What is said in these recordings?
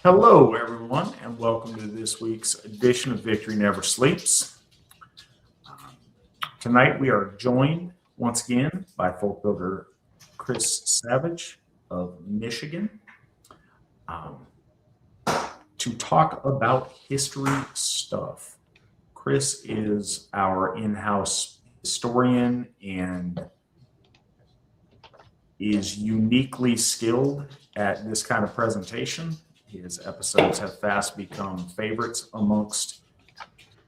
Hello, everyone, and welcome to this week's edition of Victory Never Sleeps. Tonight, we are joined once again by folk builder Chris Savage of Michigan to talk about history stuff. Chris is our in-house historian and is uniquely skilled at this kind of presentation. His episodes have fast become favorites amongst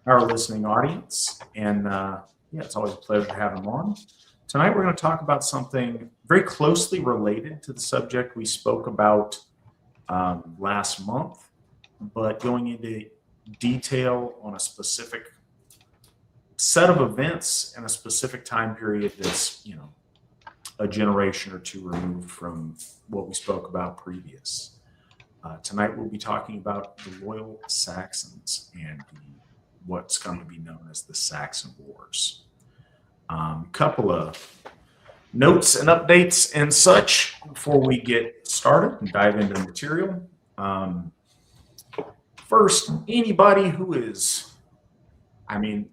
our listening audience. And it's always a pleasure to have him on. Tonight, we're going to talk about something very closely related to the subject we spoke about last month, but going into detail on a specific set of events and a specific time period that's, a generation or two removed from what we spoke about previous. Tonight we'll be talking about the loyal Saxons and what's going to be known as the Saxon Wars. Couple of notes and updates and such before we get started and dive into the material. First, anybody who is,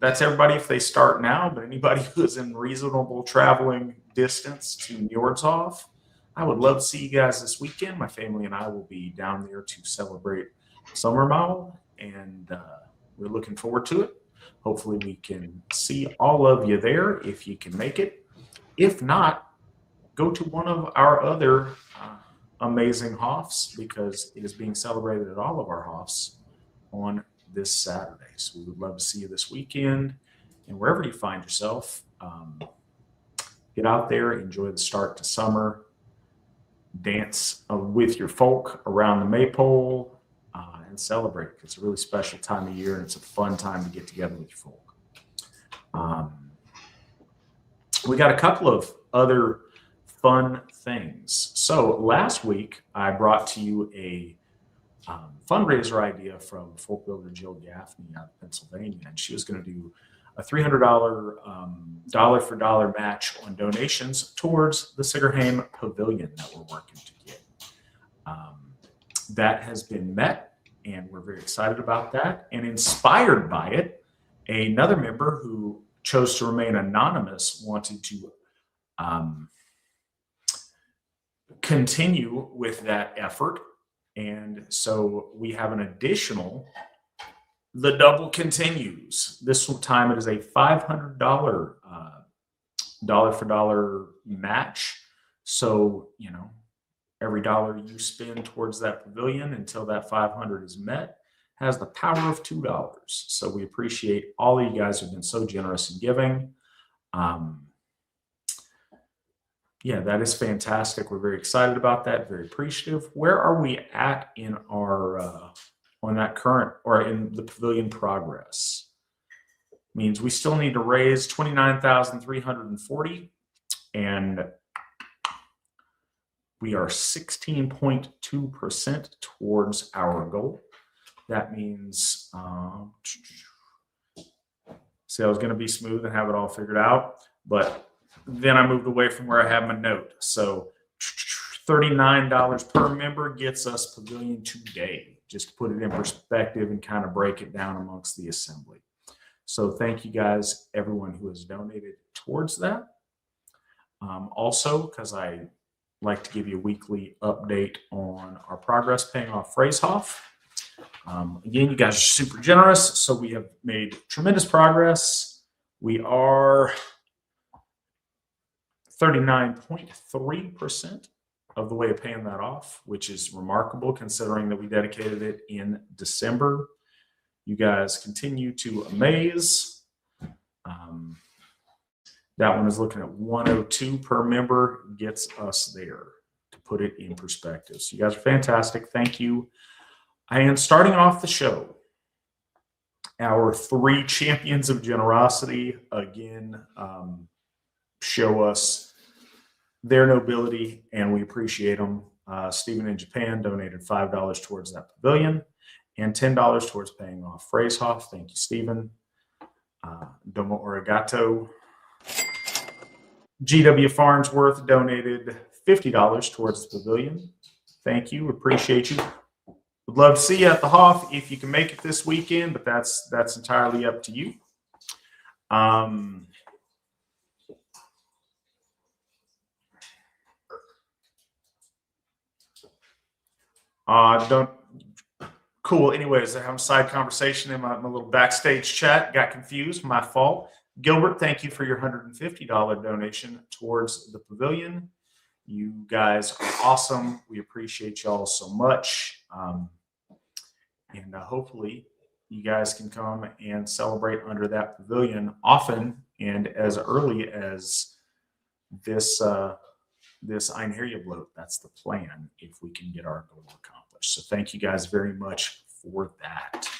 that's everybody if they start now, but anybody who is in reasonable traveling distance to Njordshof, I would love to see you guys this weekend. My family and I will be down there to celebrate Sommermauer, and we're looking forward to it. Hopefully we can see all of you there if you can make it. If not, go to one of our other amazing Hofs because it is being celebrated at all of our Hofs on this Saturday. So we would love to see you this weekend, and wherever you find yourself, get out there, enjoy the start to summer. Dance with your folk around the maypole and celebrate. It's a really special time of year, and it's a fun time to get together with your folk. We got a couple of other fun things. So last week, I brought to you a fundraiser idea from folk builder Jill Gaffney out of Pennsylvania, and she was going to do a $300 dollar-for-dollar match on donations towards the Sigerheim Pavilion that we're working to get. That has been met, and we're very excited about that. And inspired by it, another member who chose to remain anonymous wanted to continue with that effort. And so we have an additional. The double continues. This time it is a $500 dollar-for-dollar match. So, every dollar you spend towards that pavilion until that 500 is met has the power of $2. So we appreciate all of you guys who've been so generous in giving. That is fantastic. We're very excited about that, very appreciative. Where are we at in our on that current or in the pavilion progress? Means we still need to raise $29,340, and we are 16.2% towards our goal. That means, see, I was going to be smooth and have it all figured out, but then I moved away from where I have my note. So $39 per member gets us pavilion today. Just to put it in perspective and kind of break it down amongst the assembly. So thank you guys, everyone who has donated towards that. Also, because I like to give you a weekly update on our progress paying off Freeshof. Again, you guys are super generous, so we have made tremendous progress. We are 39.3% of the way of paying that off, which is remarkable considering that we dedicated it in December. You guys continue to amaze. That one is looking at 102 per member, gets us there to put it in perspective. So you guys are fantastic. Thank you. And starting off the show, our three champions of generosity again show us their nobility, and we appreciate them. Stephen in Japan donated $5 towards that pavilion and $10 towards paying off Freeshof. Thank you, Stephen. Domo Arigato. GW Farnsworth donated $50 towards the pavilion. Thank you. Appreciate you. Would love to see you at the Hoff if you can make it this weekend, but that's entirely up to you. Cool. Anyways, I have a side conversation in my little backstage chat. Got confused. My fault. Gilbert, thank you for your $150 donation towards the pavilion. You guys are awesome. We appreciate y'all so much. And hopefully you guys can come and celebrate under that pavilion often and as early as this Einherjeblot. That's the plan if we can get our goal accomplished. So thank you guys very much for that.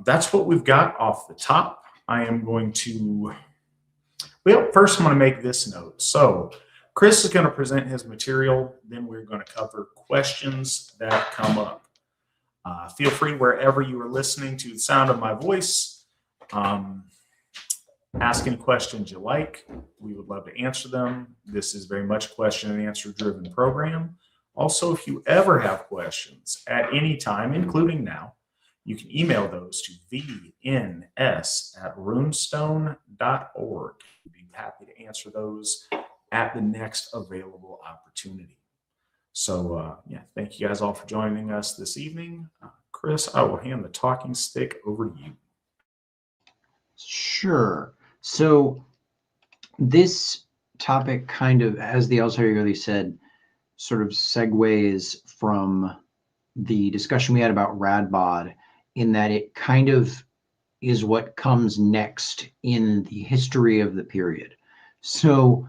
That's what we've got off the top. I am going to, well, first I'm going to make this note. So Chris is going to present his material. Then we're going to cover questions that come up. Feel free wherever you are listening to the sound of my voice. Ask any questions you like. We would love to answer them. This is very much a question and answer driven program. Also, if you ever have questions at any time, including now, you can email those to vns@runestone.org. We'd be happy to answer those at the next available opportunity. So, yeah, thank you guys all for joining us this evening. Chris, I will hand the talking stick over to you. Sure. So this topic kind of, as the Allsherjargoði said, sort of segues from the discussion we had about Radbod, in that it kind of is what comes next in the history of the period. So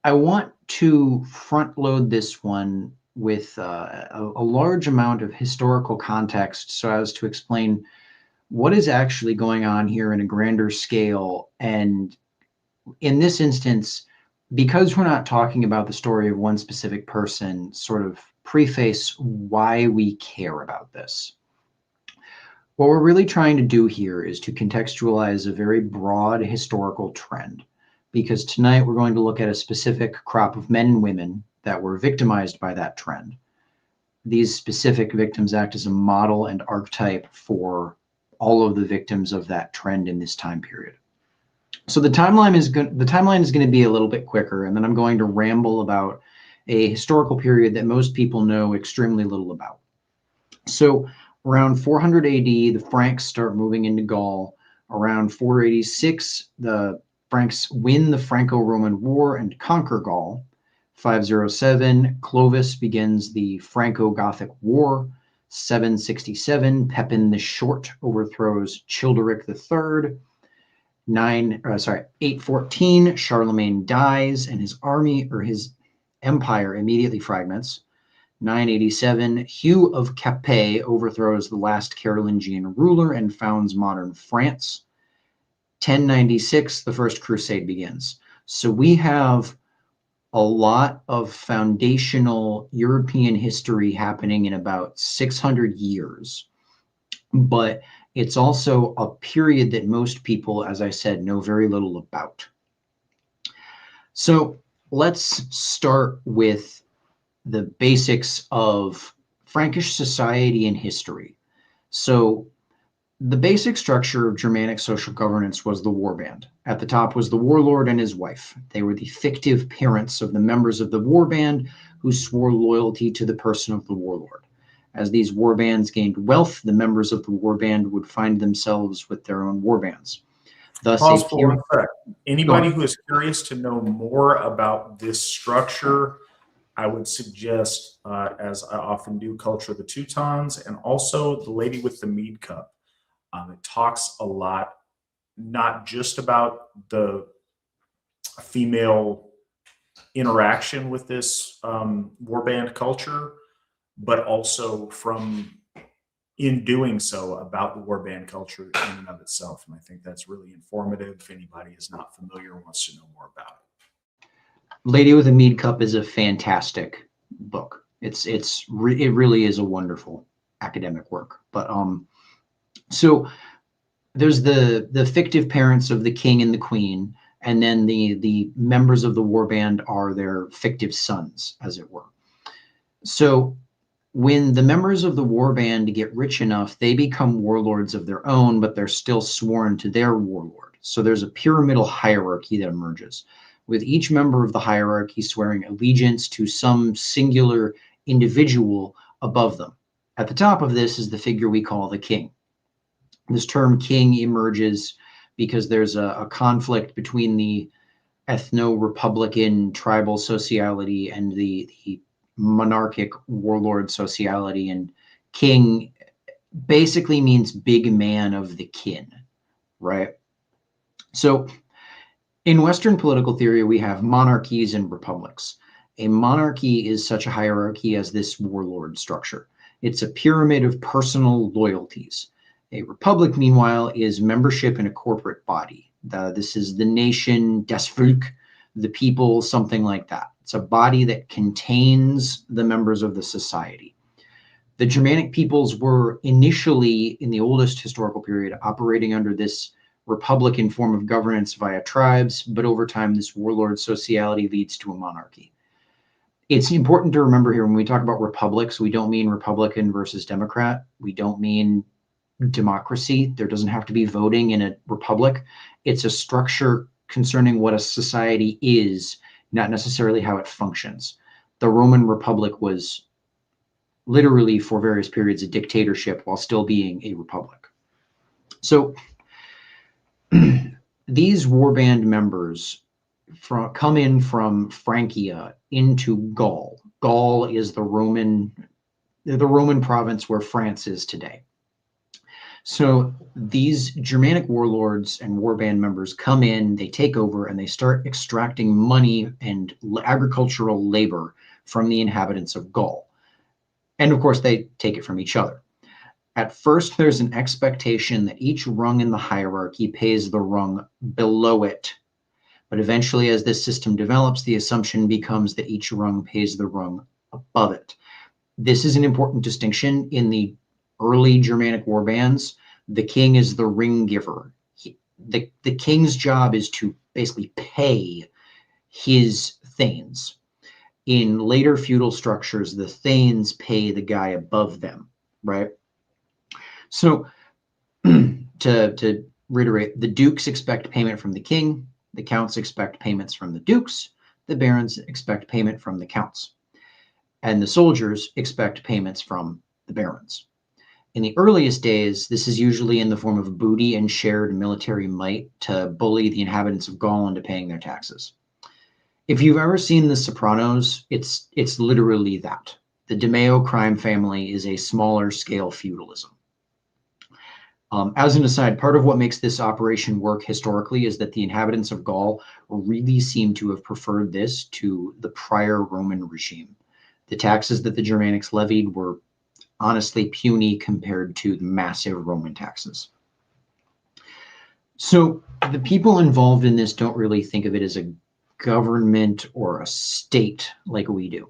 I want to front load this one with a large amount of historical context so as to explain what is actually going on here in a grander scale. And in this instance, because we're not talking about the story of one specific person, sort of preface why we care about this. What we're really trying to do here is to contextualize a very broad historical trend, because tonight we're going to look at a specific crop of men and women that were victimized by that trend. These specific victims act as a model and archetype for all of the victims of that trend in this time period. So the timeline is going to be a little bit quicker, and then I'm going to ramble about a historical period that most people know extremely little about. So around 400 AD, the Franks start moving into Gaul. Around 486, the Franks win the Franco-Roman War and conquer Gaul. 507, Clovis begins the Franco-Gothic War. 767, Pepin the Short overthrows Childeric III. 814, Charlemagne dies and his army, or his empire, immediately fragments. 987, Hugh of Capet overthrows the last Carolingian ruler and founds modern France. 1096, the First Crusade begins. So we have a lot of foundational European history happening in about 600 years. But it's also a period that most people, as I said, know very little about. So let's start with the basics of Frankish society and history. So the basic structure of Germanic social governance was the warband. At the top was the warlord and his wife. They were the fictive parents of the members of the warband who swore loyalty to the person of the warlord. As these warbands gained wealth, the members of the warband would find themselves with their own warbands. Thus, pause for 1 sec. Anybody who is curious to know more about this structure, I would suggest, as I often do, Culture of the Teutons, and also The Lady with the Mead Cup. It talks a lot, not just about the female interaction with this warband culture, but also in doing so, about the warband culture in and of itself. And I think that's really informative if anybody is not familiar and wants to know more about it. Lady with a Mead Cup is a fantastic book. It really is a wonderful academic work. But so there's the fictive parents of the king and the queen, and then the members of the warband are their fictive sons, as it were. So when the members of the warband get rich enough, they become warlords of their own, but they're still sworn to their warlord. So there's a pyramidal hierarchy that emerges, with each member of the hierarchy swearing allegiance to some singular individual above them. At the top of this is the figure we call the king. This term king emerges because there's a conflict between the ethno-republican tribal sociality and the monarchic warlord sociality, and king basically means big man of the kin, right? So in Western political theory, we have monarchies and republics. A monarchy is such a hierarchy as this warlord structure. It's a pyramid of personal loyalties. A republic, meanwhile, is membership in a corporate body. This is the nation, das Volk, the people, something like that. It's a body that contains the members of the society. The Germanic peoples were initially, in the oldest historical period, operating under this republican form of governance via tribes, but over time, this warlord sociality leads to a monarchy. It's important to remember here when we talk about republics, we don't mean Republican versus Democrat. We don't mean democracy. There doesn't have to be voting in a republic. It's a structure concerning what a society is, not necessarily how it functions. The Roman Republic was literally, for various periods, a dictatorship while still being a republic. So these warband members come in from Francia into Gaul. Gaul is the Roman province where France is today. So these Germanic warlords and warband members come in, they take over, and they start extracting money and agricultural labor from the inhabitants of Gaul. And of course, they take it from each other. At first, there's an expectation that each rung in the hierarchy pays the rung below it. But eventually, as this system develops, the assumption becomes that each rung pays the rung above it. This is an important distinction. In the early Germanic warbands, the king is the ring giver. The king's job is to basically pay his thanes. In later feudal structures, the thanes pay the guy above them, right? So to reiterate, the dukes expect payment from the king, the counts expect payments from the dukes, the barons expect payment from the counts, and the soldiers expect payments from the barons. In the earliest days, this is usually in the form of booty and shared military might to bully the inhabitants of Gaul into paying their taxes. If you've ever seen The Sopranos, it's literally that. The DeMeo crime family is a smaller scale feudalism. As an aside, part of what makes this operation work historically is that the inhabitants of Gaul really seem to have preferred this to the prior Roman regime. The taxes that the Germanics levied were honestly puny compared to the massive Roman taxes. So the people involved in this don't really think of it as a government or a state like we do.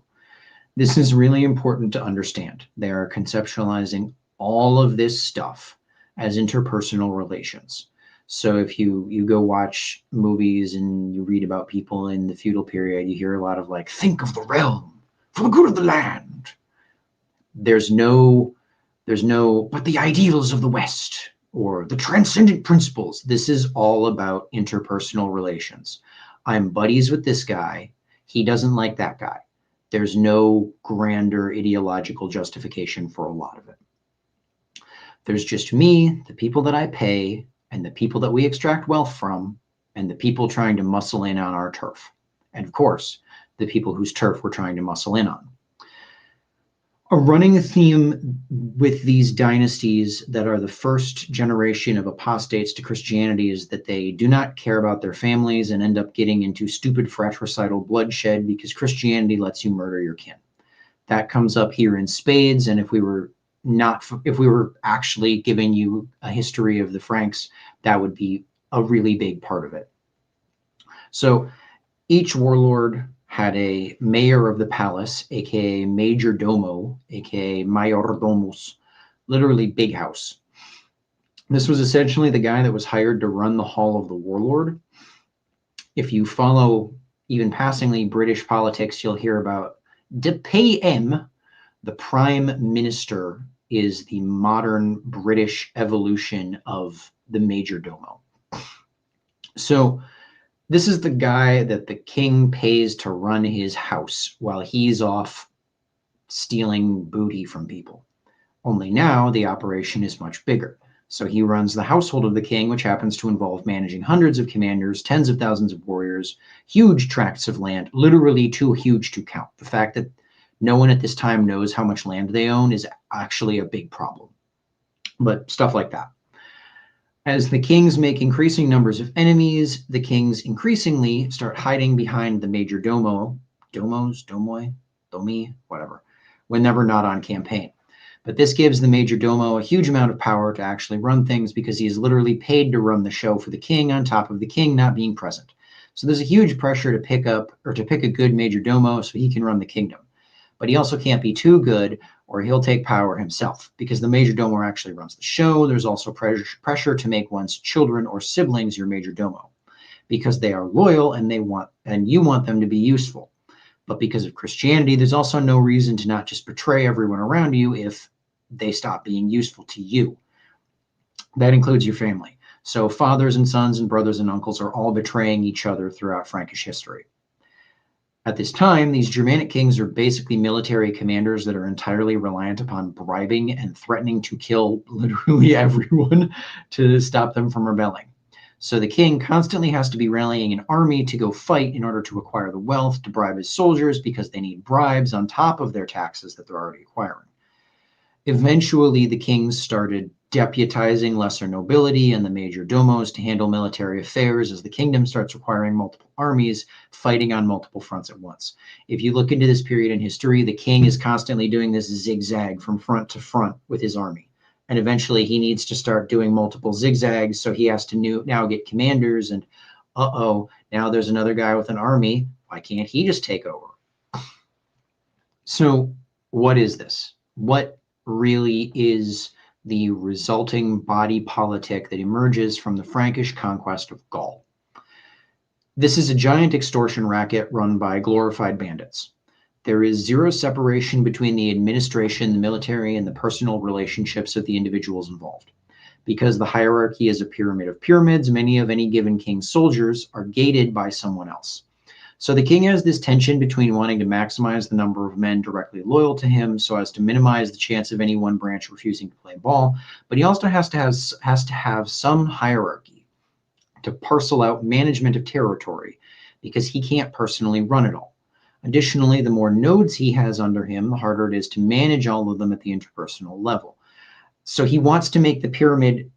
This is really important to understand. They are conceptualizing all of this stuff as interpersonal relations. So if you go watch movies and you read about people in the feudal period, you hear a lot of like, think of the realm for the good of the land. There's no, but the ideals of the West or the transcendent principles. This is all about interpersonal relations. I'm buddies with this guy. He doesn't like that guy. There's no grander ideological justification for a lot of it. There's just me, the people that I pay, and the people that we extract wealth from, and the people trying to muscle in on our turf. And of course, the people whose turf we're trying to muscle in on. A running theme with these dynasties that are the first generation of apostates to Christianity is that they do not care about their families and end up getting into stupid fratricidal bloodshed because Christianity lets you murder your kin. That comes up here in spades, and if we were actually giving you a history of the Franks, that would be a really big part of it. So each warlord had a mayor of the palace, aka major domo, aka mayordomus, literally big house. This was essentially the guy that was hired to run the hall of the warlord. If you follow even passingly British politics, you'll hear about the PM, The prime minister is the modern British evolution of the major domo. So this is the guy that the king pays to run his house while he's off stealing booty from people. Only now the operation is much bigger. So he runs the household of the king, which happens to involve managing hundreds of commanders, tens of thousands of warriors, huge tracts of land, literally too huge to count. The fact that no one at this time knows how much land they own is actually a big problem. But stuff like that. As the kings make increasing numbers of enemies, the kings increasingly start hiding behind the major domoi, domi, whatever, when they're not on campaign. But this gives the major domo a huge amount of power to actually run things because he is literally paid to run the show for the king on top of the king not being present. So there's a huge pressure to pick a good major domo so he can run the kingdom. But he also can't be too good or he'll take power himself because the major domo actually runs the show. There's also pressure to make one's children or siblings your major domo because they are loyal and you want them to be useful. But because of Christianity, there's also no reason to not just betray everyone around you if they stop being useful to you. That includes your family. So fathers and sons and brothers and uncles are all betraying each other throughout Frankish history. At this time, these Germanic kings are basically military commanders that are entirely reliant upon bribing and threatening to kill literally everyone to stop them from rebelling. So the king constantly has to be rallying an army to go fight in order to acquire the wealth to bribe his soldiers because they need bribes on top of their taxes that they're already acquiring. Eventually, the kings started deputizing lesser nobility and the major domos to handle military affairs as the kingdom starts requiring multiple armies fighting on multiple fronts at once. If you look into this period in history, the king is constantly doing this zigzag from front to front with his army. And eventually he needs to start doing multiple zigzags. So he has to now get commanders and now there's another guy with an army. Why can't he just take over? So what is this? What really is the resulting body politic that emerges from the Frankish conquest of Gaul? This is a giant extortion racket run by glorified bandits. There is zero separation between the administration, the military, and the personal relationships of the individuals involved. Because the hierarchy is a pyramid of pyramids, many of any given king's soldiers are gated by someone else. So the king has this tension between wanting to maximize the number of men directly loyal to him so as to minimize the chance of any one branch refusing to play ball, but he also has to have some hierarchy to parcel out management of territory because he can't personally run it all. Additionally, the more nodes he has under him, the harder it is to manage all of them at the interpersonal level. So he wants to make the pyramid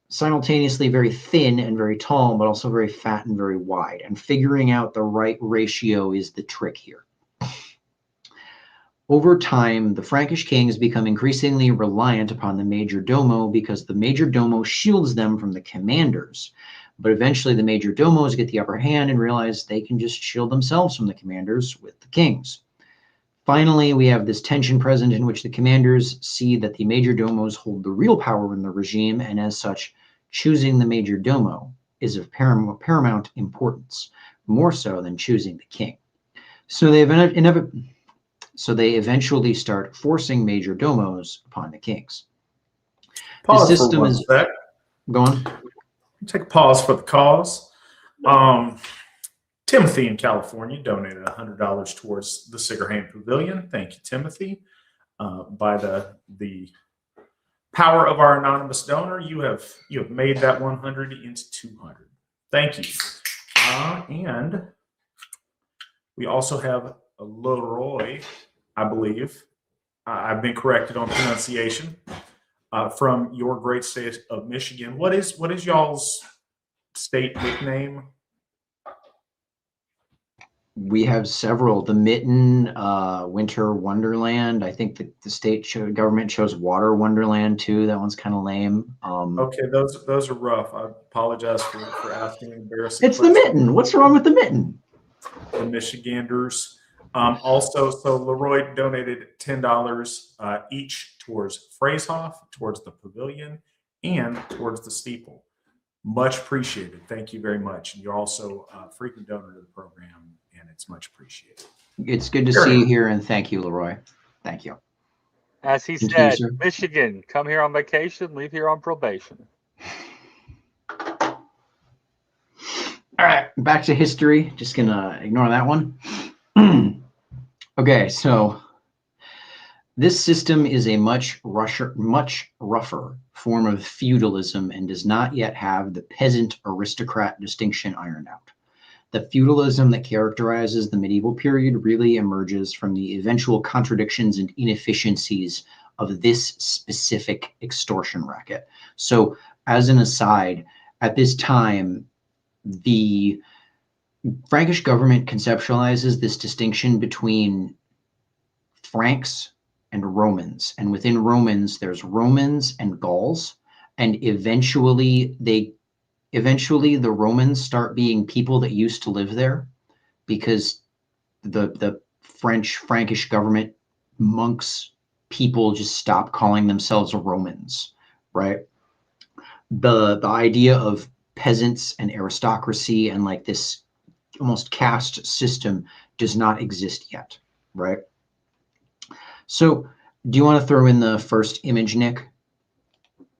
simultaneously very thin and very tall, but also very fat and very wide. And figuring out the right ratio is the trick here. Over time, the Frankish kings become increasingly reliant upon the major domo because the major domo shields them from the commanders. But eventually the major domos get the upper hand and realize they can just shield themselves from the commanders with the kings. Finally, we have this tension present in which the commanders see that the major domos hold the real power in the regime, and as such, choosing the major domo is of paramount importance, more so than choosing the king. So they eventually start forcing major domos upon the kings. Pause the system for 1 sec. Go on. Take a pause for the cause. Timothy in California donated $100 towards the Sigerham Pavilion. Thank you, Timothy. By the power of our anonymous donor, you have made that 100 into 200. Thank you. And we also have a Leroy, I believe. I've been corrected on pronunciation. From your great state of Michigan. What is y'all's state nickname? We have several. The Mitten, Winter Wonderland. I think the state government chose Water Wonderland too. That one's kind of lame. Okay, those are rough. I apologize for asking embarrassing It's questions. the Mitten. What's wrong with the Mitten? The Michiganders. Also, so Leroy donated $10 each towards Phrasehoff, towards the pavilion, and towards the steeple. Much appreciated. Thank you very much. And you're also a frequent donor to the program, and it's much appreciated. It's good to see you here, and thank you, Leroy. Thank you. As he Continue, said, sir. Michigan, come here on vacation, leave here on probation. All right, back to history. Just gonna ignore that one. Okay, so this system is a much rougher form of feudalism and does not yet have the peasant aristocrat distinction ironed out. The feudalism that characterizes the medieval period really emerges from the eventual contradictions and inefficiencies of this specific extortion racket. So, as an aside, at this time, the Frankish government conceptualizes this distinction between Franks and Romans. And within Romans, there's Romans and Gauls. And eventually the Romans start being people that used to live there because the Frankish government monks, people just stop calling themselves Romans, right? The idea of peasants and aristocracy and like this almost caste system does not exist yet, right? So do you want to throw in the first image, Nick?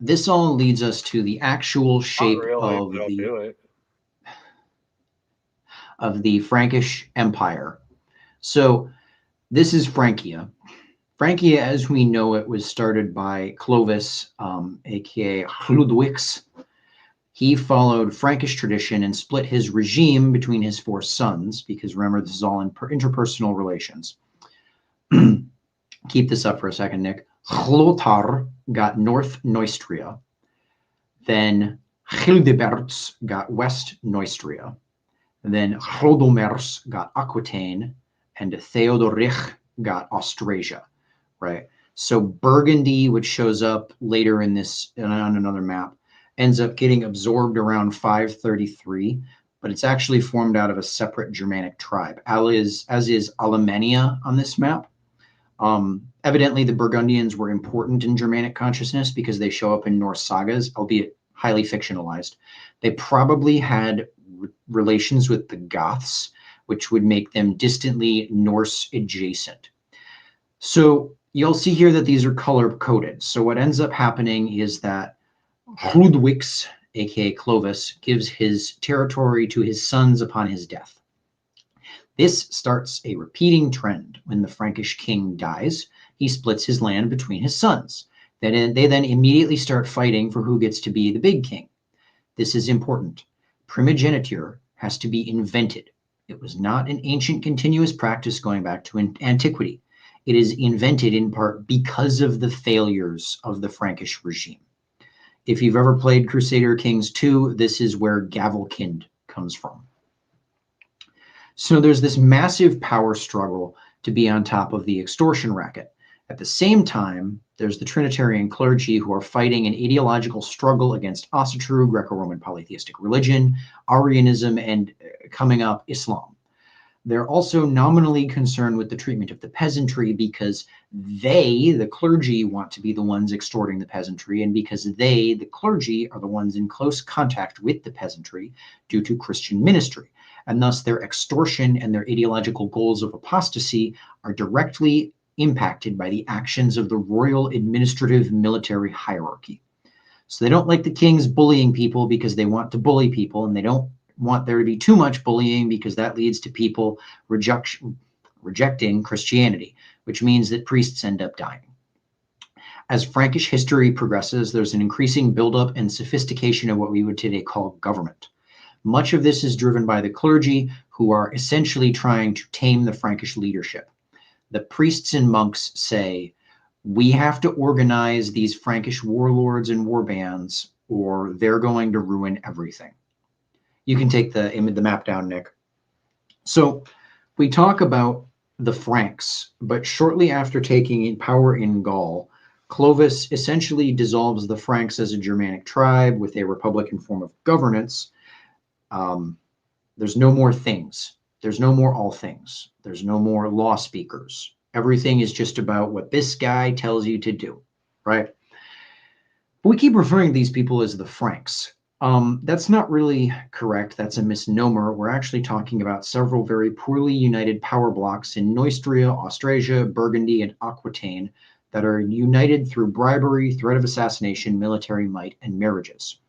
This all leads us to the actual shape Not really, but I'll do it. of the Frankish Empire. So this is Francia. Francia, as we know it, was started by Clovis, aka Chludwix. He followed Frankish tradition and split his regime between his 4 sons, because remember, this is all in interpersonal relations. Keep this up for a second, Nick. Chlothar got North Neustria. Then Childeberts got West Neustria. Then Chlodomers got Aquitaine. And Theodorich got Austrasia, right? So Burgundy, which shows up later in this on another map, ends up getting absorbed around 533, but it's actually formed out of a separate Germanic tribe, as is Alemannia on this map. Evidently, the Burgundians were important in Germanic consciousness because they show up in Norse sagas, albeit highly fictionalized. They probably had relations with the Goths, which would make them distantly Norse adjacent. So you'll see here that these are color coded. So what ends up happening is that Chludwix, aka Clovis, gives his territory to his sons upon his death. This starts a repeating trend. When the Frankish king dies, he splits his land between his sons. They then immediately start fighting for who gets to be the big king. This is important. Primogeniture has to be invented. It was not an ancient continuous practice going back to antiquity. It is invented in part because of the failures of the Frankish regime. If you've ever played Crusader Kings 2, this is where Gavelkind comes from. So there's this massive power struggle to be on top of the extortion racket. At the same time, there's the Trinitarian clergy who are fighting an ideological struggle against Asatru, Greco-Roman polytheistic religion, Arianism, and coming up, Islam. They're also nominally concerned with the treatment of the peasantry because they, the clergy, want to be the ones extorting the peasantry, and because they, the clergy, are the ones in close contact with the peasantry due to Christian ministry. And thus their extortion and their ideological goals of apostasy are directly impacted by the actions of the royal administrative military hierarchy. So they don't like the kings bullying people because they want to bully people, and they don't want there to be too much bullying because that leads to people rejecting Christianity, which means that priests end up dying. As Frankish history progresses, there's an increasing buildup and sophistication of what we would today call government. Much of this is driven by the clergy, who are essentially trying to tame the Frankish leadership. The priests and monks say, we have to organize these Frankish warlords and warbands, or they're going to ruin everything. You can take the map down, Nick. So we talk about the Franks, but shortly after taking power in Gaul, Clovis essentially dissolves the Franks as a Germanic tribe with a republican form of governance. There's no more things. There's no more all things. There's no more law speakers. Everything is just about what this guy tells you to do, right? But we keep referring to these people as the Franks. That's not really correct. That's a misnomer. We're actually talking about several very poorly united power blocks in Neustria, Austrasia, Burgundy, and Aquitaine that are united through bribery, threat of assassination, military might, and marriages.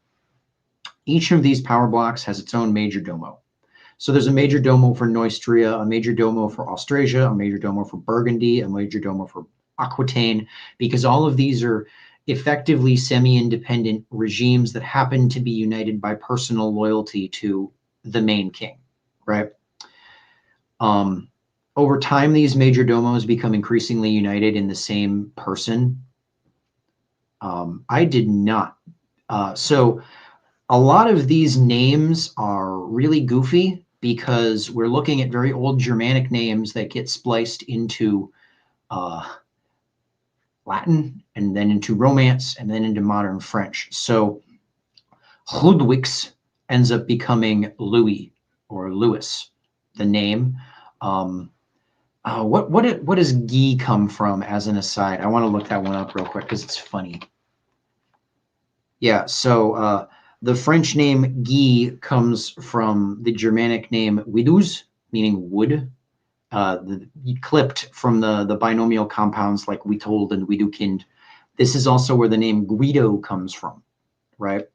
Each of these power blocks has its own major domo. So there's a major domo for Neustria, a major domo for Austrasia, a major domo for Burgundy, a major domo for Aquitaine, because all of these are effectively semi-independent regimes that happen to be united by personal loyalty to the main king, right? Over time, these major domos become increasingly united in the same person. I did not. So a lot of these names are really goofy because we're looking at very old Germanic names that get spliced into Latin and then into Romance and then into modern French. So Ludwig's ends up becoming Louis or Louis, the name. What does Guy come from as an aside? I want to look that one up real quick because it's funny. Yeah, so the French name Guy comes from the Germanic name Widus, meaning wood. Clipped from the binomial compounds like Witold and Widukind. This is also where the name Guido comes from, right?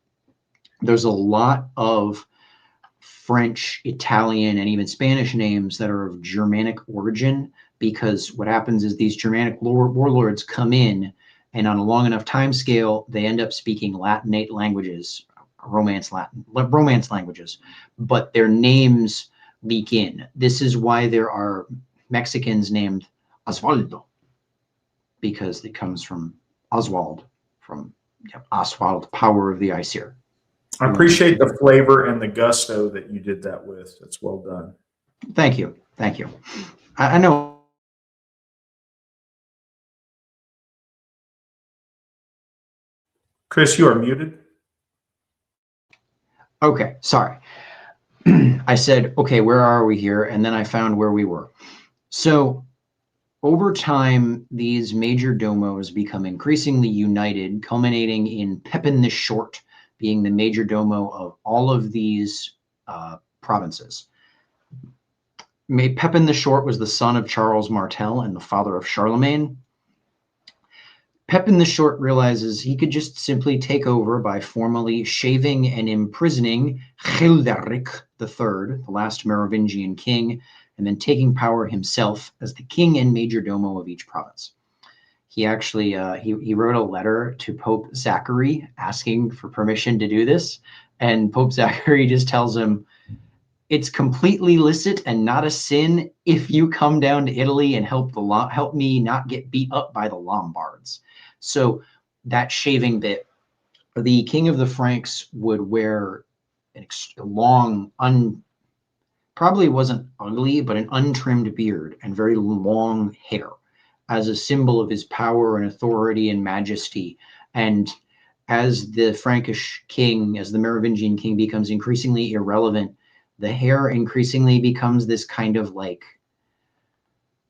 There's a lot of French, Italian, and even Spanish names that are of Germanic origin, because what happens is these Germanic warlords come in, and on a long enough time scale, they end up speaking Latinate languages, Romance languages, but their names leak in. This is why there are Mexicans named Osvaldo, because it comes from Oswald, from Oswald, power of the Aesir. I appreciate the flavor and the gusto that you did that with. It's well done. Thank you. Thank you. I know. Chris, you are muted. Okay, sorry. I said, okay, where are we here? And then I found where we were. So over time, these major domos become increasingly united, culminating in Pepin the Short being the major domo of all of these provinces. Pepin the Short was the son of Charles Martel and the father of Charlemagne. Pepin the Short realizes he could just simply take over by formally shaving and imprisoning Childeric III, the last Merovingian king, and then taking power himself as the king and major domo of each province. He actually he wrote a letter to Pope Zachary asking for permission to do this, and Pope Zachary just tells him, it's completely licit and not a sin if you come down to Italy and help me not get beat up by the Lombards. So that shaving bit, the king of the Franks would wear a long, probably wasn't ugly, but an untrimmed beard and very long hair as a symbol of his power and authority and majesty. And as the Frankish king, as the Merovingian king becomes increasingly irrelevant, the hair increasingly becomes this kind of like,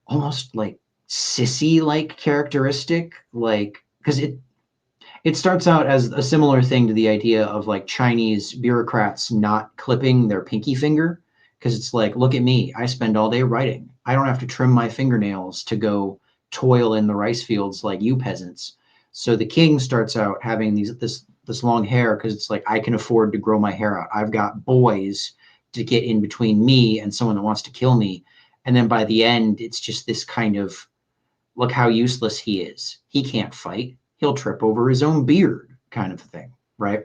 almost like sissy-like characteristic, like, because it starts out as a similar thing to the idea of like Chinese bureaucrats not clipping their pinky finger, because it's like, look at me, I spend all day writing. I don't have to trim my fingernails to go toil in the rice fields like you peasants. So the king starts out having this long hair because it's like, I can afford to grow my hair out. I've got boys to get in between me and someone that wants to kill me. And then by the end, it's just this kind of, look how useless he is. He can't fight. He'll trip over his own beard kind of thing, right?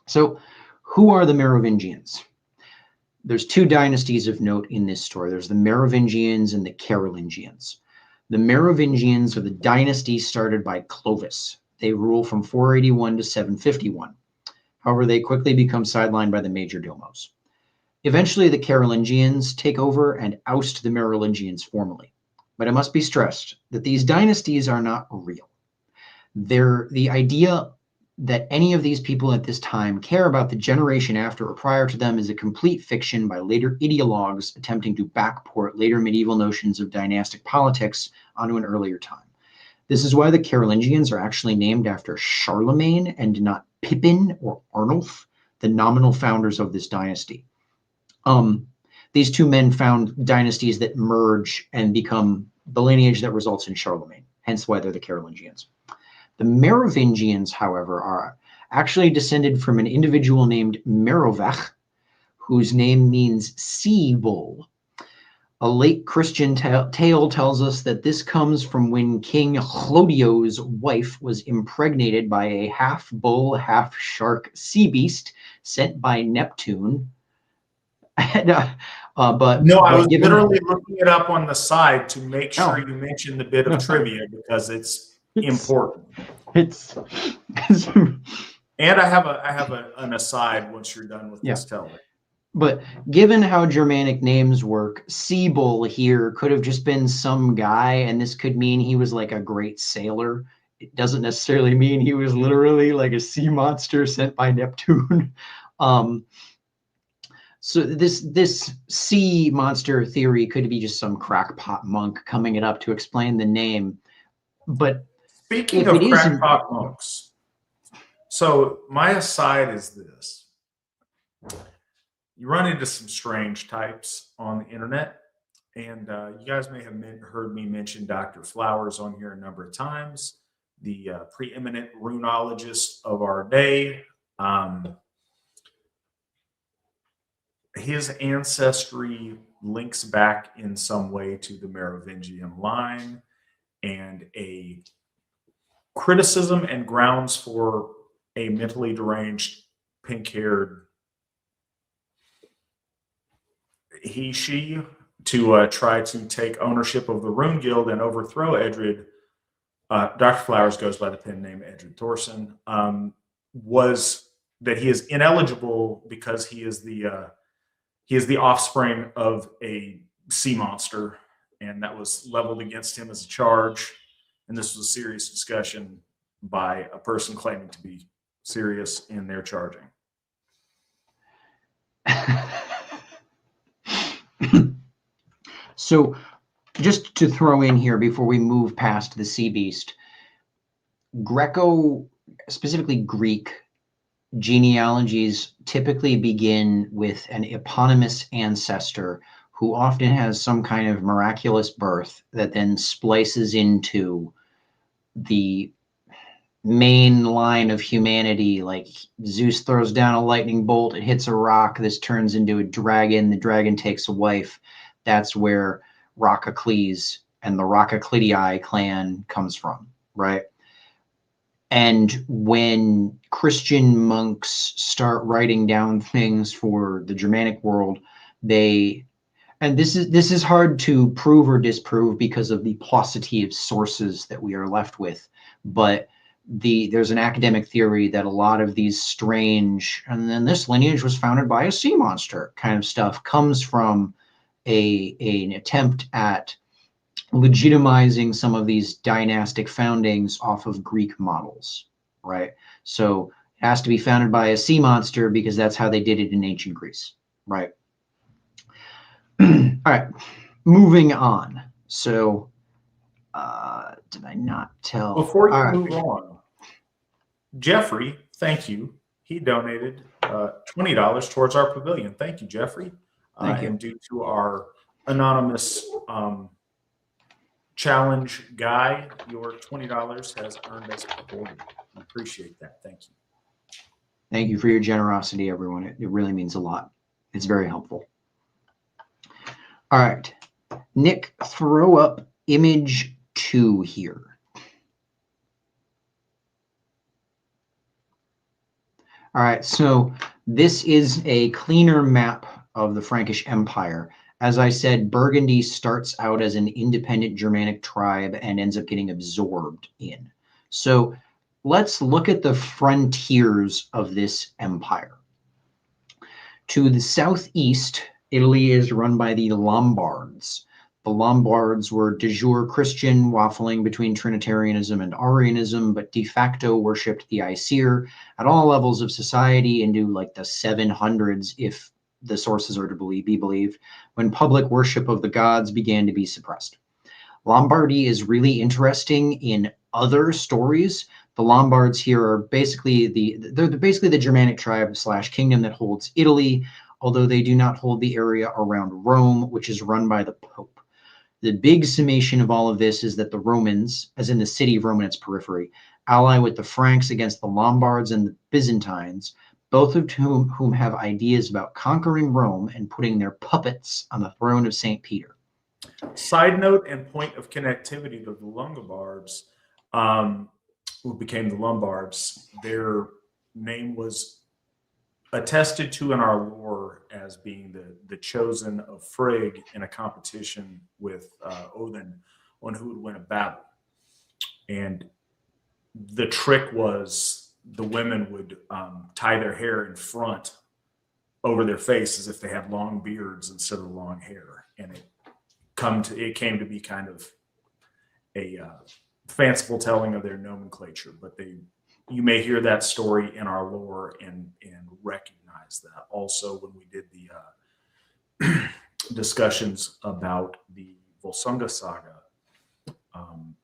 So who are the Merovingians? There's two dynasties of note in this story. There's the Merovingians and the Carolingians. The Merovingians are the dynasty started by Clovis. They rule from 481 to 751. However, they quickly become sidelined by the major domos. Eventually, the Carolingians take over and oust the Merovingians formally. But it must be stressed that these dynasties are not real. The idea that any of these people at this time care about the generation after or prior to them is a complete fiction by later ideologues attempting to backport later medieval notions of dynastic politics onto an earlier time. This is why the Carolingians are actually named after Charlemagne and not Pippin or Arnulf, the nominal founders of this dynasty. These two men found dynasties that merge and become the lineage that results in Charlemagne. hence why they're the Carolingians. The Merovingians, however, are actually descended from an individual named Merovech, whose name means sea bull. A late Christian tale tells us that this comes from when King Clodio's wife was impregnated by a half-bull, half-shark sea beast sent by Neptune. But No, I was given, literally looking it up on the side to make sure Oh. you mentioned the bit of trivia because it's important. It's And I have an aside once you're done with this telling. But given how Germanic names work, Seabull here could have just been some guy, and this could mean he was like a great sailor. It doesn't necessarily mean he was literally like a sea monster sent by Neptune. So this sea monster theory could be just some crackpot monk coming it up to explain the name. But speaking of crackpot monks, so my aside is this. You run into some strange types on the internet, and you guys may have heard me mention Dr. Flowers on here a number of times, the preeminent runologist of our day. His ancestry links back in some way to the Merovingian line, and a criticism and grounds for a mentally deranged, pink-haired she to try to take ownership of the Rune Guild and overthrow Edred. Dr. Flowers goes by the pen name Edred Thorson. Was that he is ineligible because he is the offspring of a sea monster, and that was leveled against him as a charge. And this was a serious discussion by a person claiming to be serious in their charging. So just to throw in here before we move past the sea beast, specifically Greek genealogies typically begin with an eponymous ancestor who often has some kind of miraculous birth that then splices into the main line of humanity. Like Zeus throws down a lightning bolt, it hits a rock, this turns into a dragon, the dragon takes a wife. That's where Rockacles and the Rockaclidii clan comes from, right? And when Christian monks start writing down things for the Germanic world, and this is hard to prove or disprove because of the paucity of sources that we are left with, but there's an academic theory that a lot of these strange, and then this lineage was founded by a sea monster kind of stuff, comes from an attempt at legitimizing some of these dynastic foundings off of Greek models, right? So it has to be founded by a sea monster because that's how they did it in ancient Greece, right? All right, moving on. So did I not tell? Before you move on, Jeffrey, thank you. He donated $20 towards our pavilion. Thank you, Jeffrey. Thank you. And due to our anonymous challenge guy, your $20 has earned us a vote. I appreciate that. Thank you. Thank you for your generosity, everyone. It really means a lot. It's very helpful. All right. Nick, throw up image 2 here. All right, so this is a cleaner map of the Frankish Empire. As I said, Burgundy starts out as an independent Germanic tribe and ends up getting absorbed in. So let's look at the frontiers of this empire. To the southeast, Italy is run by the Lombards. The Lombards were de jure Christian, waffling between Trinitarianism and Arianism, but de facto worshipped the Aesir at all levels of society into like the 700s, if the sources are to be believed, when public worship of the gods began to be suppressed. Lombardy is really interesting in other stories. The Lombards here are basically they're basically the Germanic tribe / kingdom that holds Italy, although they do not hold the area around Rome, which is run by the Pope. The big summation of all of this is that the Romans, as in the city of Rome and its periphery, ally with the Franks against the Lombards and the Byzantines, both of whom have ideas about conquering Rome and putting their puppets on the throne of St. Peter. Side note and point of connectivity to the Longobards, who became the Lombards, their name was attested to in our lore as being the chosen of Frigg in a competition with Odin on who would win a battle. And the trick was the women would tie their hair in front over their face as if they had long beards instead of long hair. And it came to be kind of a fanciful telling of their nomenclature, but you may hear that story in our lore and recognize that. Also, when we did the discussions about the Volsunga saga,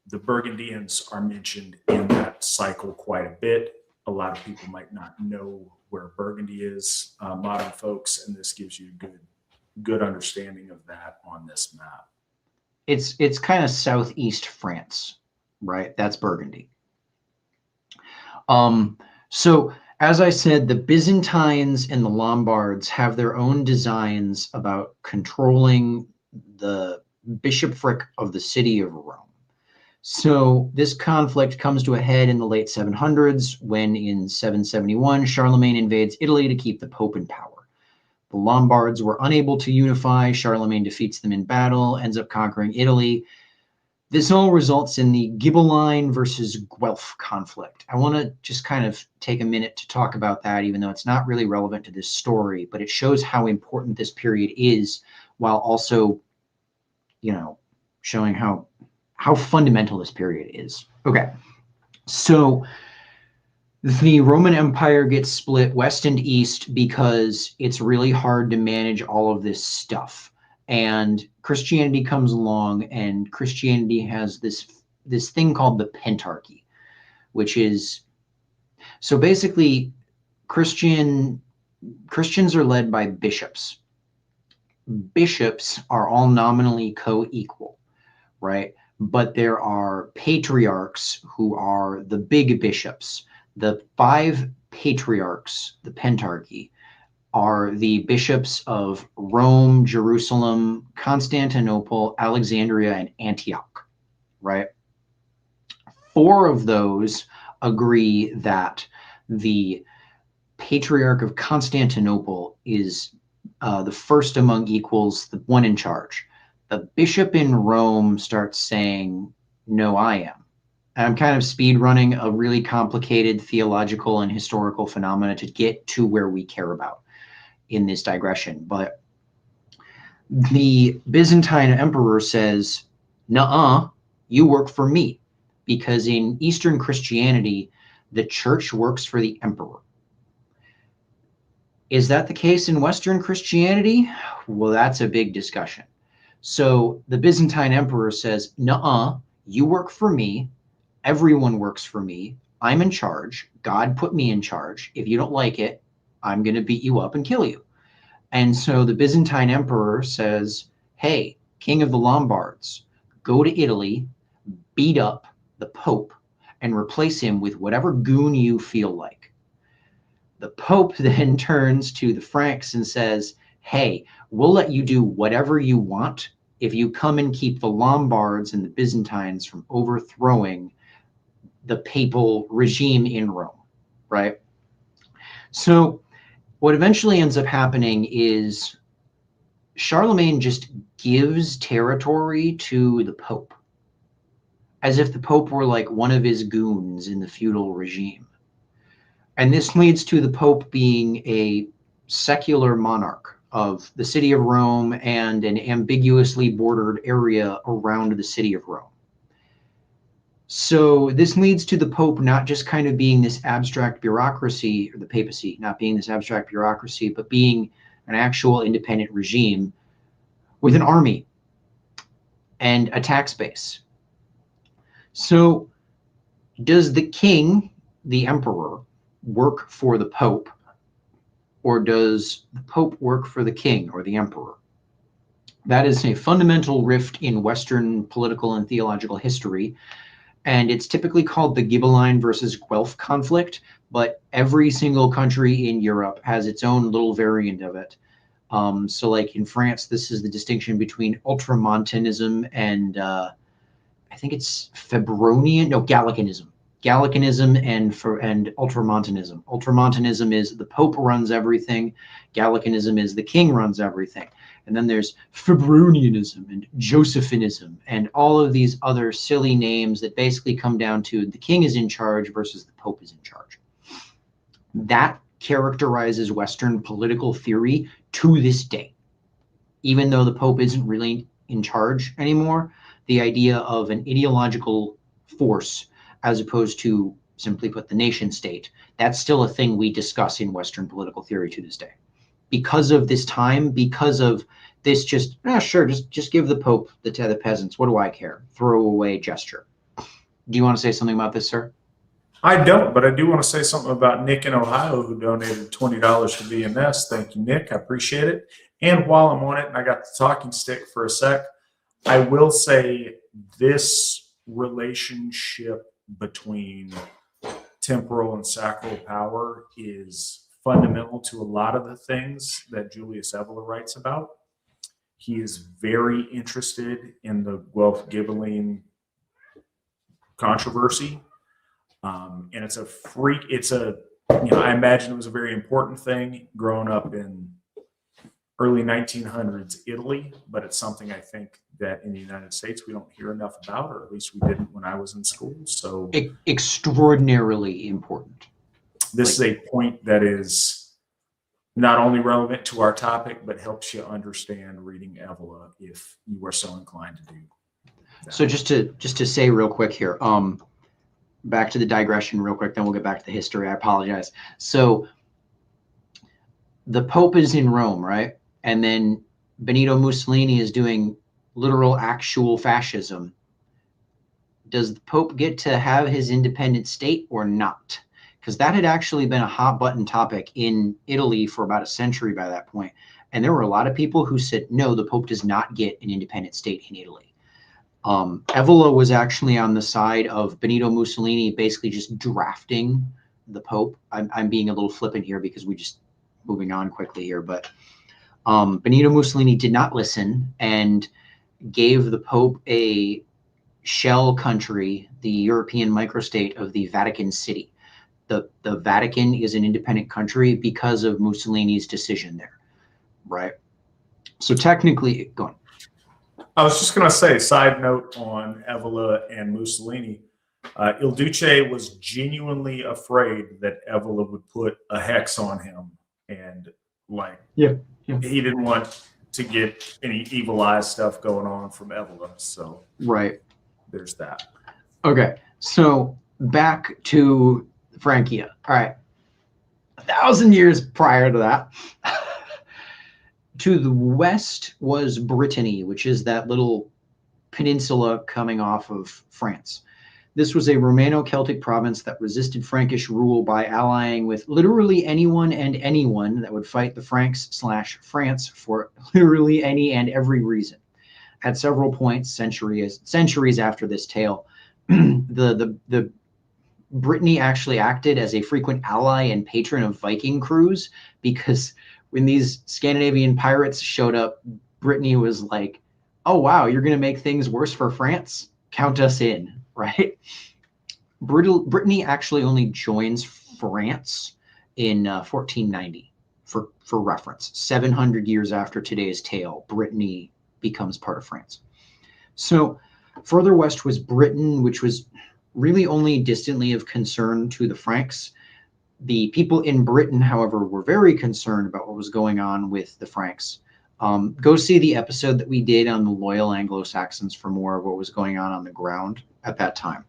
the Burgundians are mentioned in that cycle quite a bit. A lot of people might not know where Burgundy is, modern folks, and this gives you a good understanding of that on this map. It's kind of southeast France, right? That's Burgundy. So as I said, the Byzantines and the Lombards have their own designs about controlling the bishopric of the city of Rome. So this conflict comes to a head in the late 700s when in 771, Charlemagne invades Italy to keep the Pope in power. The Lombards were unable to unify. Charlemagne defeats them in battle, ends up conquering Italy. This all results in the Ghibelline versus Guelph conflict. I want to just kind of take a minute to talk about that, even though it's not really relevant to this story, but it shows how important this period is, while also, showing how fundamental this period is. Okay, so the Roman Empire gets split west and east because it's really hard to manage all of this stuff. And Christianity comes along, and Christianity has this thing called the Pentarchy, which is, so basically Christians are led by bishops. Bishops are all nominally co-equal, right? But there are patriarchs who are the big bishops. The 5 patriarchs, the Pentarchy, are the bishops of Rome, Jerusalem, Constantinople, Alexandria, and Antioch, right? 4 of those agree that the Patriarch of Constantinople is the first among equals, the one in charge. The bishop in Rome starts saying, no, I am. And I'm kind of speed running a really complicated theological and historical phenomena to get to where we care about in this digression. But the Byzantine emperor says, nuh-uh, you work for me. Because in Eastern Christianity, the church works for the emperor. Is that the case in Western Christianity? Well, that's a big discussion. So the Byzantine emperor says, nuh-uh, you work for me. Everyone works for me. I'm in charge. God put me in charge. If you don't like it, I'm going to beat you up and kill you. And so the Byzantine emperor says, hey, king of the Lombards, go to Italy, beat up the Pope, and replace him with whatever goon you feel like. The Pope then turns to the Franks and says, hey, we'll let you do whatever you want if you come and keep the Lombards and the Byzantines from overthrowing the papal regime in Rome, right? So what eventually ends up happening is Charlemagne just gives territory to the Pope, as if the Pope were like one of his goons in the feudal regime. And this leads to the Pope being a secular monarch of the city of Rome and an ambiguously bordered area around the city of Rome. So this leads to the Pope not just kind of being this abstract bureaucracy, or the papacy not being this abstract bureaucracy, but being an actual independent regime with an army and a tax base. So does the king, the emperor, work for the Pope, or does the Pope work for the king or the emperor? That is a fundamental rift in Western political and theological history, and it's typically called the Ghibelline versus Guelph conflict, but every single country in Europe has its own little variant of it. So like in France, this is the distinction between ultramontanism and I think it's Gallicanism. Gallicanism and ultramontanism. Ultramontanism is the Pope runs everything. Gallicanism is the king runs everything. And then there's Febronianism and Josephinism and all of these other silly names that basically come down to the king is in charge versus the Pope is in charge. That characterizes Western political theory to this day. Even though the Pope isn't really in charge anymore, the idea of an ideological force as opposed to, simply put, the nation state, that's still a thing we discuss in Western political theory to this day. Because of this time, because of this just give the Pope to the peasants. What do I care? Throwaway gesture. Do you want to say something about this, sir? I don't, but I do want to say something about Nick in Ohio who donated $20 to BNS. Thank you, Nick. I appreciate it. And while I'm on it, and I got the talking stick for a sec, I will say this relationship between temporal and sacral power is fundamental to a lot of the things that Julius Evola writes about. He is very interested in the Guelph-Ghibelline controversy. And I imagine it was a very important thing growing up in early 1900s Italy, but it's something I think that in the United States we don't hear enough about, or at least we didn't when I was in school. So extraordinarily important. This is a point that is not only relevant to our topic, but helps you understand reading Evola if you are so inclined to do that. So just to say real quick here, back to the digression real quick, then we'll get back to the history. I apologize. So the Pope is in Rome, right? And then Benito Mussolini is doing literal actual fascism. Does the Pope get to have his independent state or not? Because that had actually been a hot button topic in Italy for about a century by that point. And there were a lot of people who said, no, the Pope does not get an independent state in Italy. Evola was actually on the side of Benito Mussolini basically just drafting the Pope. I'm being a little flippant here because we just moving on quickly here, but Benito Mussolini did not listen and gave the Pope a shell country, the European microstate of the Vatican City. The Vatican is an independent country because of Mussolini's decision there, right? So technically, go on. I was just going to say, side note on Evola and Mussolini, Il Duce was genuinely afraid that Evola would put a hex on him, and he didn't want to get any evil eye stuff going on from Evola. So right, there's that. Okay, so back to Francia. All right, 1,000 years prior to that. To the west was Brittany, which is that little peninsula coming off of France. This was a Romano-Celtic province that resisted Frankish rule by allying with literally anyone and anyone that would fight the Franks/France for literally any and every reason. At several points, centuries after this tale, the Brittany actually acted as a frequent ally and patron of Viking crews, because when these Scandinavian pirates showed up, Brittany was like, oh, wow, you're going to make things worse for France? Count us in, right? Brittany actually only joins France in 1490, for reference. 700 years after today's tale, Brittany becomes part of France. So further west was Britain, which was really only distantly of concern to the Franks. The people in Britain, however, were very concerned about what was going on with the Franks. Go see the episode that we did on the loyal Anglo-Saxons for more of what was going on the ground at that time.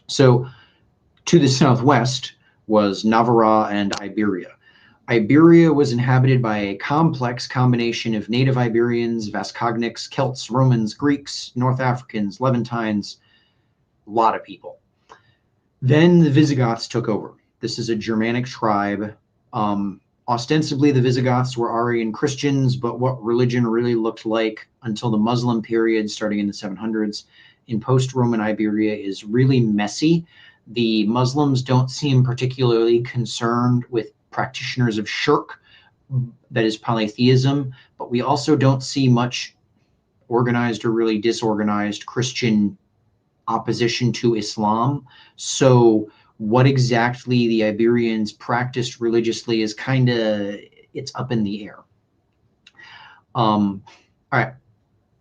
So to the southwest was Navarra and Iberia. Iberia was inhabited by a complex combination of native Iberians, Vascognics, Celts, Romans, Greeks, North Africans, Levantines, a lot of people. Then the Visigoths took over. This is a Germanic tribe. ostensibly the Visigoths were Arian Christians, but what religion really looked like until the Muslim period starting in the 700s in post-Roman Iberia is really messy. The Muslims don't seem particularly concerned with practitioners of shirk, that is polytheism, but we also don't see much organized or really disorganized Christian opposition to Islam. So what exactly the Iberians practiced religiously is kind of, it's up in the air. All right.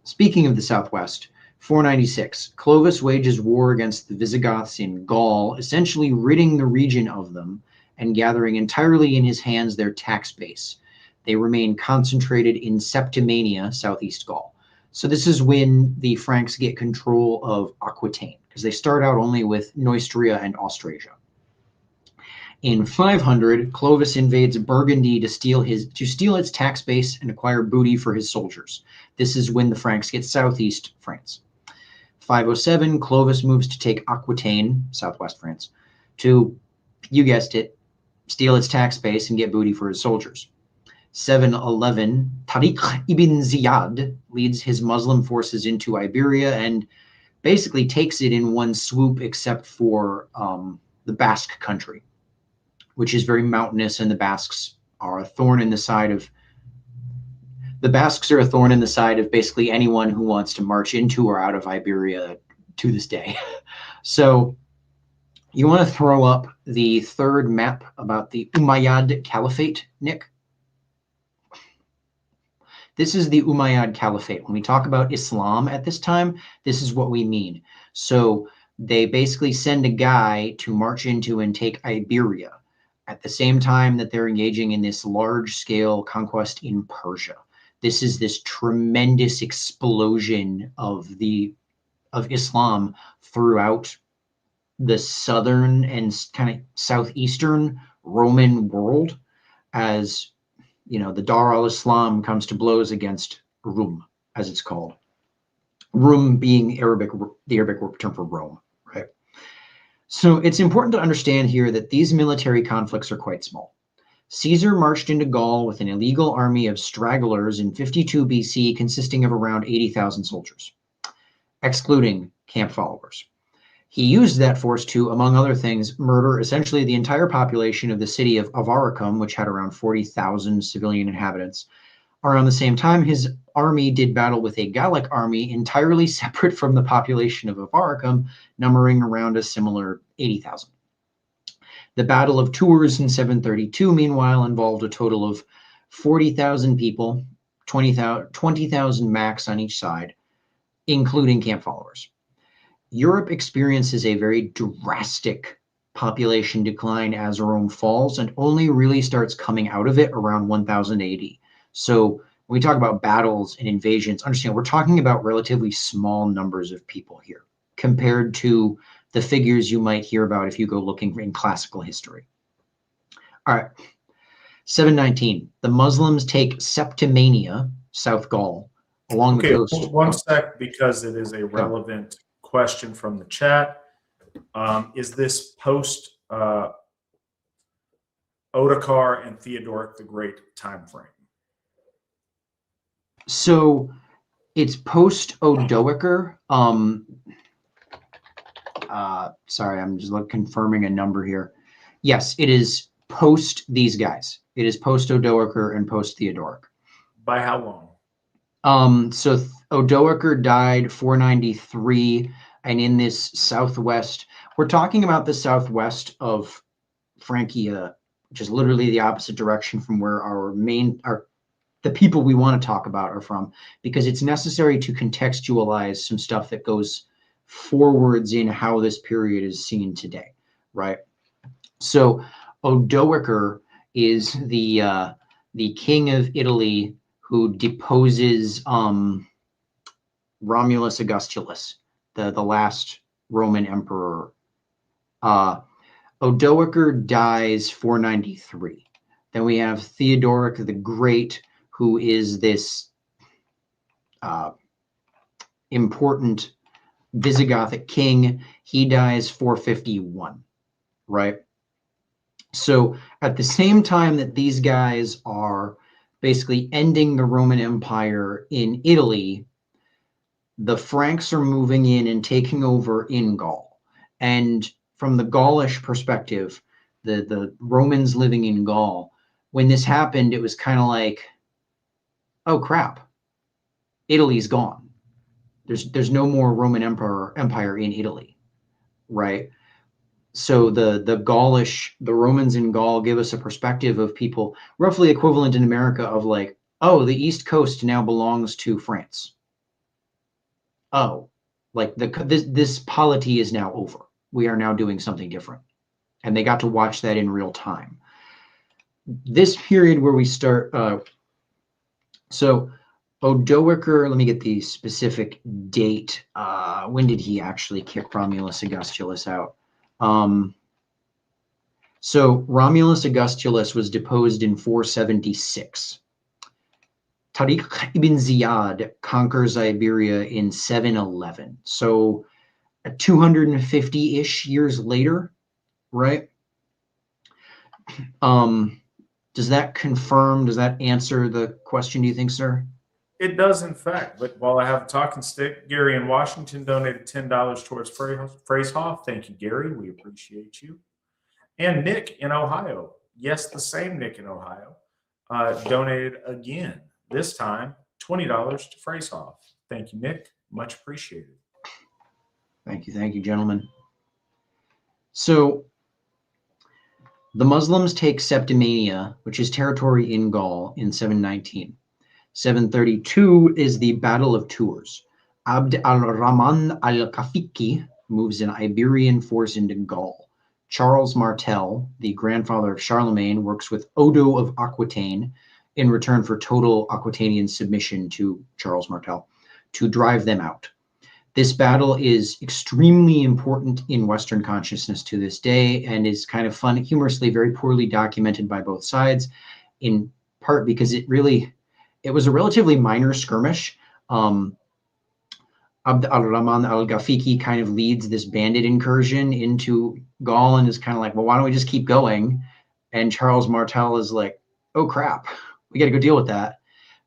Speaking of the Southwest, 496, Clovis wages war against the Visigoths in Gaul, essentially ridding the region of them and gathering entirely in his hands their tax base. They remain concentrated in Septimania, southeast Gaul. So this is when the Franks get control of Aquitaine, because they start out only with Neustria and Austrasia. In 500, Clovis invades Burgundy to steal its tax base and acquire booty for his soldiers. This is when the Franks get southeast France. 507, Clovis moves to take Aquitaine, southwest France, to, you guessed it, steal its tax base and get booty for his soldiers. 711, Tariq ibn Ziyad leads his Muslim forces into Iberia and basically takes it in one swoop, except for the Basque country, which is very mountainous, and the Basques are a thorn in the side of basically anyone who wants to march into or out of Iberia to this day. So you want to throw up the third map about the Umayyad Caliphate, Nick? This is the Umayyad Caliphate. When we talk about Islam at this time, this is what we mean. So they basically send a guy to march into and take Iberia at the same time that they're engaging in this large-scale conquest in Persia. This is this tremendous explosion of Islam throughout the southern and kind of southeastern Roman world, as you know, the Dar al-Islam comes to blows against Rum, as it's called. Rum being the Arabic term for Rome, right? So it's important to understand here that these military conflicts are quite small. Caesar marched into Gaul with an illegal army of stragglers in 52 BC consisting of around 80,000 soldiers, excluding camp followers. He used that force to, among other things, murder essentially the entire population of the city of Avaricum, which had around 40,000 civilian inhabitants. Around the same time, his army did battle with a Gallic army entirely separate from the population of Avaricum, numbering around a similar 80,000. The Battle of Tours in 732, meanwhile, involved a total of 40,000 people, 20,000 max on each side, including camp followers. Europe experiences a very drastic population decline as Rome falls and only really starts coming out of it around 1000 AD. So when we talk about battles and invasions, understand we're talking about relatively small numbers of people here compared to the figures you might hear about if you go looking in classical history. All right, 719, the Muslims take Septimania, South Gaul, along the coast. Okay, one sec, because it is a relevant question from the chat. Is this post Ottokar and Theodoric the Great time frame? So it's post Odoacer. Sorry, I'm just confirming a number here. Yes, it is post these guys. It is post Odoacer and post Theodoric. By how long? So Odoacer died 493, and in this southwest, we're talking about the southwest of Francia, which is literally the opposite direction from where the people we want to talk about are from, because it's necessary to contextualize some stuff that goes forwards in how this period is seen today, right? So Odoacer is the king of Italy who deposes Romulus Augustulus, the last Roman emperor. Odoacer dies 493. Then we have Theodoric the Great, who is this important Visigothic king. He dies 451, right? So at the same time that these guys are basically ending the Roman Empire in Italy, the Franks are moving in and taking over in Gaul. And from the Gaulish perspective, the Romans living in Gaul, when this happened, it was kind of like, oh crap, Italy's gone. There's no more Roman empire in Italy, right? So the Romans in Gaul give us a perspective of people roughly equivalent in America of like, oh, the East Coast now belongs to France. Oh, like this polity is now over. We are now doing something different. And they got to watch that in real time. This period where we start, so Odoacer, let me get the specific date. When did he actually kick Romulus Augustulus out? So Romulus Augustulus was deposed in 476. Tariq ibn Ziyad conquers Iberia in 711. So 250-ish years later, right? Does that confirm, does that answer the question, do you think, sir? It does, in fact. But while I have a talking stick, Gary in Washington donated $10 towards Phrasehoff. Thank you, Gary. We appreciate you. And Nick in Ohio, yes, the same Nick in Ohio, donated again, this time $20 to Phrasehoff. Thank you, Nick. Much appreciated. Thank you, gentlemen. So the Muslims take Septimania, which is territory in Gaul, in 719. 732 is the Battle of Tours. Abd al-Rahman al-Kafiki moves an Iberian force into Gaul. Charles Martel, the grandfather of Charlemagne, works with Odo of Aquitaine in return for total Aquitanian submission to Charles Martel to drive them out. This battle is extremely important in Western consciousness to this day and is kind of fun, humorously, very poorly documented by both sides, in part because it was a relatively minor skirmish. Abd al-Rahman al-Ghafiqi kind of leads this bandit incursion into Gaul and is kind of like, well, why don't we just keep going? And Charles Martel is like, oh crap, we got to go deal with that.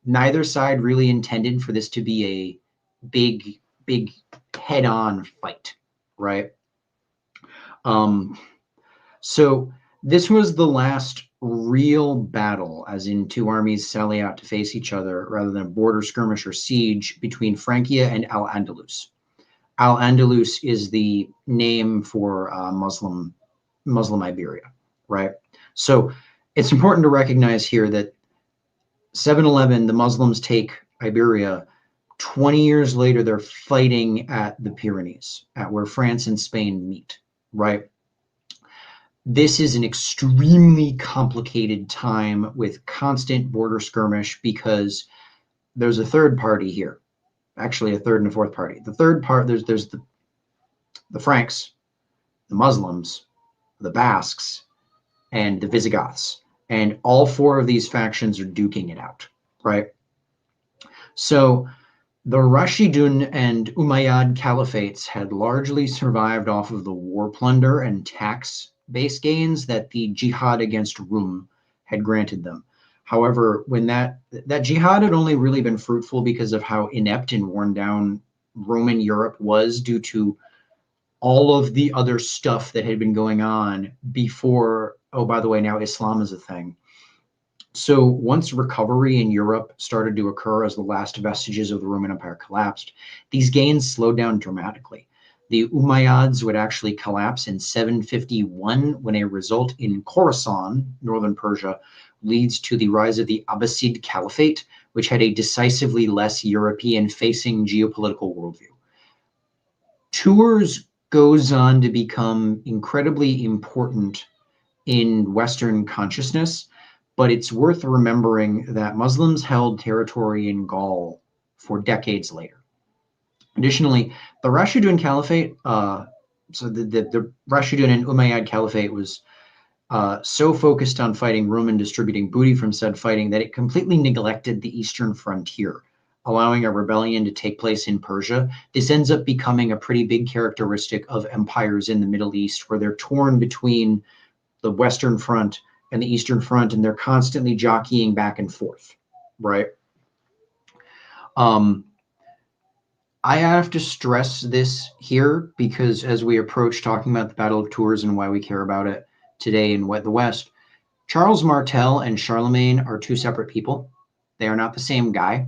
Neither side really intended for this to be a big head-on fight, right? So this was the last real battle, as in two armies sally out to face each other rather than a border skirmish or siege, between Francia and Al-Andalus. Al-Andalus is the name for Muslim Iberia, right? So it's important to recognize here that 711, the Muslims take Iberia. 20 years later, they're fighting at the Pyrenees, at where France and Spain meet, right? This is an extremely complicated time with constant border skirmish because there's a third party here, actually a third and a fourth party. The third part, there's the Franks, the Muslims, the Basques, and the Visigoths. And all four of these factions are duking it out, right? So the Rashidun and Umayyad caliphates had largely survived off of the war plunder and tax-based gains that the jihad against Rum had granted them. However, when that jihad had only really been fruitful because of how inept and worn down Roman Europe was due to all of the other stuff that had been going on before, oh, by the way, now Islam is a thing. So once recovery in Europe started to occur as the last vestiges of the Roman Empire collapsed, these gains slowed down dramatically. The Umayyads would actually collapse in 751 when a result in Khorasan, northern Persia, leads to the rise of the Abbasid Caliphate, which had a decisively less European-facing geopolitical worldview. Tours goes on to become incredibly important in Western consciousness, but it's worth remembering that Muslims held territory in Gaul for decades later. Additionally, the Rashidun Caliphate, so the Rashidun and Umayyad Caliphate was so focused on fighting Rome and distributing booty from said fighting that it completely neglected the eastern frontier, allowing a rebellion to take place in Persia. This ends up becoming a pretty big characteristic of empires in the Middle East, where they're torn between the Western Front and the Eastern Front, and they're constantly jockeying back and forth, right? I have to stress this here because as we approach talking about the Battle of Tours and why we care about it today in the West, Charles Martel and Charlemagne are two separate people. They are not the same guy.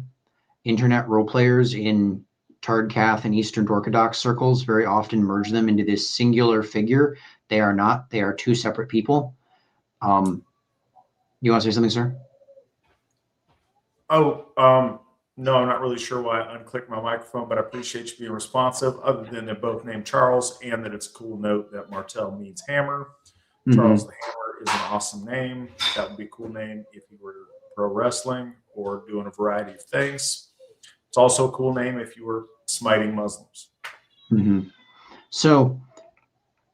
Internet role players in Tardcath and Eastern Orthodox circles very often merge them into this singular figure. They are not. They are two separate people. You want to say something, sir? No, I'm not really sure why I unclicked my microphone, but I appreciate you being responsive, other than they're both named Charles and that it's a cool note that Martel means hammer. Charles the Hammer is an awesome name. That would be a cool name if you were pro wrestling or doing a variety of things. It's also a cool name if you were smiting Muslims. So,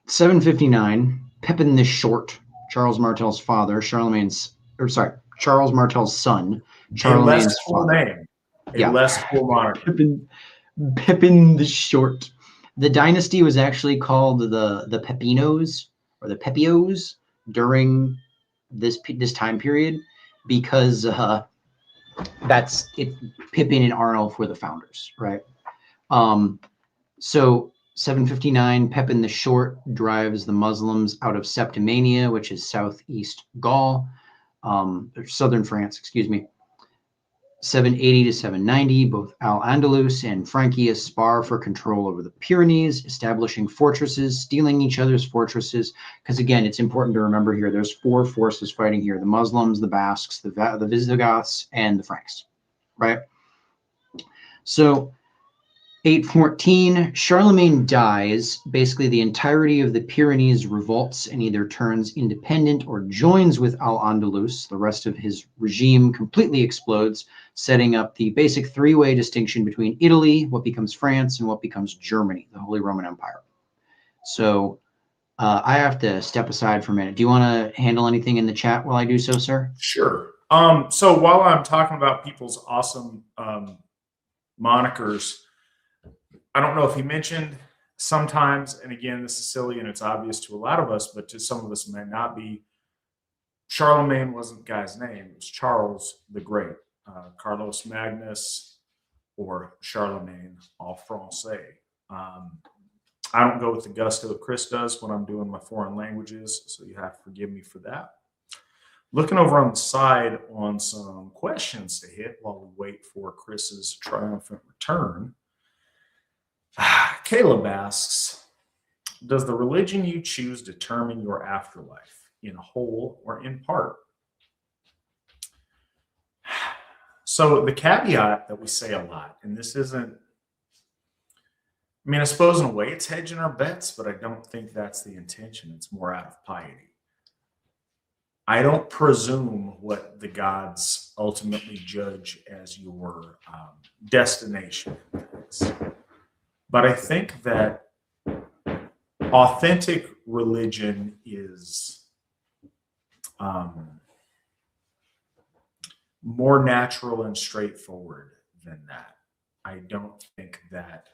759, Pepin the Short, Charles Martel's father, Charles Martel's son, Charlemagne's a less cool name. A less cool monarchy. Pepin the Short. The dynasty was actually called the Pepinos or the Pepios during this time period because that's it. Pippin and Arnulf were the founders, right? So 759, Pepin the Short drives the Muslims out of Septimania, which is southeast Gaul, or southern France, excuse me. 780 to 790, both Al-Andalus and Francia spar for control over the Pyrenees, establishing fortresses, stealing each other's fortresses. Because again, it's important to remember here, there's four forces fighting here: the Muslims, the Basques, the Visigoths, and the Franks, right? So 814, Charlemagne dies. Basically, the entirety of the Pyrenees revolts and either turns independent or joins with Al-Andalus. The rest of his regime completely explodes, setting up the basic three-way distinction between Italy, what becomes France, and what becomes Germany, the Holy Roman Empire. So I have to step aside for a minute. Do you want to handle anything in the chat while I do so, sir? Sure. So while I'm talking about people's awesome monikers, I don't know if he mentioned sometimes, and again, this is silly and it's obvious to a lot of us, but to some of us it may not be, Charlemagne wasn't the guy's name. It was Charles the Great, Carlos Magnus, or Charlemagne en français. I don't go with the gusto that Chris does when I'm doing my foreign languages, so you have to forgive me for that. Looking over on the side on some questions to hit while we wait for Chris's triumphant return. Caleb asks, does the religion you choose determine your afterlife in whole or in part? So the caveat that we say a lot, and this isn't, I mean, I suppose in a way it's hedging our bets, but I don't think that's the intention. It's more out of piety. I don't presume what the gods ultimately judge as your destination is. But I think that authentic religion is more natural and straightforward than that. I don't think that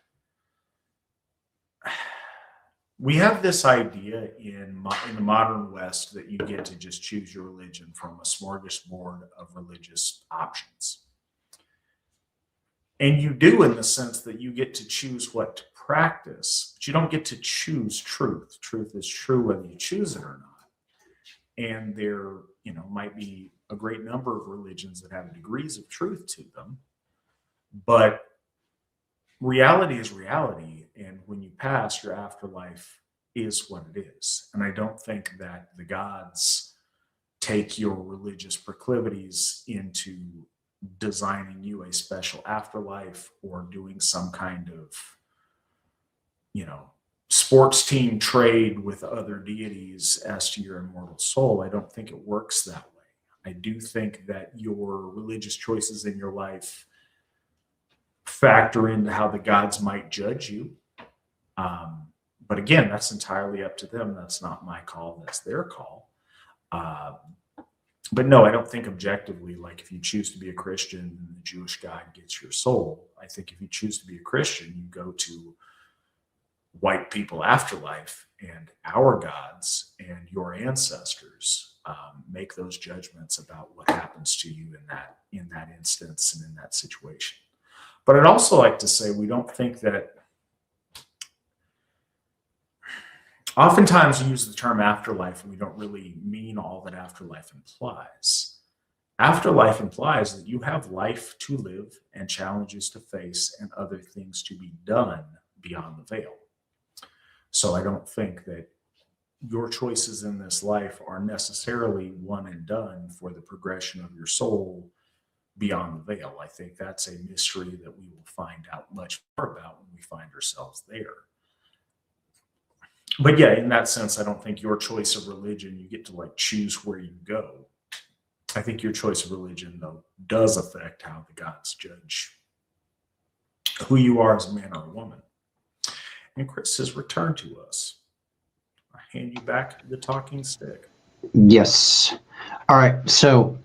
we have this idea in the modern West that you get to just choose your religion from a smorgasbord of religious options. And you do in the sense that you get to choose what to practice, but you don't get to choose truth. Truth is true whether you choose it or not. And there, might be a great number of religions that have degrees of truth to them, but reality is reality. And when you pass, your afterlife is what it is. And I don't think that the gods take your religious proclivities into designing you a special afterlife or doing some kind of, sports team trade with other deities as to your immortal soul. I don't think it works that way. I do think that your religious choices in your life factor into how the gods might judge you. But again, that's entirely up to them. That's not my call. That's their call. But no, I don't think objectively, like if you choose to be a Christian, the Jewish God gets your soul. I think if you choose to be a Christian, you go to white people afterlife and our gods and your ancestors make those judgments about what happens to you in that instance and in that situation. But I'd also like to say we don't think that. Oftentimes we use the term afterlife and we don't really mean all that afterlife implies. Afterlife implies that you have life to live and challenges to face and other things to be done beyond the veil. So I don't think that your choices in this life are necessarily one and done for the progression of your soul beyond the veil. I think that's a mystery that we will find out much more about when we find ourselves there. But yeah, in that sense, I don't think your choice of religion, you get to like choose where you go. I think your choice of religion, though, does affect how the gods judge who you are as a man or a woman. And Chris has returned to us. I hand you back the talking stick. Yes. All right. So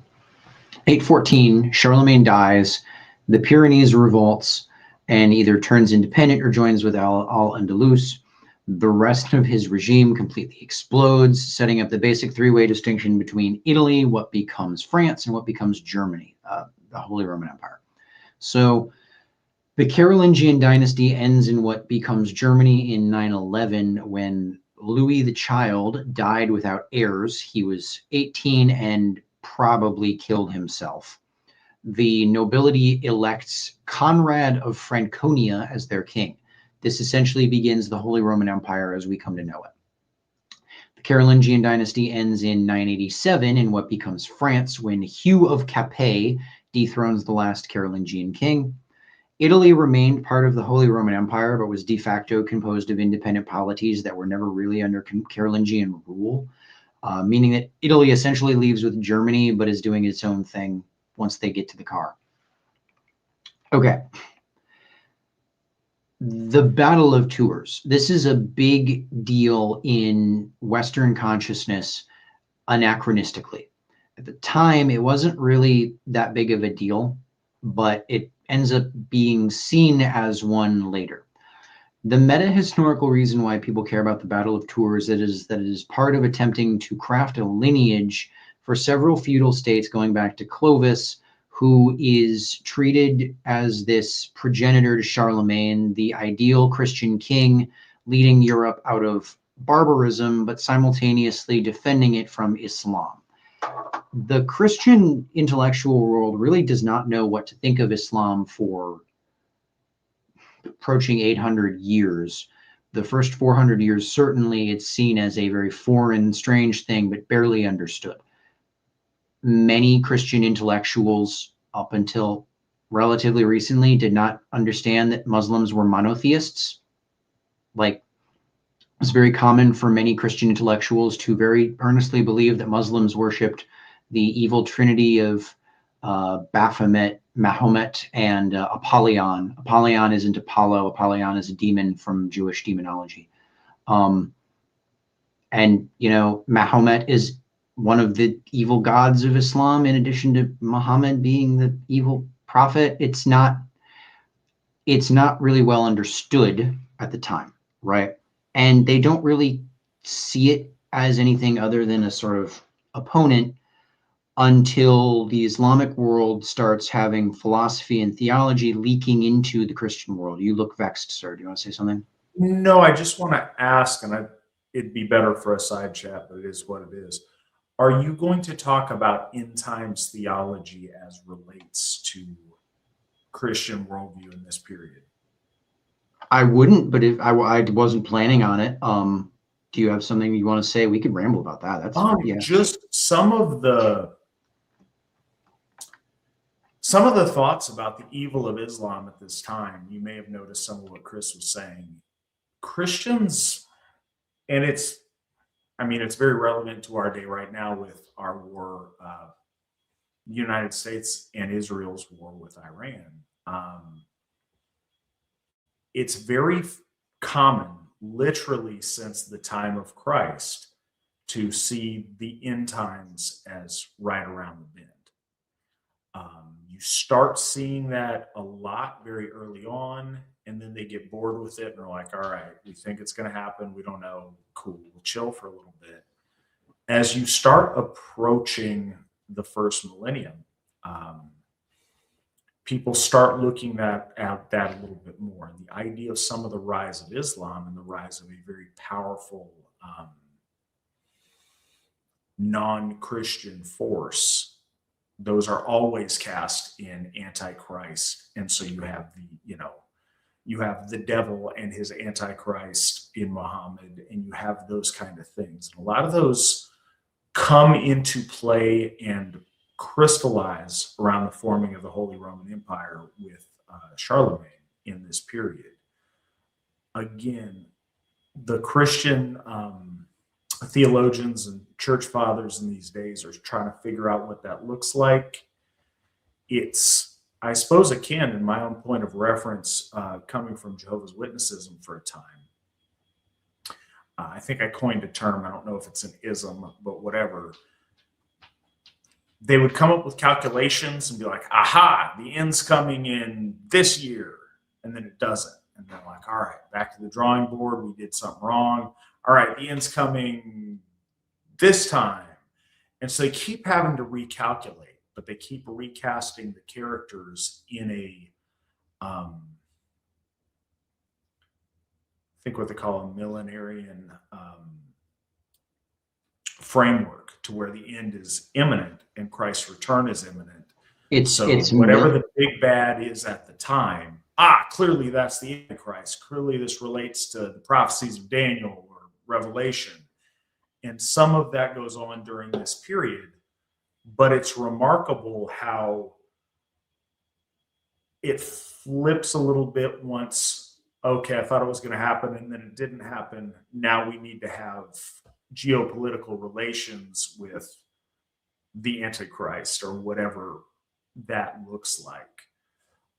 814, Charlemagne dies. The Pyrenees revolts and either turns independent or joins with Al-Andalus. The rest of his regime completely explodes, setting up the basic three-way distinction between Italy, what becomes France, and what becomes Germany, the Holy Roman Empire. So the Carolingian dynasty ends in what becomes Germany in 911 when Louis the Child died without heirs. He was 18 and probably killed himself. The nobility elects Conrad of Franconia as their king. This essentially begins the Holy Roman Empire as we come to know it. The Carolingian dynasty ends in 987 in what becomes France when Hugh of Capet dethrones the last Carolingian king. Italy remained part of the Holy Roman Empire, but was de facto composed of independent polities that were never really under Carolingian rule, meaning that Italy essentially leaves with Germany, but is doing its own thing once they get to the car. Okay. The Battle of Tours. This is a big deal in Western consciousness anachronistically. At the time, it wasn't really that big of a deal, but it ends up being seen as one later. The meta-historical reason why people care about the Battle of Tours is that it is part of attempting to craft a lineage for several feudal states going back to Clovis, who is treated as this progenitor to Charlemagne, the ideal Christian king leading Europe out of barbarism, but simultaneously defending it from Islam. The Christian intellectual world really does not know what to think of Islam for approaching 800 years. The first 400 years, certainly it's seen as a very foreign, strange thing, but barely understood. Many Christian intellectuals up until relatively recently did not understand that Muslims were monotheists. Like, it's very common for many Christian intellectuals to very earnestly believe that Muslims worshipped the evil trinity of Baphomet, Mahomet, and Apollyon. Apollyon isn't Apollo. Apollyon is a demon from Jewish demonology. And, you know, Mahomet is one of the evil gods of Islam, in addition to Muhammad being the evil prophet. It's not really well understood at the time, right? And they don't really see it as anything other than a sort of opponent until the Islamic world starts having philosophy and theology leaking into the Christian world. You look vexed, sir. Do you want to say something? No, I just want to ask, and it'd be better for a side chat, but it is what it is. Are you going to talk about end times theology as relates to Christian worldview in this period? I wouldn't, but if I wasn't planning on it, do you have something you want to say? We could ramble about that. That's yeah. Just some of the thoughts about the evil of Islam at this time. You may have noticed some of what Chris was saying. Christians, and it's very relevant to our day right now with our war, the United States and Israel's war with Iran. It's very common, literally since the time of Christ, to see the end times as right around the bend. You start seeing that a lot very early on and then they get bored with it and are like, all right, we think it's going to happen. We don't know. Cool. We'll chill for a little bit. As you start approaching the first millennium, people start looking at that a little bit more. And the idea of some of the rise of Islam and the rise of a very powerful non-Christian force, those are always cast in Antichrist. And so you have you have the devil and his Antichrist in Muhammad, and you have those kind of things. And a lot of those come into play and crystallize around the forming of the Holy Roman Empire with Charlemagne in this period. Again, the Christian theologians and church fathers in these days are trying to figure out what that looks like. It's, I suppose, akin, in my own point of reference, coming from Jehovah's Witnessism for a time. I think I coined a term. I don't know if it's an ism, but whatever. They would come up with calculations and be like, aha, the end's coming in this year. And then it doesn't. And they're like, all right, back to the drawing board. We did something wrong. All right, the end's coming this time. And so they keep having to recalculate, but they keep recasting the characters in a, I think what they call a millenarian framework, to where the end is imminent and Christ's return is imminent. It's whatever the big bad is at the time. Clearly that's the Antichrist. Clearly this relates to the prophecies of Daniel or Revelation. And some of that goes on during this period, but it's remarkable how it flips a little bit once, okay, I thought it was going to happen and then it didn't happen. Now we need to have geopolitical relations with the Antichrist or whatever that looks like.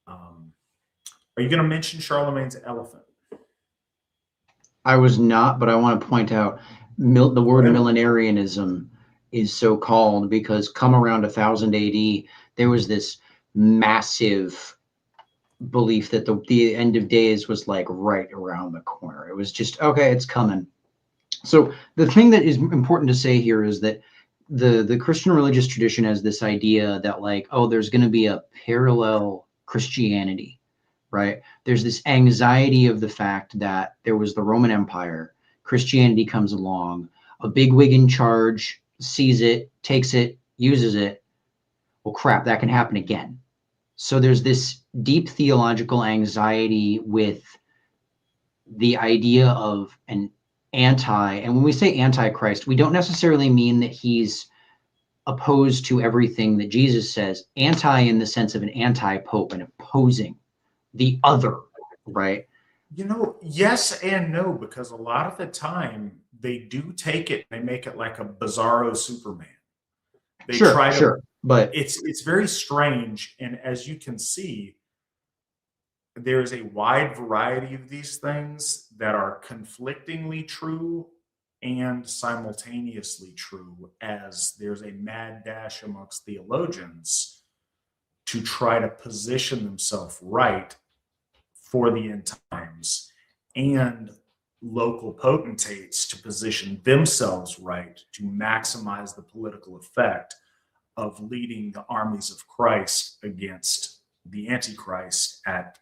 Are you going to mention Charlemagne's elephant? I was not, but I want to point out the word millenarianism is so called because come around 1000 AD, there was this massive belief that the end of days was like right around the corner. It was just, okay, it's coming. So the thing that is important to say here is that the Christian religious tradition has this idea that like, oh, there's going to be a parallel Christianity, right? There's this anxiety of the fact that there was the Roman Empire, Christianity comes along, a bigwig in charge sees it, takes it, uses it. Well, crap, that can happen again. So there's this deep theological anxiety with the idea of an and when we say Antichrist, we don't necessarily mean that he's opposed to everything that Jesus says. Anti in the sense of an anti-pope and opposing the other, right? Yes and no, because a lot of the time they do take it, they make it like a bizarro Superman. They try to, but it's very strange. And as you can see, there is a wide variety of these things that are conflictingly true and simultaneously true, as there's a mad dash amongst theologians to try to position themselves right for the end times, and local potentates to position themselves right to maximize the political effect of leading the armies of Christ against the Antichrist at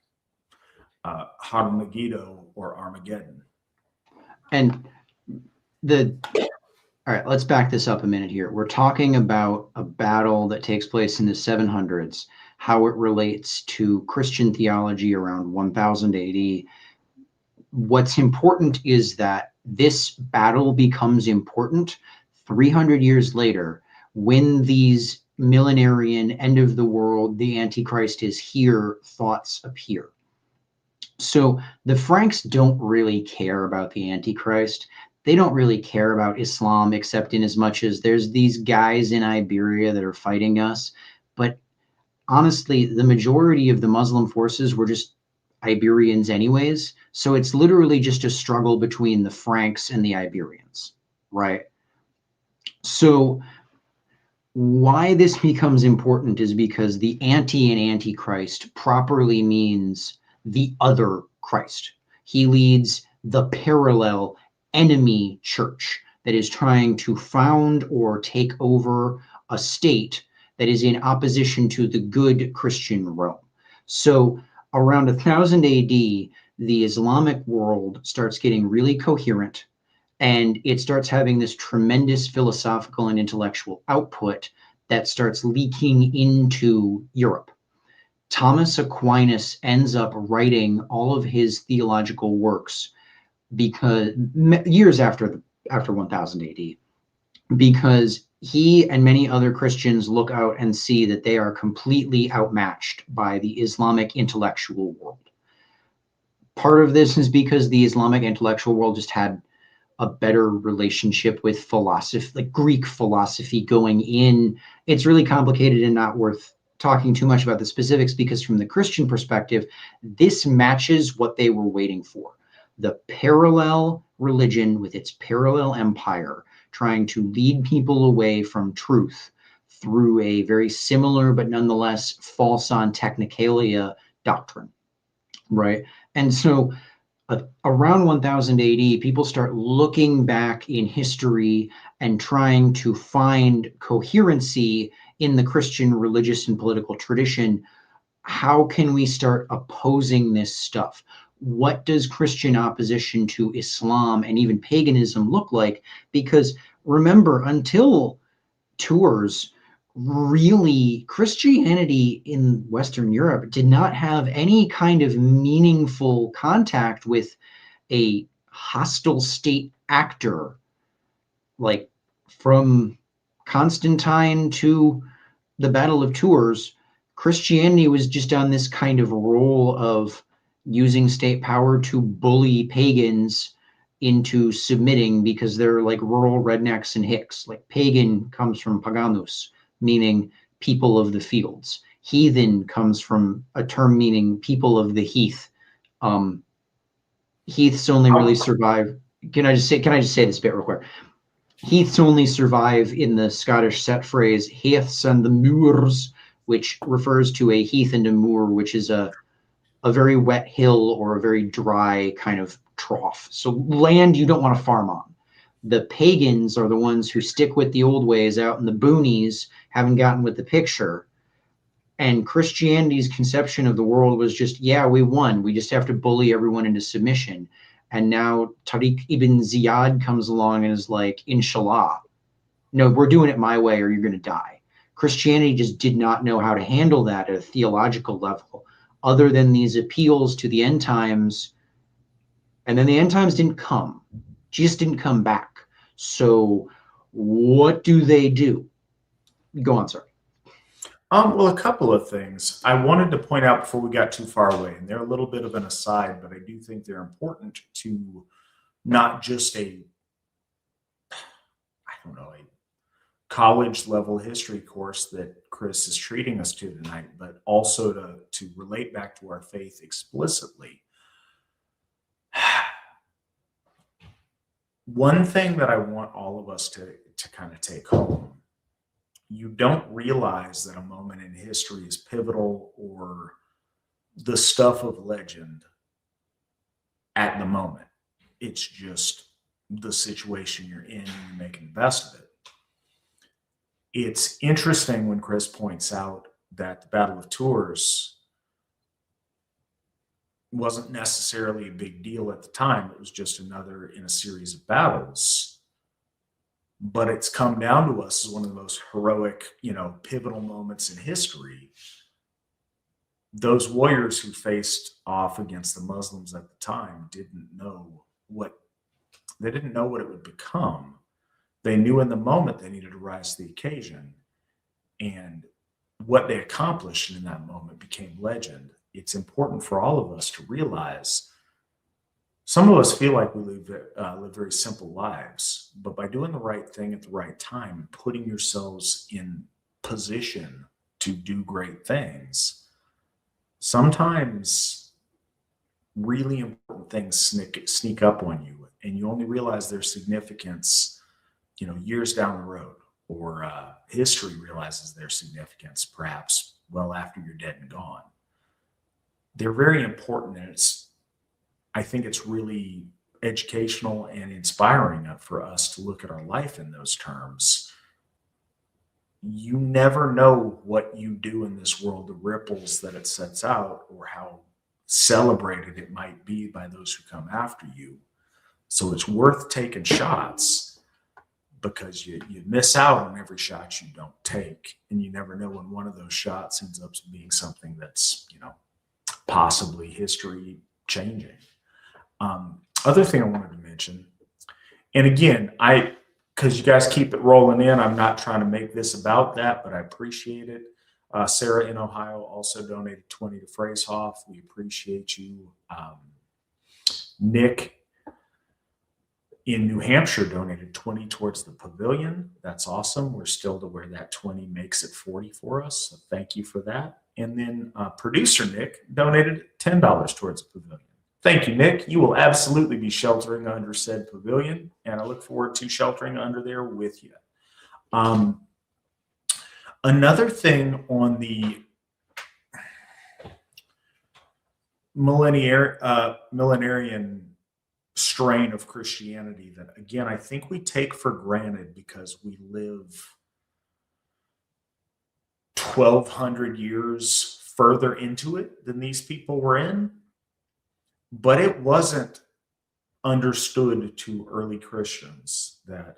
Megiddo or Armageddon. And all right, let's back this up a minute here. We're talking about a battle that takes place in the 700s, how it relates to Christian theology around 1000 AD. What's important is that this battle becomes important 300 years later when these millenarian end of the world, the Antichrist is here, thoughts appear. So the Franks don't really care about the Antichrist. They don't really care about Islam, except in as much as there's these guys in Iberia that are fighting us. But honestly, the majority of the Muslim forces were just Iberians anyways. So it's literally just a struggle between the Franks and the Iberians, right? So why this becomes important is because the anti and Antichrist properly means the other Christ. He leads the parallel enemy church that is trying to found or take over a state that is in opposition to the good Christian realm. So around 1000 AD, the Islamic world starts getting really coherent, and it starts having this tremendous philosophical and intellectual output that starts leaking into Europe. Thomas Aquinas ends up writing all of his theological works because years after 1000 AD, because he and many other Christians look out and see that they are completely outmatched by the Islamic intellectual world. Part of this is because the Islamic intellectual world just had a better relationship with philosophy, like Greek philosophy going in. It's really complicated and not worth talking too much about the specifics, because from the Christian perspective, this matches what they were waiting for. The parallel religion with its parallel empire trying to lead people away from truth through a very similar but nonetheless false on technicalia doctrine, right? And so around 1000 AD, people start looking back in history and trying to find coherency in the Christian religious and political tradition. How can we start opposing this stuff? What does Christian opposition to Islam and even paganism look like? Because remember, until Tours, really, Christianity in Western Europe did not have any kind of meaningful contact with a hostile state actor. Like from Constantine to the Battle of Tours, Christianity was just on this kind of role of using state power to bully pagans into submitting, because they're like rural rednecks and hicks. Like pagan comes from paganus, meaning people of the fields. Heathen comes from a term meaning people of the heath. Heaths only really survive. Can I just say this bit real quick? Heaths only survive in the Scottish set phrase heaths and the moors, which refers to a heath and a moor, which is a very wet hill or a very dry kind of trough. So land you don't want to farm on. The pagans are the ones who stick with the old ways out in the boonies, haven't gotten with the picture. And Christianity's conception of the world was just, yeah, we won. We just have to bully everyone into submission. And now Tariq ibn Ziyad comes along and is like, inshallah, no, we're doing it my way or you're going to die. Christianity just did not know how to handle that at a theological level, other than these appeals to the end times. And then the end times didn't come, Jesus didn't come back. So what do they do? Go on, sir. Well, a couple of things I wanted to point out before we got too far away, and they're a little bit of an aside, but I do think they're important to not just a college level history course that Chris is treating us to tonight, but also to relate back to our faith explicitly. One thing that I want all of us to kind of take home: you don't realize that a moment in history is pivotal or the stuff of legend at the moment. It's just the situation you're in and you're making the best of it. It's interesting when Chris points out that the Battle of Tours wasn't necessarily a big deal at the time. It was just another in a series of battles. But it's come down to us as one of the most heroic, pivotal moments in history. Those warriors who faced off against the Muslims at the time didn't know what it would become. They knew in the moment they needed to rise to the occasion. And what they accomplished in that moment became legend. It's important for all of us to realize some of us feel like we live very simple lives, but by doing the right thing at the right time, putting yourselves in position to do great things, sometimes really important things sneak up on you, and you only realize their significance, years down the road, or history realizes their significance perhaps well after you're dead and gone. They're very important, and it's I think it's really educational and inspiring for us to look at our life in those terms. You never know what you do in this world, the ripples that it sets out, or how celebrated it might be by those who come after you. So it's worth taking shots, because you miss out on every shot you don't take. And you never know when one of those shots ends up being something that's, possibly history changing. Other thing I wanted to mention, and again, because you guys keep it rolling in, I'm not trying to make this about that, but I appreciate it. Sarah in Ohio also donated 20 to Phrasehoff. We appreciate you. Nick in New Hampshire donated 20 towards the pavilion. That's awesome. We're still to where that 20 makes it 40 for us. So thank you for that. And then producer Nick donated $10 towards the pavilion. Thank you, Nick. You will absolutely be sheltering under said pavilion, and I look forward to sheltering under there with you. Another thing on the millenarian strain of Christianity that, again, I think we take for granted because we live 1,200 years further into it than these people were in. But it wasn't understood to early Christians that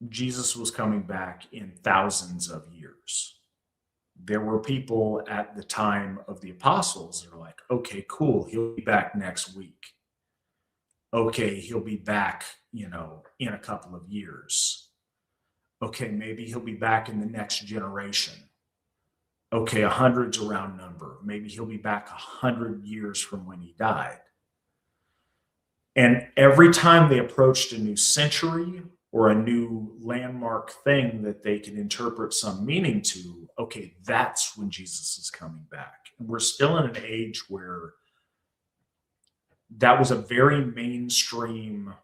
Jesus was coming back in thousands of years. There were people at the time of the apostles that are like, okay, cool, he'll be back next week. Okay, he'll be back, in a couple of years. Okay, maybe he'll be back in the next generation. Okay, 100's a round number. Maybe he'll be back 100 years from when he died. And every time they approached a new century or a new landmark thing that they can interpret some meaning to, okay, that's when Jesus is coming back. And we're still in an age where that was a very mainstream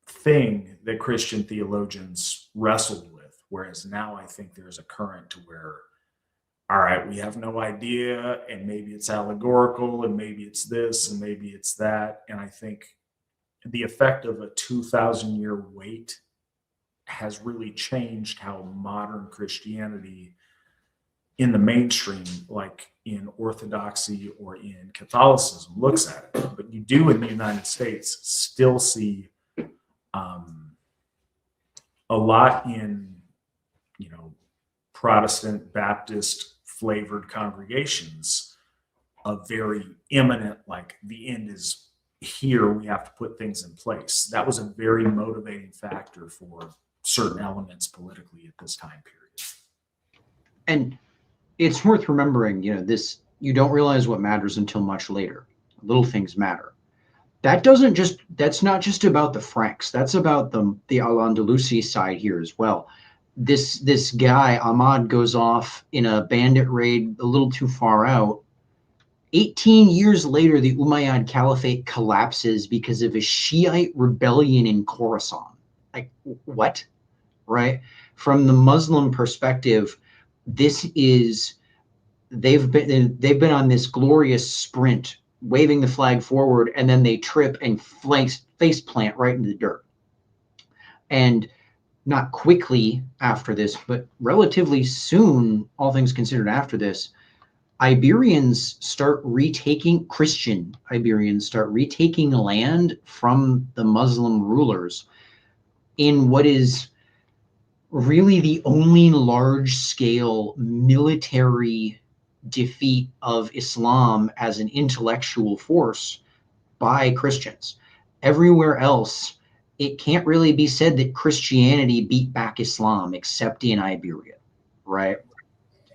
thing that Christian theologians wrestled with. Whereas now I think there's a current to where, all right, we have no idea, and maybe it's allegorical, and maybe it's this, and maybe it's that. And I think the effect of a 2,000-year wait has really changed how modern Christianity in the mainstream, like in Orthodoxy or in Catholicism, looks at it. But you do in the United States still see a lot in, Protestant, Baptist flavored congregations, a very imminent, like the end is here, we have to put things in place. That was a very motivating factor for certain elements politically at this time period. And it's worth remembering, this, you don't realize what matters until much later. Little things matter. That's not just about the Franks. That's about the Al-Andalusi side here as well. This guy, Ahmad, goes off in a bandit raid a little too far out. 18 years later, the Umayyad Caliphate collapses because of a Shiite rebellion in Khorasan. Like, what? Right? From the Muslim perspective, they've been on this glorious sprint, waving the flag forward, and then they trip and face plant right into the dirt. And not quickly after this, but relatively soon, all things considered after this, Christian Iberians start retaking land from the Muslim rulers in what is really the only large-scale military defeat of Islam as an intellectual force by Christians. Everywhere else, it can't really be said that Christianity beat back Islam except in Iberia, right?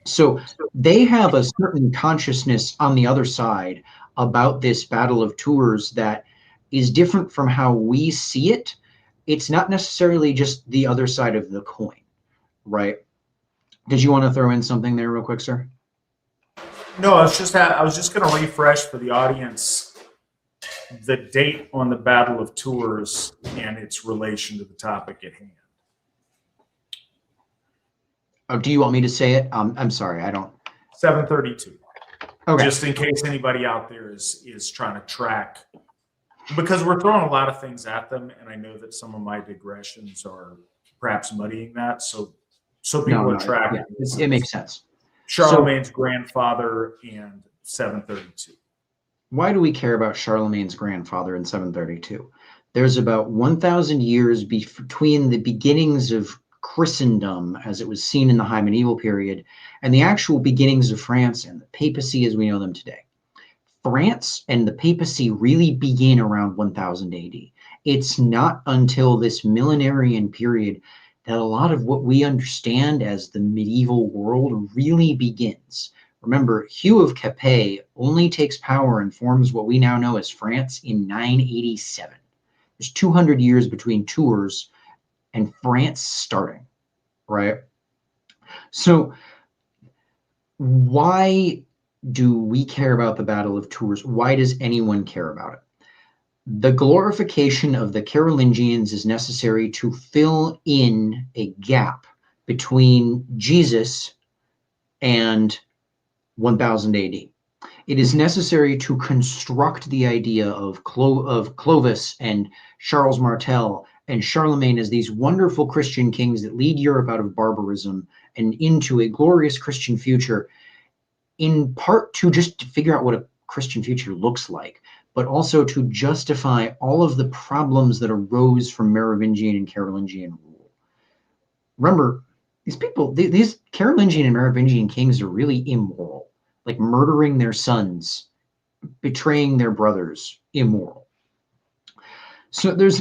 So they have a certain consciousness on the other side about this Battle of Tours that is different from how we see it. It's not necessarily just the other side of the coin, right? Did you want to throw in something there real quick, sir? No, I was just going to refresh for the audience the date on the Battle of Tours and its relation to the topic at hand. Oh, do you want me to say it? I'm sorry, I don't. 732. Okay. Just in case anybody out there is trying to track, because we're throwing a lot of things at them, and I know that some of my digressions are perhaps muddying that. So people are tracking. It makes sense. Charlemagne's grandfather and 732. Why do we care about Charlemagne's grandfather in 732? There's about 1,000 years between the beginnings of Christendom, as it was seen in the High Medieval period, and the actual beginnings of France and the papacy as we know them today. France and the papacy really begin around 1000 AD. It's not until this millenarian period that a lot of what we understand as the medieval world really begins. Remember, Hugh of Capet only takes power and forms what we now know as France in 987. There's 200 years between Tours and France starting, right? So why do we care about the Battle of Tours? Why does anyone care about it? The glorification of the Carolingians is necessary to fill in a gap between Jesus and 1000 AD. It is necessary to construct the idea of Clovis and Charles Martel and Charlemagne as these wonderful Christian kings that lead Europe out of barbarism and into a glorious Christian future, in part to just figure out what a Christian future looks like, but also to justify all of the problems that arose from Merovingian and Carolingian rule. Remember, these Carolingian and Merovingian kings are really immoral, like murdering their sons, betraying their brothers, immoral. So there's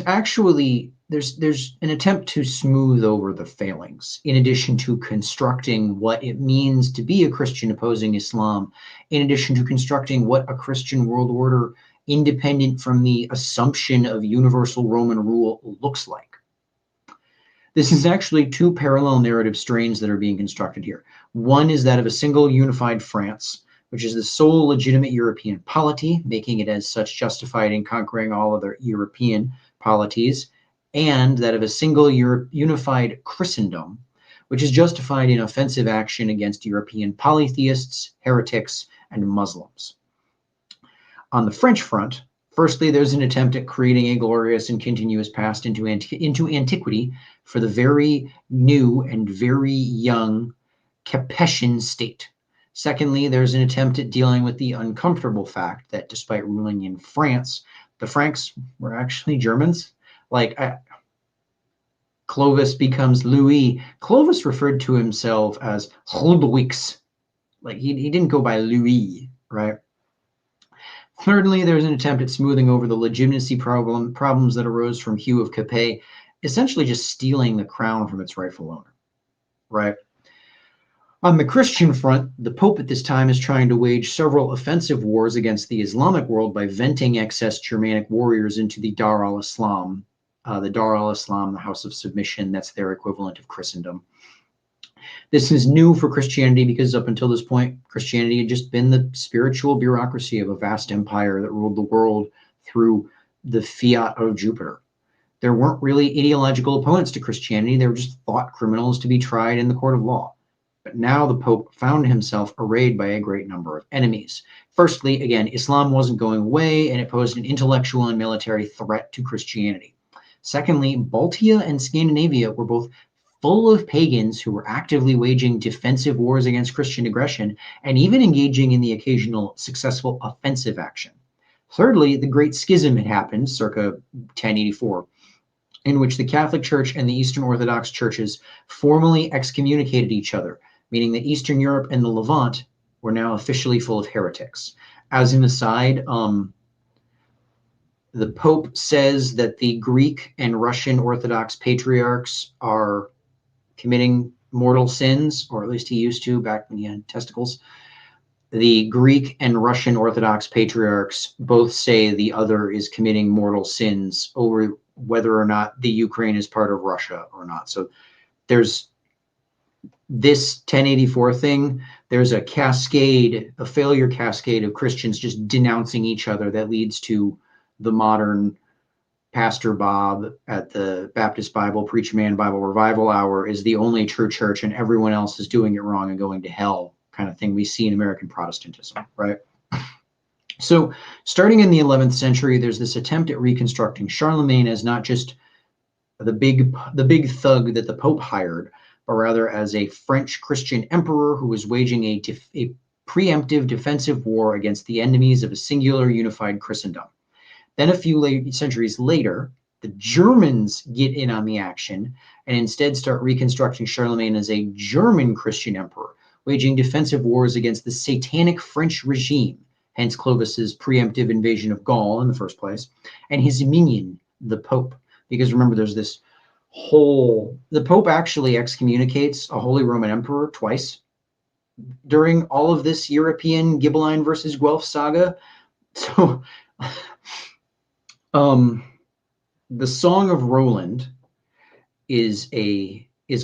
an attempt to smooth over the failings, in addition to constructing what it means to be a Christian opposing Islam, in addition to constructing what a Christian world order independent from the assumption of universal Roman rule looks like. This is actually two parallel narrative strains that are being constructed here. One is that of a single unified France, which is the sole legitimate European polity, making it as such justified in conquering all other European polities, and that of a single unified Christendom, which is justified in offensive action against European polytheists, heretics, and Muslims. On the French front, firstly, there's an attempt at creating a glorious and continuous past into antiquity for the very new and very young Capetian state. Secondly, there's an attempt at dealing with the uncomfortable fact that despite ruling in France, the Franks were actually Germans. Like Clovis becomes Louis. Clovis referred to himself as Ludwix. Like he didn't go by Louis, right? Thirdly, there's an attempt at smoothing over the legitimacy problems that arose from Hugh of Capet, essentially just stealing the crown from its rightful owner, right? On the Christian front, the Pope at this time is trying to wage several offensive wars against the Islamic world by venting excess Germanic warriors into the Dar al-Islam, the House of Submission. That's their equivalent of Christendom. This is new for Christianity because up until this point, Christianity had just been the spiritual bureaucracy of a vast empire that ruled the world through the fiat of Jupiter. There weren't really ideological opponents to Christianity. They were just thought criminals to be tried in the court of law. But now the Pope found himself arrayed by a great number of enemies. Firstly, again, Islam wasn't going away, and it posed an intellectual and military threat to Christianity. Secondly, Baltia and Scandinavia were both full of pagans who were actively waging defensive wars against Christian aggression and even engaging in the occasional successful offensive action. Thirdly, the Great Schism had happened circa 1084, in which the Catholic Church and the Eastern Orthodox churches formally excommunicated each other, meaning that Eastern Europe and the Levant were now officially full of heretics. As an aside, the Pope says that the Greek and Russian Orthodox patriarchs are committing mortal sins, or at least he used to back when he had testicles. The Greek and Russian Orthodox patriarchs both say the other is committing mortal sins over whether or not the Ukraine is part of Russia or not. So there's this 1084 thing. There's a failure cascade of Christians just denouncing each other that leads to the modern Pastor Bob at the Baptist Bible Preach Man Bible Revival Hour is the only true church and everyone else is doing it wrong and going to hell kind of thing we see in American Protestantism, right? So starting in the 11th century, there's this attempt at reconstructing Charlemagne as not just the big thug that the Pope hired, but rather as a French Christian emperor who was waging a preemptive defensive war against the enemies of a singular unified Christendom. Then a few centuries later, the Germans get in on the action and instead start reconstructing Charlemagne as a German Christian emperor, waging defensive wars against the satanic French regime, hence Clovis's preemptive invasion of Gaul in the first place, and his minion, the Pope. Because remember, there's this the Pope actually excommunicates a Holy Roman Emperor twice during all of this European Ghibelline versus Guelph saga. So, the Song of Roland is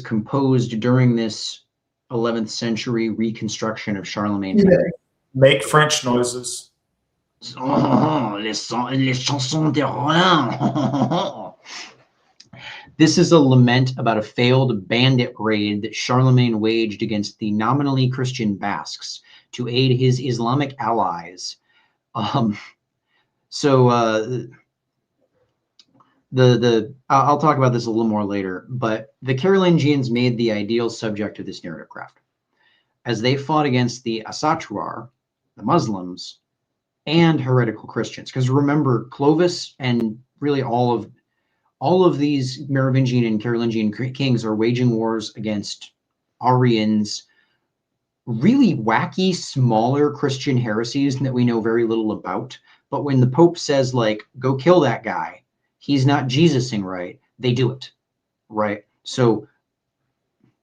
composed during this 11th century reconstruction of Charlemagne's period. Make French noises. Oh, les chansons de Roland. This is a lament about a failed bandit raid that Charlemagne waged against the nominally Christian Basques to aid his Islamic allies. I'll talk about this a little more later, but the Carolingians made the ideal subject of this narrative craft as they fought against the Asatru, the Muslims, and heretical Christians. Because remember, Clovis and really all of these Merovingian and Carolingian kings are waging wars against Arians, really wacky, smaller Christian heresies that we know very little about. But when the Pope says, like, go kill that guy, he's not Jesusing right, they do it, right? So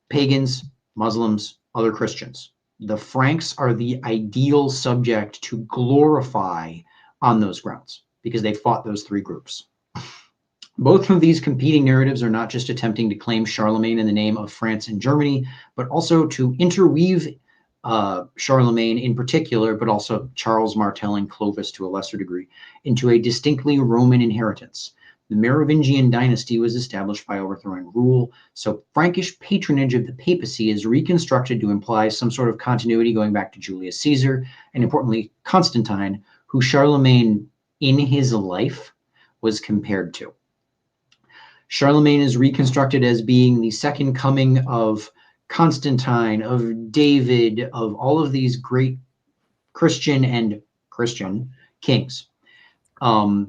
pagans, Muslims, other Christians. The Franks are the ideal subject to glorify on those grounds because they fought those three groups. Both of these competing narratives are not just attempting to claim Charlemagne in the name of France and Germany, but also to interweave Charlemagne in particular, but also Charles Martel and Clovis to a lesser degree, into a distinctly Roman inheritance. The Merovingian dynasty was established by overthrowing rule, so Frankish patronage of the papacy is reconstructed to imply some sort of continuity going back to Julius Caesar, and importantly, Constantine, who Charlemagne in his life was compared to. Charlemagne is reconstructed as being the second coming of Constantine, of David, of all of these great Christian kings.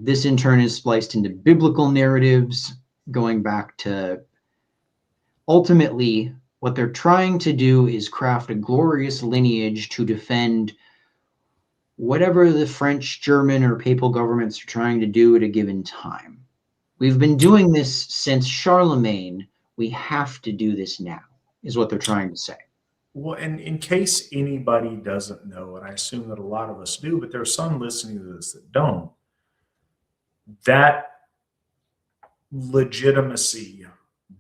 This in turn is spliced into biblical narratives, going back to ultimately what they're trying to do is craft a glorious lineage to defend whatever the French, German, or papal governments are trying to do at a given time. We've been doing this since Charlemagne. We have to do this now, is what they're trying to say. Well, and in case anybody doesn't know, and I assume that a lot of us do, but there are some listening to this that don't, that legitimacy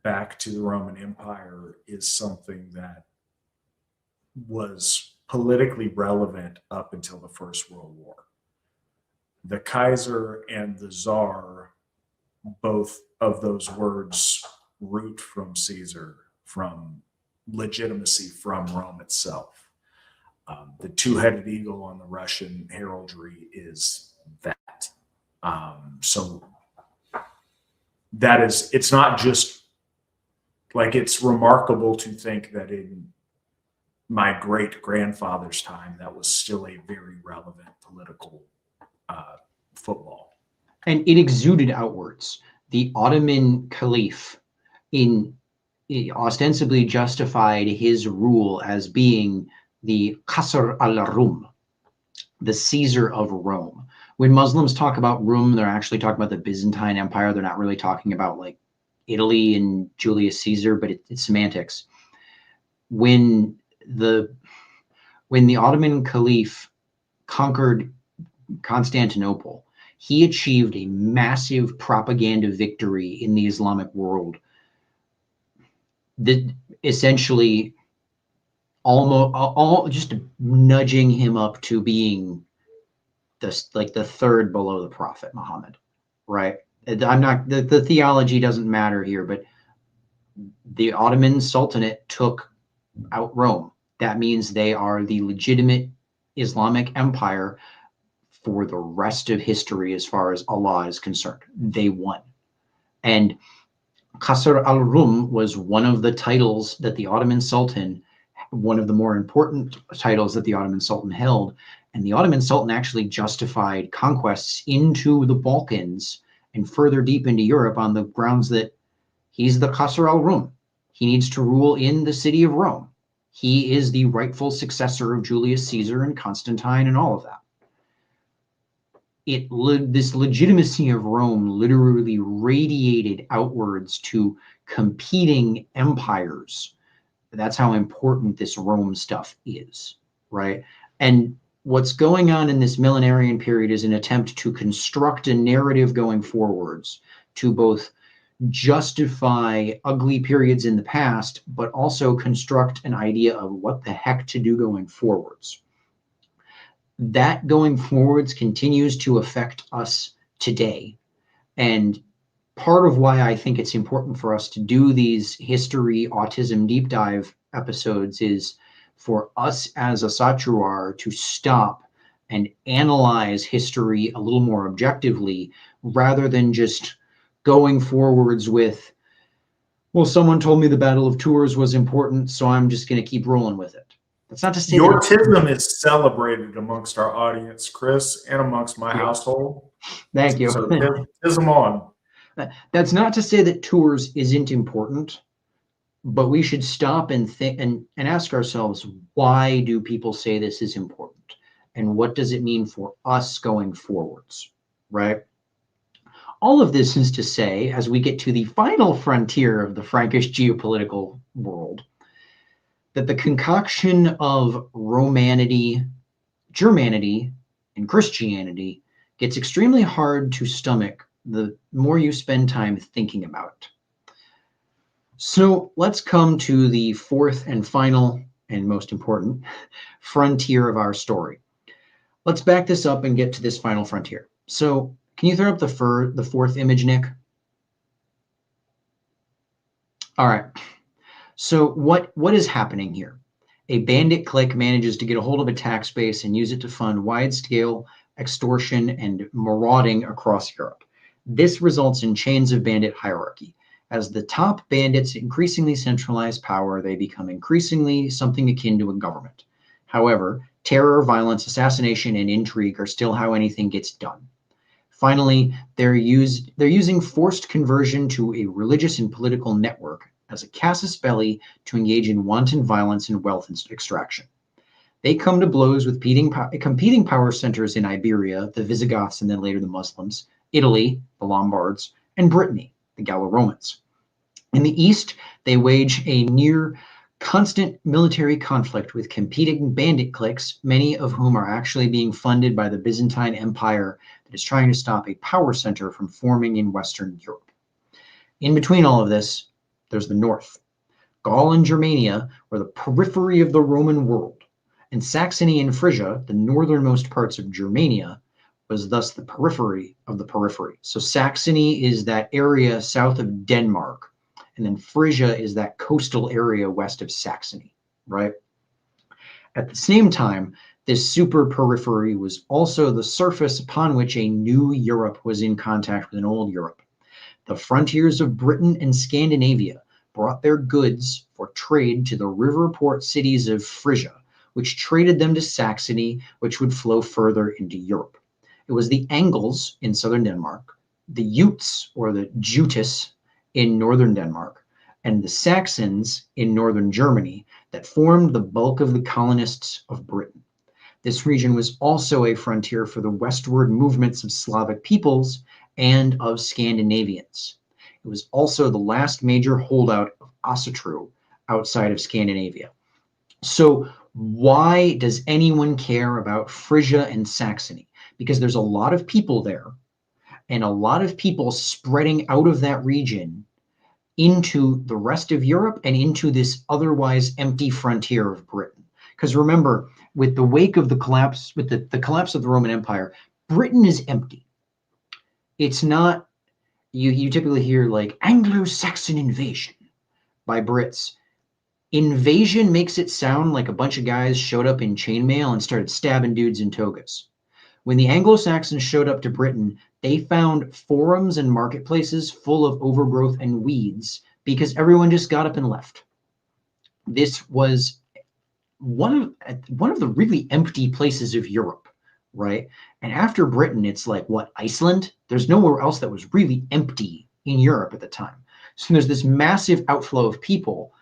back to the Roman Empire is something that was politically relevant up until the First World War. The Kaiser and the Tsar, both of those words root from Caesar, from legitimacy from Rome itself. The two-headed eagle on the Russian heraldry is that. So that is, it's not just like, it's remarkable to think that in my great grandfather's time, that was still a very relevant political football. And it exuded outwards. The Ottoman Caliph ostensibly justified his rule as being the Qasr al-Rum, the Caesar of Rome. When Muslims talk about Rome, they're actually talking about the Byzantine Empire. They're not really talking about like Italy and Julius Caesar, but it's semantics. When the Ottoman Caliph conquered Constantinople, he achieved a massive propaganda victory in the Islamic world that essentially almost just nudging him up to being the third below the Prophet Muhammad, right? I'm not, the theology doesn't matter here, but the Ottoman Sultanate took out Rome. That means they are the legitimate Islamic empire for the rest of history as far as Allah is concerned. They won. And Qasr al-Rum was one of the titles that the Ottoman Sultan, one of the more important titles that the Ottoman Sultan held. And the Ottoman Sultan actually justified conquests into the Balkans and further deep into Europe on the grounds that he's the Qasr al-Rum. He needs to rule in the city of Rome. He is the rightful successor of Julius Caesar and Constantine and all of that. This legitimacy of Rome literally radiated outwards to competing empires. That's how important this Rome stuff is, right? And what's going on in this millenarian period is an attempt to construct a narrative going forwards to both justify ugly periods in the past, but also construct an idea of what the heck to do going forwards. That going forwards continues to affect us today. And part of why I think it's important for us to do these history autism deep dive episodes is for us as Asatru to stop and analyze history a little more objectively rather than just going forwards with, well, someone told me the Battle of Tours was important, so I'm just going to keep rolling with it. That's not to say your tism is celebrated amongst our audience, Chris, and amongst my household. Thank you. So tism on. That's not to say that Tours isn't important, but we should stop and think and ask ourselves, why do people say this is important? And what does it mean for us going forwards, right? All of this is to say, as we get to the final frontier of the Frankish geopolitical world, that the concoction of Romanity, Germanity, and Christianity gets extremely hard to stomach the more you spend time thinking about it. So let's come to the fourth and final and most important frontier of our story. Let's back this up and get to this final frontier. So can you throw up the fourth image, Nick? All right. So what is happening here? A bandit clique manages to get a hold of a tax base and use it to fund wide-scale extortion and marauding across Europe. This results in chains of bandit hierarchy. As the top bandits increasingly centralize power, they become increasingly something akin to a government. However, terror, violence, assassination, and intrigue are still how anything gets done. Finally, they're using forced conversion to a religious and political network as a casus belli to engage in wanton violence and wealth extraction. They come to blows with competing power centers in Iberia, the Visigoths and then later the Muslims, Italy, the Lombards, and Brittany, the Gallo-Romans. In the east, they wage a near constant military conflict with competing bandit cliques, many of whom are actually being funded by the Byzantine Empire that is trying to stop a power center from forming in Western Europe. In between all of this, there's the north. Gaul and Germania were the periphery of the Roman world, and Saxony and Frisia, the northernmost parts of Germania, was thus the periphery of the periphery. So Saxony is that area south of Denmark, and then Frisia is that coastal area west of Saxony, right? At the same time, this super periphery was also the surface upon which a new Europe was in contact with an old Europe. The frontiers of Britain and Scandinavia brought their goods for trade to the river port cities of Frisia, which traded them to Saxony, which would flow further into Europe. It was the Angles in southern Denmark, the Utes or the Jutis in northern Denmark, and the Saxons in northern Germany that formed the bulk of the colonists of Britain. This region was also a frontier for the westward movements of Slavic peoples and of Scandinavians. It was also the last major holdout of Asatru outside of Scandinavia. So why does anyone care about Frisia and Saxony? Because there's a lot of people there and a lot of people spreading out of that region into the rest of Europe and into this otherwise empty frontier of Britain. Because remember, with the wake of the collapse, with the collapse of the Roman Empire, Britain is empty. It's not, you typically hear like Anglo-Saxon invasion by Brits. Invasion makes it sound like a bunch of guys showed up in chainmail and started stabbing dudes in togas. When the Anglo-Saxons showed up to Britain, they found forums and marketplaces full of overgrowth and weeds because everyone just got up and left. This was one of the really empty places of Europe, right? And after Britain, it's like, what, Iceland? There's nowhere else that was really empty in Europe at the time. So there's this massive outflow of people.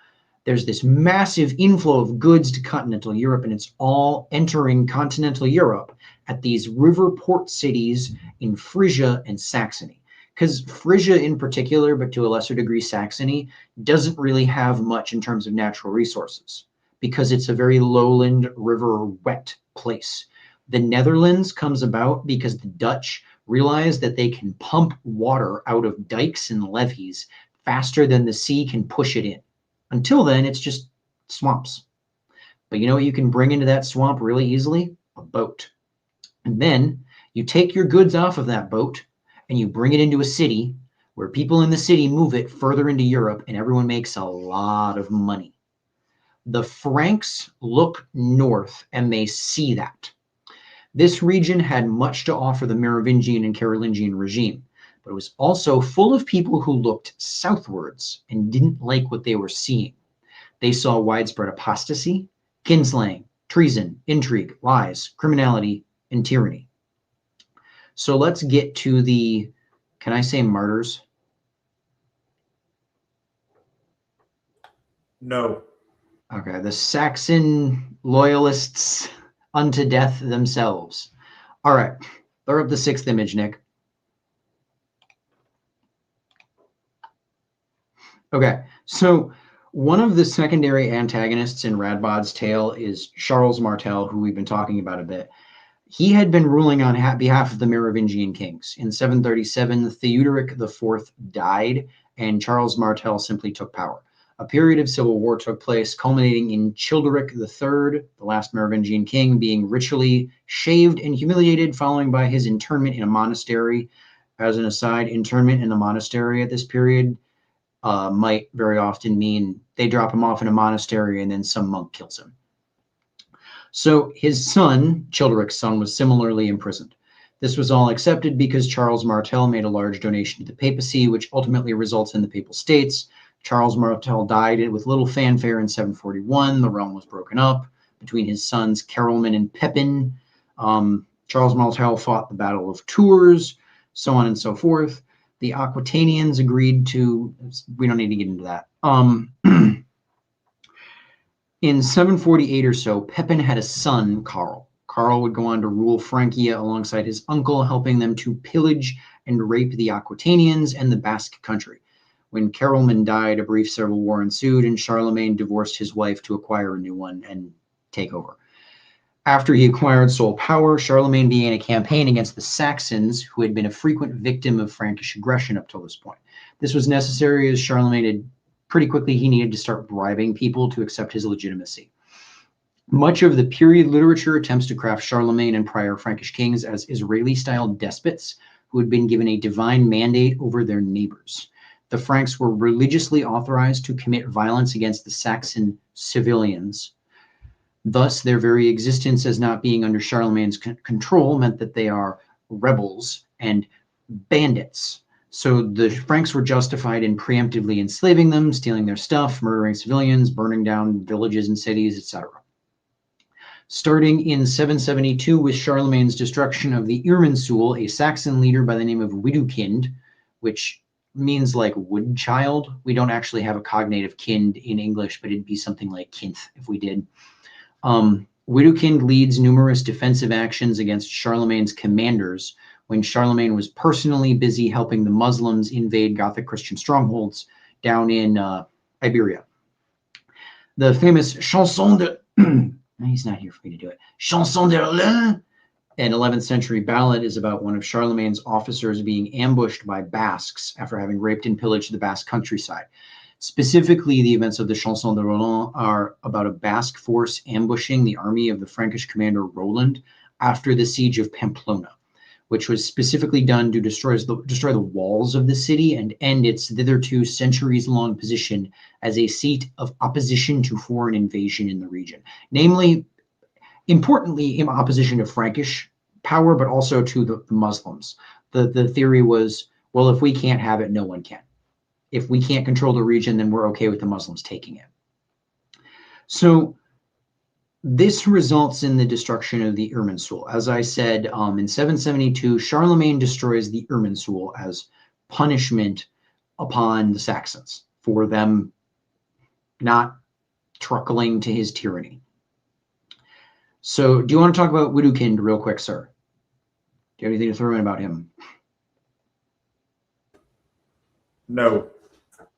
There's this massive inflow of goods to continental Europe, and it's all entering continental Europe at these river port cities in Frisia and Saxony. Because Frisia in particular, but to a lesser degree Saxony, doesn't really have much in terms of natural resources because it's a very lowland, river wet place. The Netherlands comes about because the Dutch realize that they can pump water out of dikes and levees faster than the sea can push it in. Until then, it's just swamps. But you know what you can bring into that swamp really easily? A boat. And then you take your goods off of that boat and you bring it into a city where people in the city move it further into Europe and everyone makes a lot of money. The Franks look north and they see that. This region had much to offer the Merovingian and Carolingian regime, but it was also full of people who looked southwards and didn't like what they were seeing. They saw widespread apostasy, kinslaying, treason, intrigue, lies, criminality, and tyranny. So let's get to the, can I say martyrs? No. Okay, the Saxon loyalists unto death themselves. All right, throw up the sixth image, Nick. Okay, so one of the secondary antagonists in Radbod's tale is Charles Martel, who we've been talking about a bit. He had been ruling on behalf of the Merovingian kings. In 737, Theuderic IV died, and Charles Martel simply took power. A period of civil war took place, culminating in Childeric III, the last Merovingian king, being ritually shaved and humiliated, following by his internment in a monastery. As an aside, internment in a monastery at this period might very often mean they drop him off in a monastery and then some monk kills him. So his son, Childeric's son, was similarly imprisoned. This was all accepted because Charles Martel made a large donation to the papacy, which ultimately results in the Papal States. Charles Martel died with little fanfare in 741. The realm was broken up between his sons Carolman and Pepin. Charles Martel fought the Battle of Tours, so on and so forth. The Aquitanians agreed to, we don't need to get into that. In 748 or so, Pepin had a son, Karl. Karl would go on to rule Francia alongside his uncle, helping them to pillage and rape the Aquitanians and the Basque country. When Carolman died, a brief civil war ensued, and Charlemagne divorced his wife to acquire a new one and take over. After he acquired sole power, Charlemagne began a campaign against the Saxons, who had been a frequent victim of Frankish aggression up till this point. This was necessary as Charlemagne had pretty quickly he needed to start bribing people to accept his legitimacy. Much of the period literature attempts to craft Charlemagne and prior Frankish kings as Israeli-style despots who had been given a divine mandate over their neighbors. The Franks were religiously authorized to commit violence against the Saxon civilians. Thus, their very existence as not being under Charlemagne's control meant that they are rebels and bandits. So the Franks were justified in preemptively enslaving them, stealing their stuff, murdering civilians, burning down villages and cities, etc. Starting in 772 with Charlemagne's destruction of the Irminsul, a Saxon leader by the name of Widukind, which means like wood child. We don't actually have a cognative kind in English, but it'd be something like kinth if we did. Widukind leads numerous defensive actions against Charlemagne's commanders when Charlemagne was personally busy helping the Muslims invade Gothic Christian strongholds down in Iberia. The famous Chanson de... he's not here for me to do it. Chanson de l'Ain, an 11th century ballad, is about one of Charlemagne's officers being ambushed by Basques after having raped and pillaged the Basque countryside. Specifically, the events of the Chanson de Roland are about a Basque force ambushing the army of the Frankish commander Roland after the siege of Pamplona. which was specifically done to destroy the walls of the city and end its thitherto centuries-long position as a seat of opposition to foreign invasion in the region. Namely, importantly, in opposition to Frankish power, but also to the Muslims. The theory was, well, if we can't have it, no one can. If we can't control the region, then we're okay with the Muslims taking it. So this results in the destruction of the Irminsul. As I said, in 772, Charlemagne destroys the Irminsul as punishment upon the Saxons for them not truckling to his tyranny. So do you want to talk about Widukind real quick, sir? Do you have anything to throw in about him? No.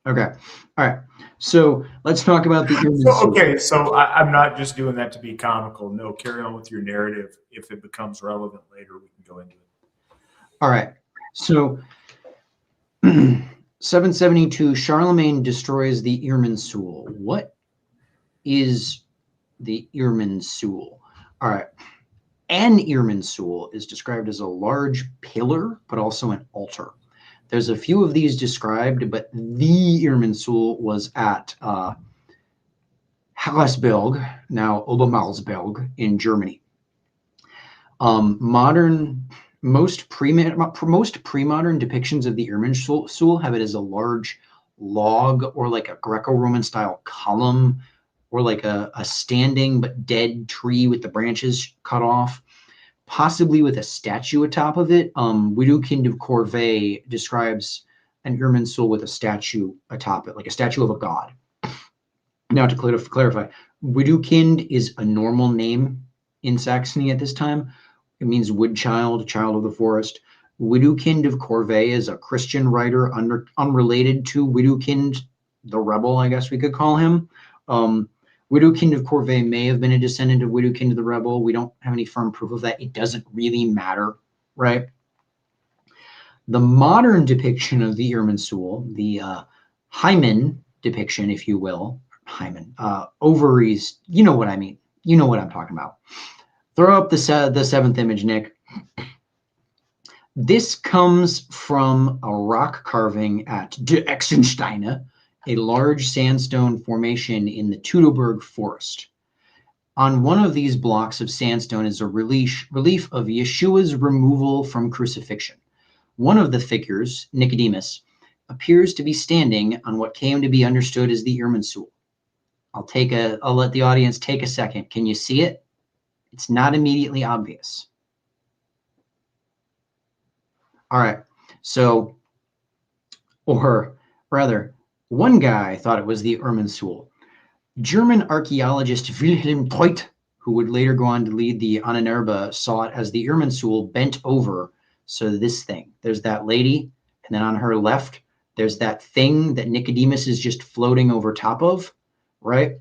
Okay. All right. So let's talk about the Irminsul. Okay, so I'm not just doing that to be comical. No, carry on with your narrative. If it becomes relevant later, we can go into it. All right. So 772, Charlemagne destroys the Irminsul. What is the Irminsul? All right. An Irminsul is described as a large pillar, but also an altar. There's a few of these described, but the Irminsul was at Hallesberg, now Obermalsberg, in Germany. Most pre-modern depictions of the Irminsul have it as a large log or like a Greco-Roman style column or like a standing but dead tree with the branches cut off, possibly with a statue atop of it. Widukind of Corvey describes an Irminsul with a statue atop it, like a statue of a god. Now, to clarify, Widukind is a normal name in Saxony at this time. It means wood child, child of the forest. Widukind of Corvey is a Christian writer unrelated to Widukind the rebel, I guess we could call him. Widukind of Corvey may have been a descendant of Widukind the rebel. We don't have any firm proof of that. It doesn't really matter, right? The modern depiction of the Irminsul, the hymen depiction, if you will, hymen, ovaries, you know what I mean. You know what I'm talking about. Throw up the seventh image, Nick. This comes from a rock carving at De Exensteine, a large sandstone formation in the Teutoburg forest. On one of these blocks of sandstone is a relief of Yeshua's removal from crucifixion. One of the figures, Nicodemus, appears to be standing on what came to be understood as the Irminsul. I'll let the audience take a second. Can you see it? It's not immediately obvious. All right. So, or rather, one guy thought it was the Irminsul. German archaeologist Wilhelm Teut, who would later go on to lead the Ahnenerbe, saw it as the Irminsul bent over. So this thing, there's that lady, and then on her left, there's that thing that Nicodemus is just floating over top of, right?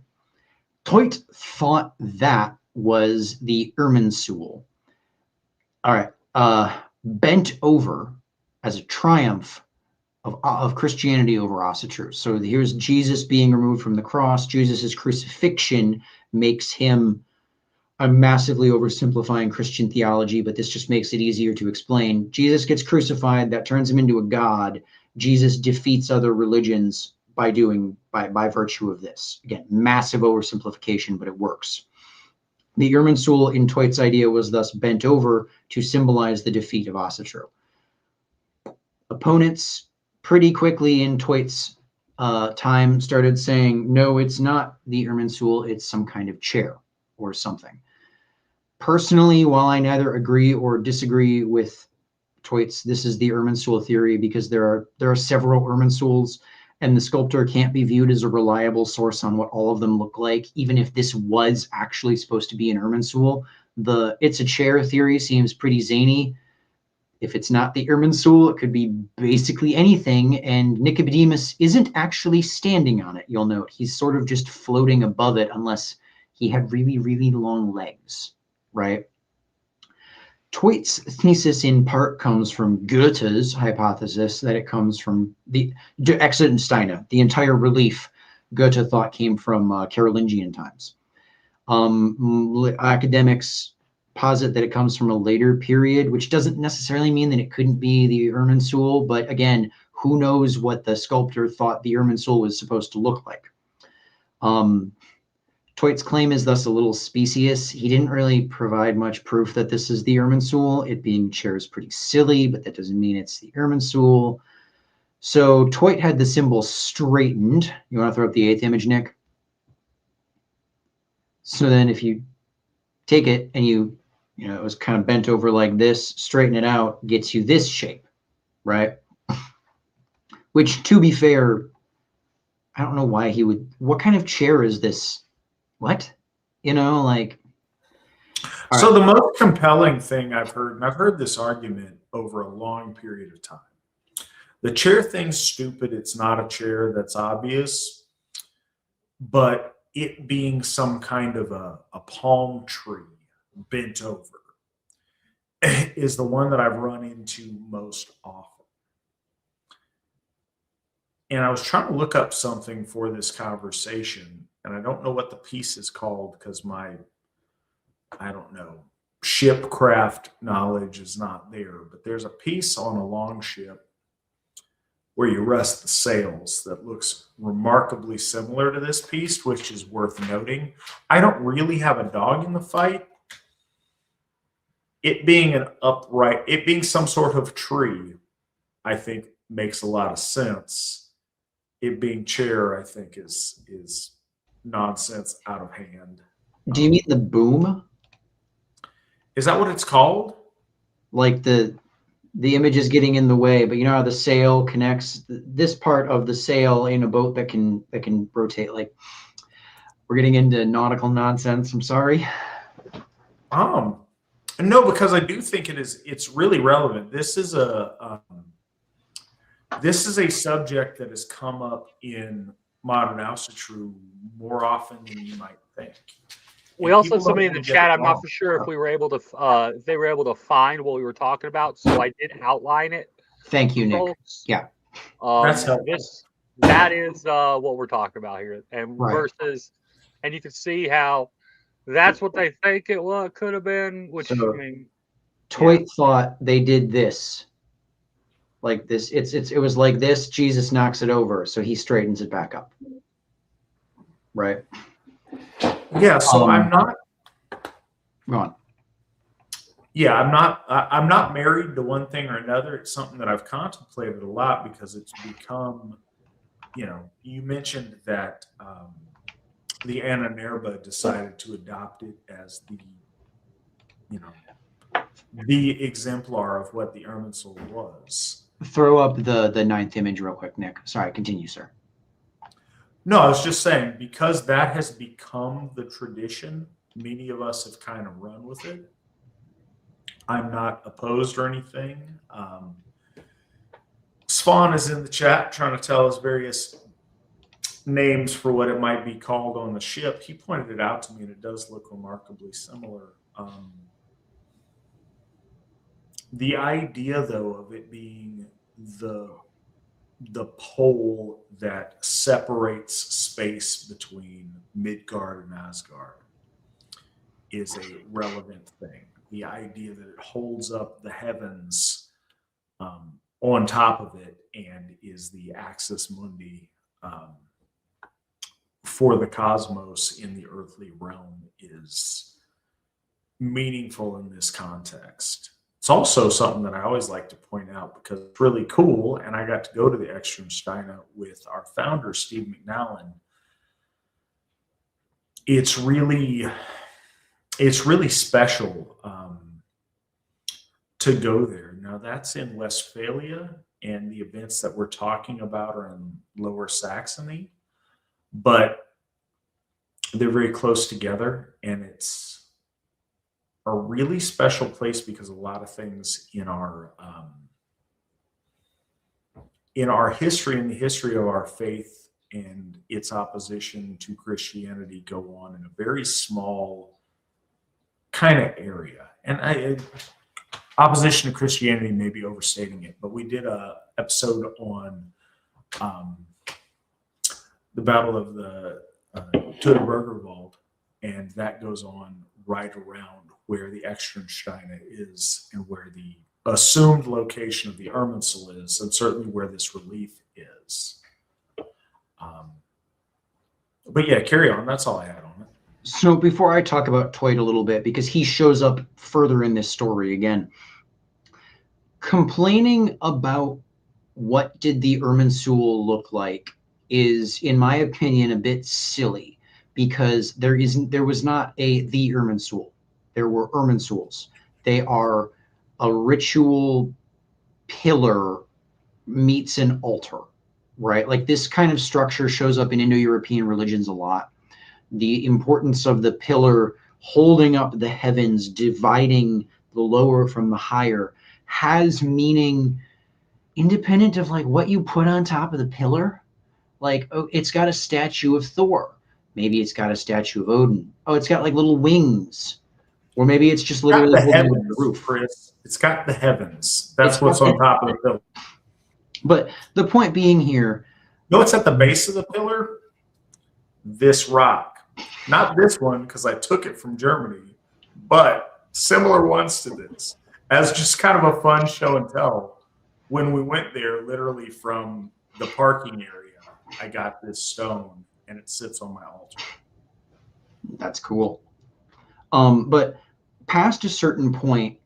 Teut thought that was the Irminsul. All right, bent over as a triumph of Christianity over Asatru. So here's Jesus being removed from the cross. Jesus' crucifixion makes him I'm massively oversimplifying Christian theology, but this just makes it easier to explain. Jesus gets crucified, that turns him into a god. Jesus defeats other religions by virtue of this. Again, massive oversimplification, but it works. The Irminsul in Teut's idea was thus bent over to symbolize the defeat of Asatru. Opponents pretty quickly in Teut's time started saying, no, it's not the Irminsul, it's some kind of chair or something. Personally, while I neither agree or disagree with Teut's, this is the Irminsul theory, because there are several Irminsuls, and the sculptor can't be viewed as a reliable source on what all of them look like. Even if this was actually supposed to be an Irminsul, the it's a chair theory seems pretty zany. If it's not the Irminsul, it could be basically anything, and Nicodemus isn't actually standing on it, you'll note. He's sort of just floating above it, unless he had really, really long legs, right? Teut's thesis in part comes from Goethe's hypothesis that it comes from the De Exensteine, the entire relief Goethe thought came from Carolingian times. Academics posit that it comes from a later period, which doesn't necessarily mean that it couldn't be the Irminsul, but again, who knows what the sculptor thought the Irminsul was supposed to look like. Toit's claim is thus a little specious. He didn't really provide much proof that this is the Irminsul. It being chair is pretty silly, but that doesn't mean it's the Irminsul. So Toit had the symbol straightened. You want to throw up the 8th image, Nick? So then if you take it and you know, it was kind of bent over like this, straighten it out, gets you this shape, right? Which, to be fair, I don't know why he would, what kind of chair is this? What? You know, like. So the most compelling thing I've heard, and I've heard this argument over a long period of time. The chair thing's stupid. It's not a chair. That's obvious. But it being some kind of a palm tree bent over is the one that I've run into most often. And I was trying to look up something for this conversation, and I don't know what the piece is called because my, I don't know, shipcraft knowledge is not there. But there's a piece on a long ship where you rest the sails that looks remarkably similar to this piece, which is worth noting. I don't really have a dog in the fight. It being an upright, it being some sort of tree, I think makes a lot of sense. It being chair, I think is nonsense out of hand. Do you mean the boom? Is that what it's called? Like the image is getting in the way, but you know how the sail connects this part of the sail in a boat that can rotate. Like, we're getting into nautical nonsense. I'm sorry. No, because I do think it's really relevant. This is a subject that has come up in modern Asatru more often than you might think. We also had somebody in the chat. I'm not for sure if we were able to, if they were able to find what we were talking about. So I did outline it. Thank you, Nick. Folks. Yeah, that's helpful. That is what we're talking about here, and right. Versus, and you can see how that's what they think it could have been. Which So, I mean, Toit thought they did this, like this. It was like this. Jesus knocks it over, so he straightens it back up. Right. Yeah, so I'm not. Go on. Yeah, I'm not married to one thing or another. It's something that I've contemplated a lot because it's become, you know, you mentioned that the Ananerba decided to adopt it as the, you know, the exemplar of what the Irminsul was. Throw up the 9th image real quick, Nick. Sorry, continue, sir. No, I was just saying, because that has become the tradition, many of us have kind of run with it. I'm not opposed or anything. Spawn is in the chat trying to tell us various names for what it might be called on the ship. He pointed it out to me, and it does look remarkably similar. The idea, though, of it being the pole that separates space between Midgard and Asgard is a relevant thing. The idea that it holds up the heavens on top of it and is the axis mundi for the cosmos in the earthly realm is meaningful in this context. It's also something that I always like to point out because it's really cool, and I got to go to the Ekstromsteine with our founder, Steve McNallen. It's really special to go there. Now, that's in Westphalia, and the events that we're talking about are in Lower Saxony, but they're very close together, and it's a really special place because a lot of things in our history and the history of our faith and its opposition to Christianity go on in a very small kind of area. And opposition to Christianity may be overstating it, but we did a episode on the Battle of the Teutoburgerwald, and that goes on right around where the Externsteine is and where the assumed location of the Irminsul is, and certainly where this relief is. But yeah, carry on. That's all I had on it. So before I talk about Toit a little bit, because he shows up further in this story again, complaining about what did the Irminsul look like is, in my opinion, a bit silly, because there was not the Irminsul. There were Irminsuls. They are a ritual pillar meets an altar, right? Like this kind of structure shows up in Indo-European religions a lot. The importance of the pillar holding up the heavens, dividing the lower from the higher, has meaning independent of like what you put on top of the pillar. Like, oh, it's got a statue of Thor. Maybe it's got a statue of Odin. Oh, it's got like little wings. Or maybe it's just literally the holding heavens, the roof. Chris. It's got the heavens. That's what's on top of the pillar. But the point being here. No, it's at the base of the pillar. This rock. Not this one, because I took it from Germany, but similar ones to this. As just kind of a fun show and tell. When we went there, literally from the parking area, I got this stone, and it sits on my altar. That's cool. But past a certain point,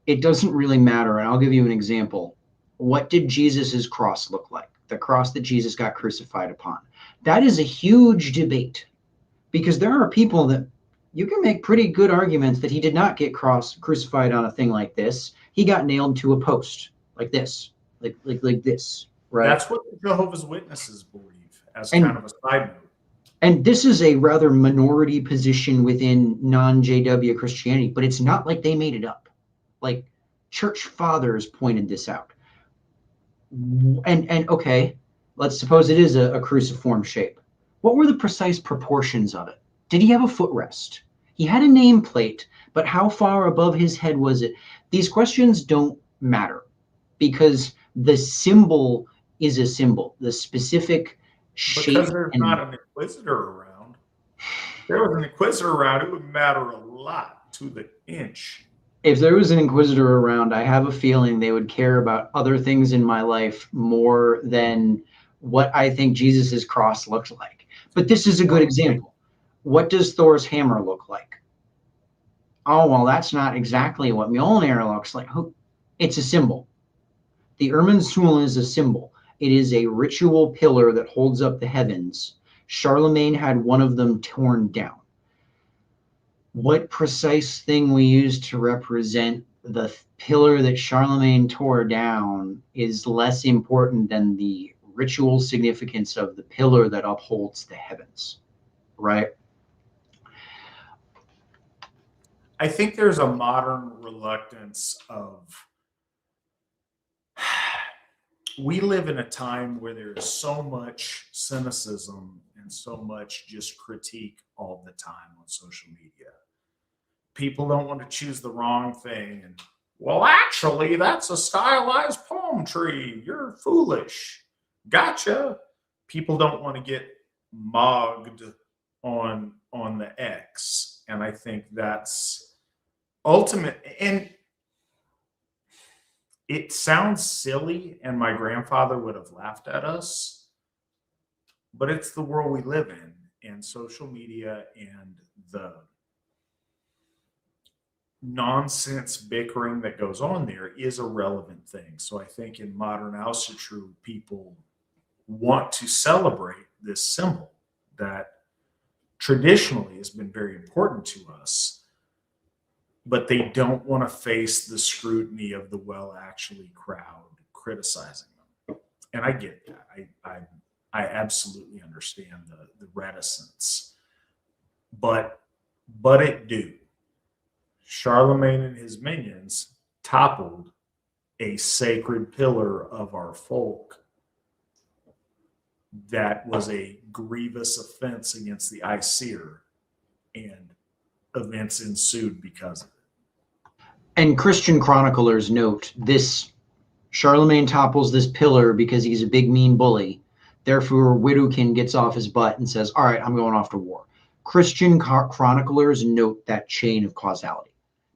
it doesn't really matter. And I'll give you an example. What did Jesus's cross look like? The cross that Jesus got crucified upon. That is a huge debate, because there are people that you can make pretty good arguments that he did not get crucified on a thing like this. He got nailed to a post like this, like this, right? That's what the Jehovah's Witnesses believe, as kind of a side note. And this is a rather minority position within non-JW Christianity, but it's not like they made it up. Like church fathers pointed this out. And okay, let's suppose it is a cruciform shape. What were the precise proportions of it? Did he have a footrest? He had a nameplate, but how far above his head was it? These questions don't matter, because the symbol is a symbol. The specific shape. Because there's not an inquisitor around. If there was an inquisitor around, it would matter a lot to the inch. If there was an inquisitor around, I have a feeling they would care about other things in my life more than what I think Jesus's cross looks like. But this is a good example. What does Thor's hammer look like? Oh, well, that's not exactly what Mjolnir looks like. It's a symbol. The Irminsul is a symbol. It is a ritual pillar that holds up the heavens. Charlemagne had one of them torn down. What precise thing we use to represent the pillar that Charlemagne tore down is less important than the ritual significance of the pillar that upholds the heavens, right? I think there's a modern reluctance of, we live in a time where there's so much cynicism and so much just critique all the time on social media. People don't want to choose the wrong thing. And, well, actually, that's a stylized palm tree. You're foolish. Gotcha. People don't want to get mogged on the X. And I think that's ultimate. And it sounds silly, and my grandfather would have laughed at us, but it's the world we live in, and social media and the nonsense bickering that goes on there is a relevant thing. So I think in modern Ásatrú, people want to celebrate this symbol that traditionally has been very important to us, but they don't want to face the scrutiny of the actually crowd criticizing them. And I get that. I absolutely understand the reticence, but it do. Charlemagne and his minions toppled a sacred pillar of our folk that was a grievous offense against the Aesir, and events ensued because of it. And Christian chroniclers note this: Charlemagne topples this pillar because he's a big mean bully. Therefore, Widukind gets off his butt and says, all right, I'm going off to war. Christian chroniclers note that chain of causality.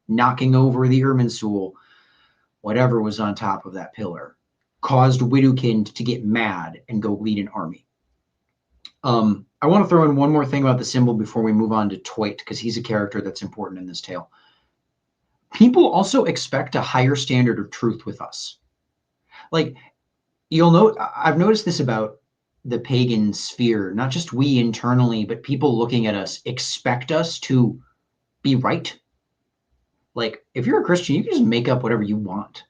knocking over the Irminsul, whatever was on top of that pillar, caused Widukind to get mad and go lead an army. I want to throw in one more thing about the symbol before we move on to Toit, because he's a character that's important in this tale. People also expect a higher standard of truth with us. Like, you'll note, I've noticed this about the pagan sphere, not just we internally, but people looking at us expect us to be right. Like, if you're a Christian, you can just make up whatever you want.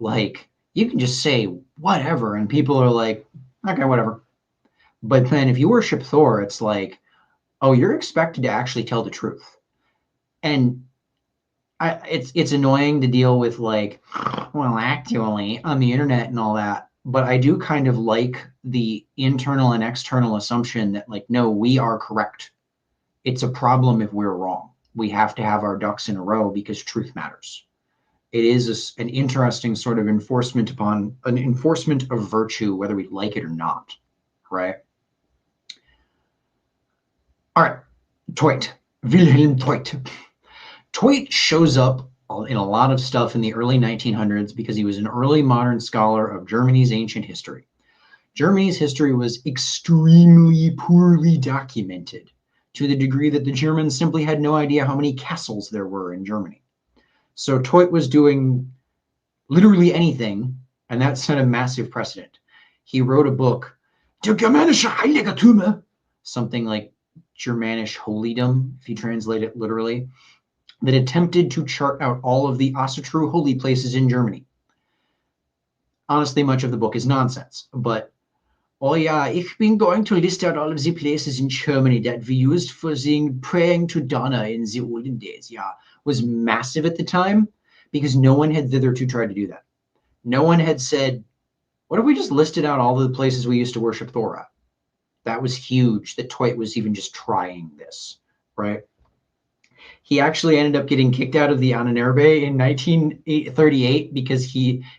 Like, you can just say whatever, and people are like, okay, whatever. But then if you worship Thor, it's like, oh, you're expected to actually tell the truth. And it's annoying to deal with, like, well, actually, on the internet and all that. But I do kind of like the internal and external assumption that, like, no, we are correct. It's a problem if we're wrong. We have to have our ducks in a row because truth matters. It is an interesting sort of enforcement of virtue, whether we like it or not, right? All right, Toit, Wilhelm Toit. Toit shows up in a lot of stuff in the early 1900s because he was an early modern scholar of Germany's ancient history. Germany's history was extremely poorly documented, to the degree that the Germans simply had no idea how many castles there were in Germany. So Toit was doing literally anything, and that set a massive precedent. He wrote a book, Der Germanische Heiligtümer, something like Germanish holydom, if you translate it literally, that attempted to chart out all of the Asatru holy places in Germany. Honestly, much of the book is nonsense, but oh yeah, I've been going to list out all of the places in Germany that we used for praying to Donna in the olden days. Yeah, was massive at the time because no one had thitherto tried to do that. No one had said, what if we just listed out all the places we used to worship Thor at? That was huge that Toit was even just trying this, right? He actually ended up getting kicked out of the Ahnenerbe in 1938 because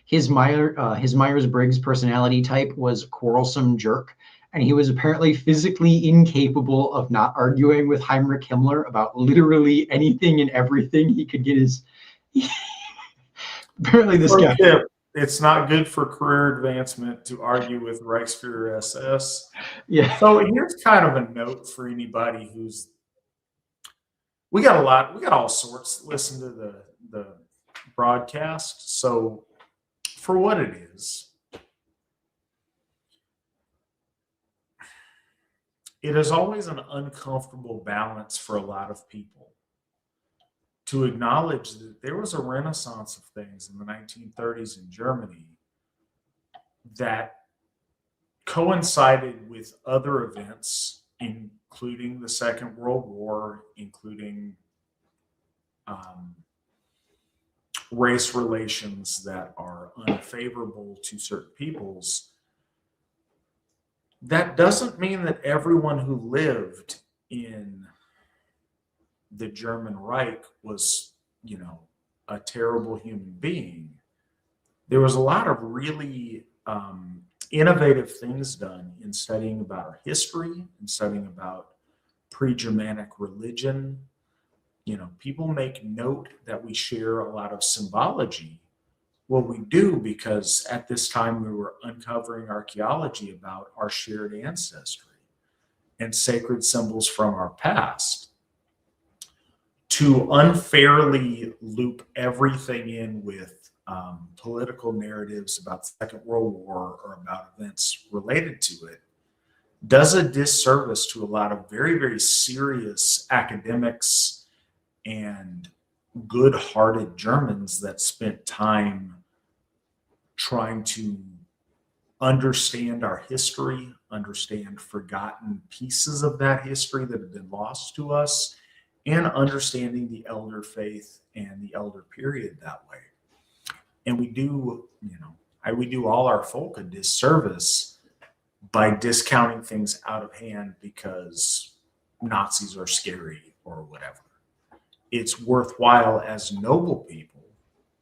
his Myers-Briggs personality type was quarrelsome jerk, and he was apparently physically incapable of not arguing with Heinrich Himmler about literally anything and everything he could get his. Apparently, this guy. It's not good for career advancement to argue with Reichsführer SS. Yeah. So here's kind of a note for anybody who's. We got all sorts listen to the broadcast. So for what it is always an uncomfortable balance for a lot of people to acknowledge that there was a renaissance of things in the 1930s in Germany that coincided with other events, including the Second World War, including race relations that are unfavorable to certain peoples. That doesn't mean that everyone who lived in the German Reich was, a terrible human being. There was a lot of really innovative things done in studying about our history and studying about pre-Germanic religion. People make note that we share a lot of symbology. Well, we do because at this time we were uncovering archaeology about our shared ancestry and sacred symbols from our past. To unfairly loop everything in with political narratives about the Second World War or about events related to it does a disservice to a lot of very, very serious academics and good-hearted Germans that spent time trying to understand our history, understand forgotten pieces of that history that have been lost to us, and understanding the elder faith and the elder period that way. And we do all our folk a disservice by discounting things out of hand because Nazis are scary or whatever. It's worthwhile as noble people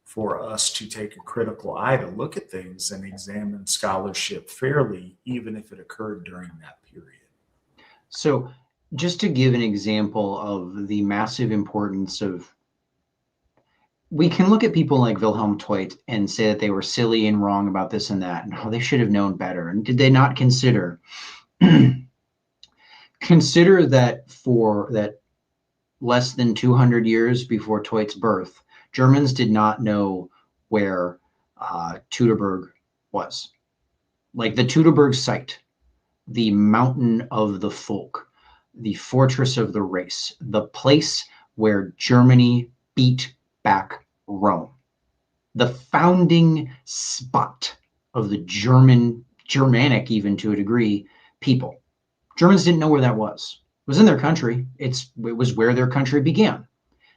for us to take a critical eye to look at things and examine scholarship fairly, even if it occurred during that period. So just to give an example of the massive importance of we can look at people like Wilhelm Teut and say that they were silly and wrong about this and that, and they should have known better. And did they not consider that less than 200 years before Teut's birth, Germans did not know where Teutoburg was. Like the Teutoburg site, the mountain of the folk, the fortress of the race, the place where Germany beat back Rome, the founding spot of the Germanic, even to a degree, people. Germans didn't know where that was. It was in their country. It was where their country began.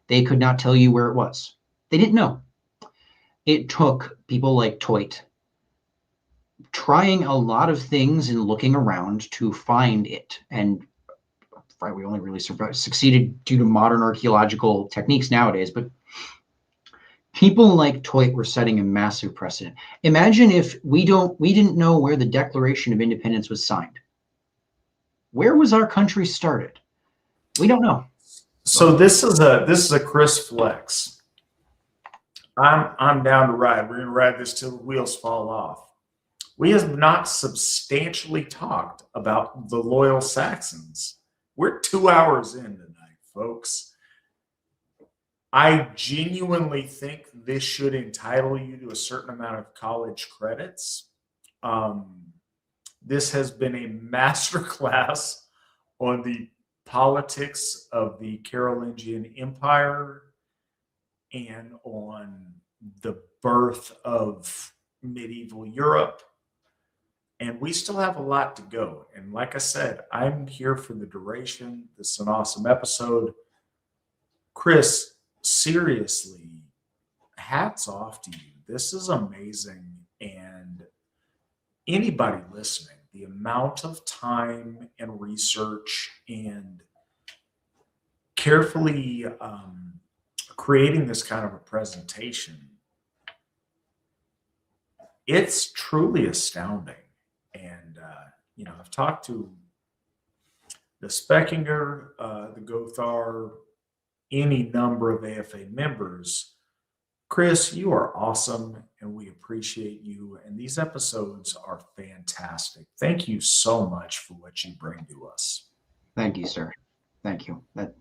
They could not tell you where it was. They didn't know. It took people like Teut trying a lot of things and looking around to find it. And we only really succeeded due to modern archaeological techniques nowadays, but people like Teut were setting a massive precedent. Imagine if we didn't know where the Declaration of Independence was signed. Where was our country started? We don't know. So this is a Chris flex. I'm down to ride. We're gonna ride this till the wheels fall off. We have not substantially talked about the loyal Saxons. We're 2 hours in tonight, folks. I genuinely think this should entitle you to a certain amount of college credits. This has been a masterclass on the politics of the Carolingian Empire and on the birth of medieval Europe. And we still have a lot to go. And like I said, I'm here for the duration. This is an awesome episode. Chris, seriously, hats off to you. This is amazing. And anybody listening, the amount of time and research and carefully creating this kind of a presentation, it's truly astounding. And, I've talked to the Speckinger, the Gothar, any number of AFA members. Chris, you are awesome, and we appreciate you. And these episodes are fantastic. Thank you so much for what you bring to us. Thank you, sir. Thank you. That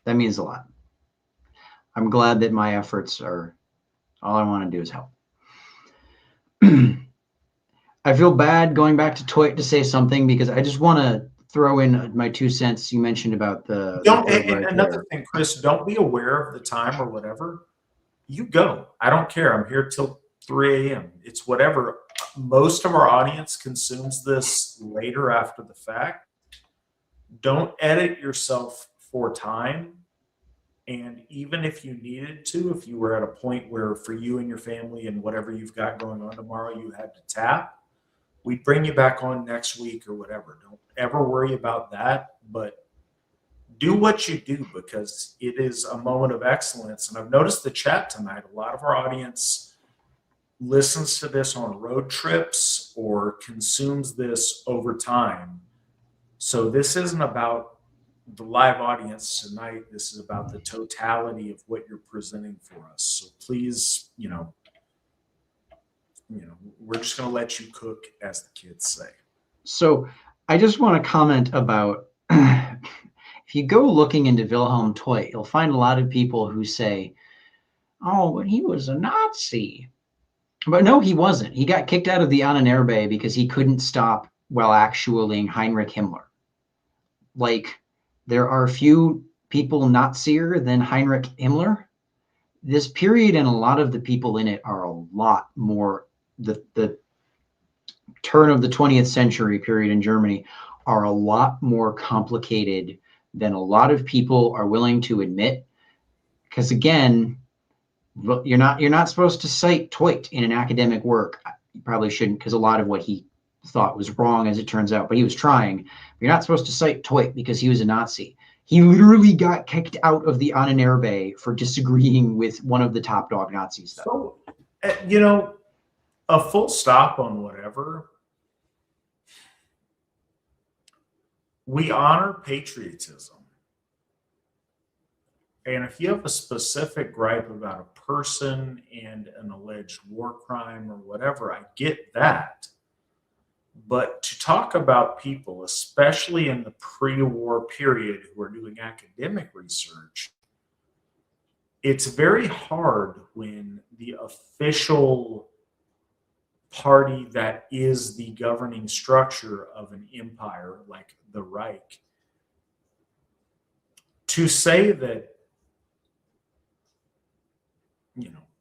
means a lot. I'm glad that my efforts are all I want to do is help. I feel bad going back to Teut to say something because I just want to throw in my 2 cents. You mentioned about another thing, Chris, don't be aware of the time or whatever. You go. I don't care. I'm here till 3 a.m. It's whatever. Most of our audience consumes this later after the fact. Don't edit yourself for time. And even if you needed to, if you were at a point where for you and your family and whatever you've got going on tomorrow, you had to tap, we'd bring you back on next week or whatever. Don't ever worry about that, but do what you do because it is a moment of excellence. And I've noticed the chat tonight, a lot of our audience listens to this on road trips or consumes this over time. So this isn't about the live audience tonight. This is about the totality of what you're presenting for us. So please, we're just going to let you cook, as the kids say. So I just want to comment about if you go looking into Wilhelm Teut, you'll find a lot of people who say, oh, but he was a Nazi. But no, he wasn't. He got kicked out of the Ahnenerbe because he couldn't stop actually Heinrich Himmler. Like, there are few people Nazier than Heinrich Himmler. This period and a lot of the people in it are a lot more, the turn of the 20th century period in Germany are a lot more complicated than a lot of people are willing to admit. Because again, you're not supposed to cite Teut in an academic work. You probably shouldn't, because a lot of what he thought was wrong, as it turns out, but he was trying. You're not supposed to cite Teut because he was a Nazi. He literally got kicked out of the Ahnenerbe for disagreeing with one of the top dog Nazis. So, a full stop on whatever. We honor patriotism. And if you have a specific gripe about a person and an alleged war crime or whatever, I get that. But to talk about people, especially in the pre-war period, who are doing academic research, it's very hard when the official party that is the governing structure of an empire like the Reich to say that,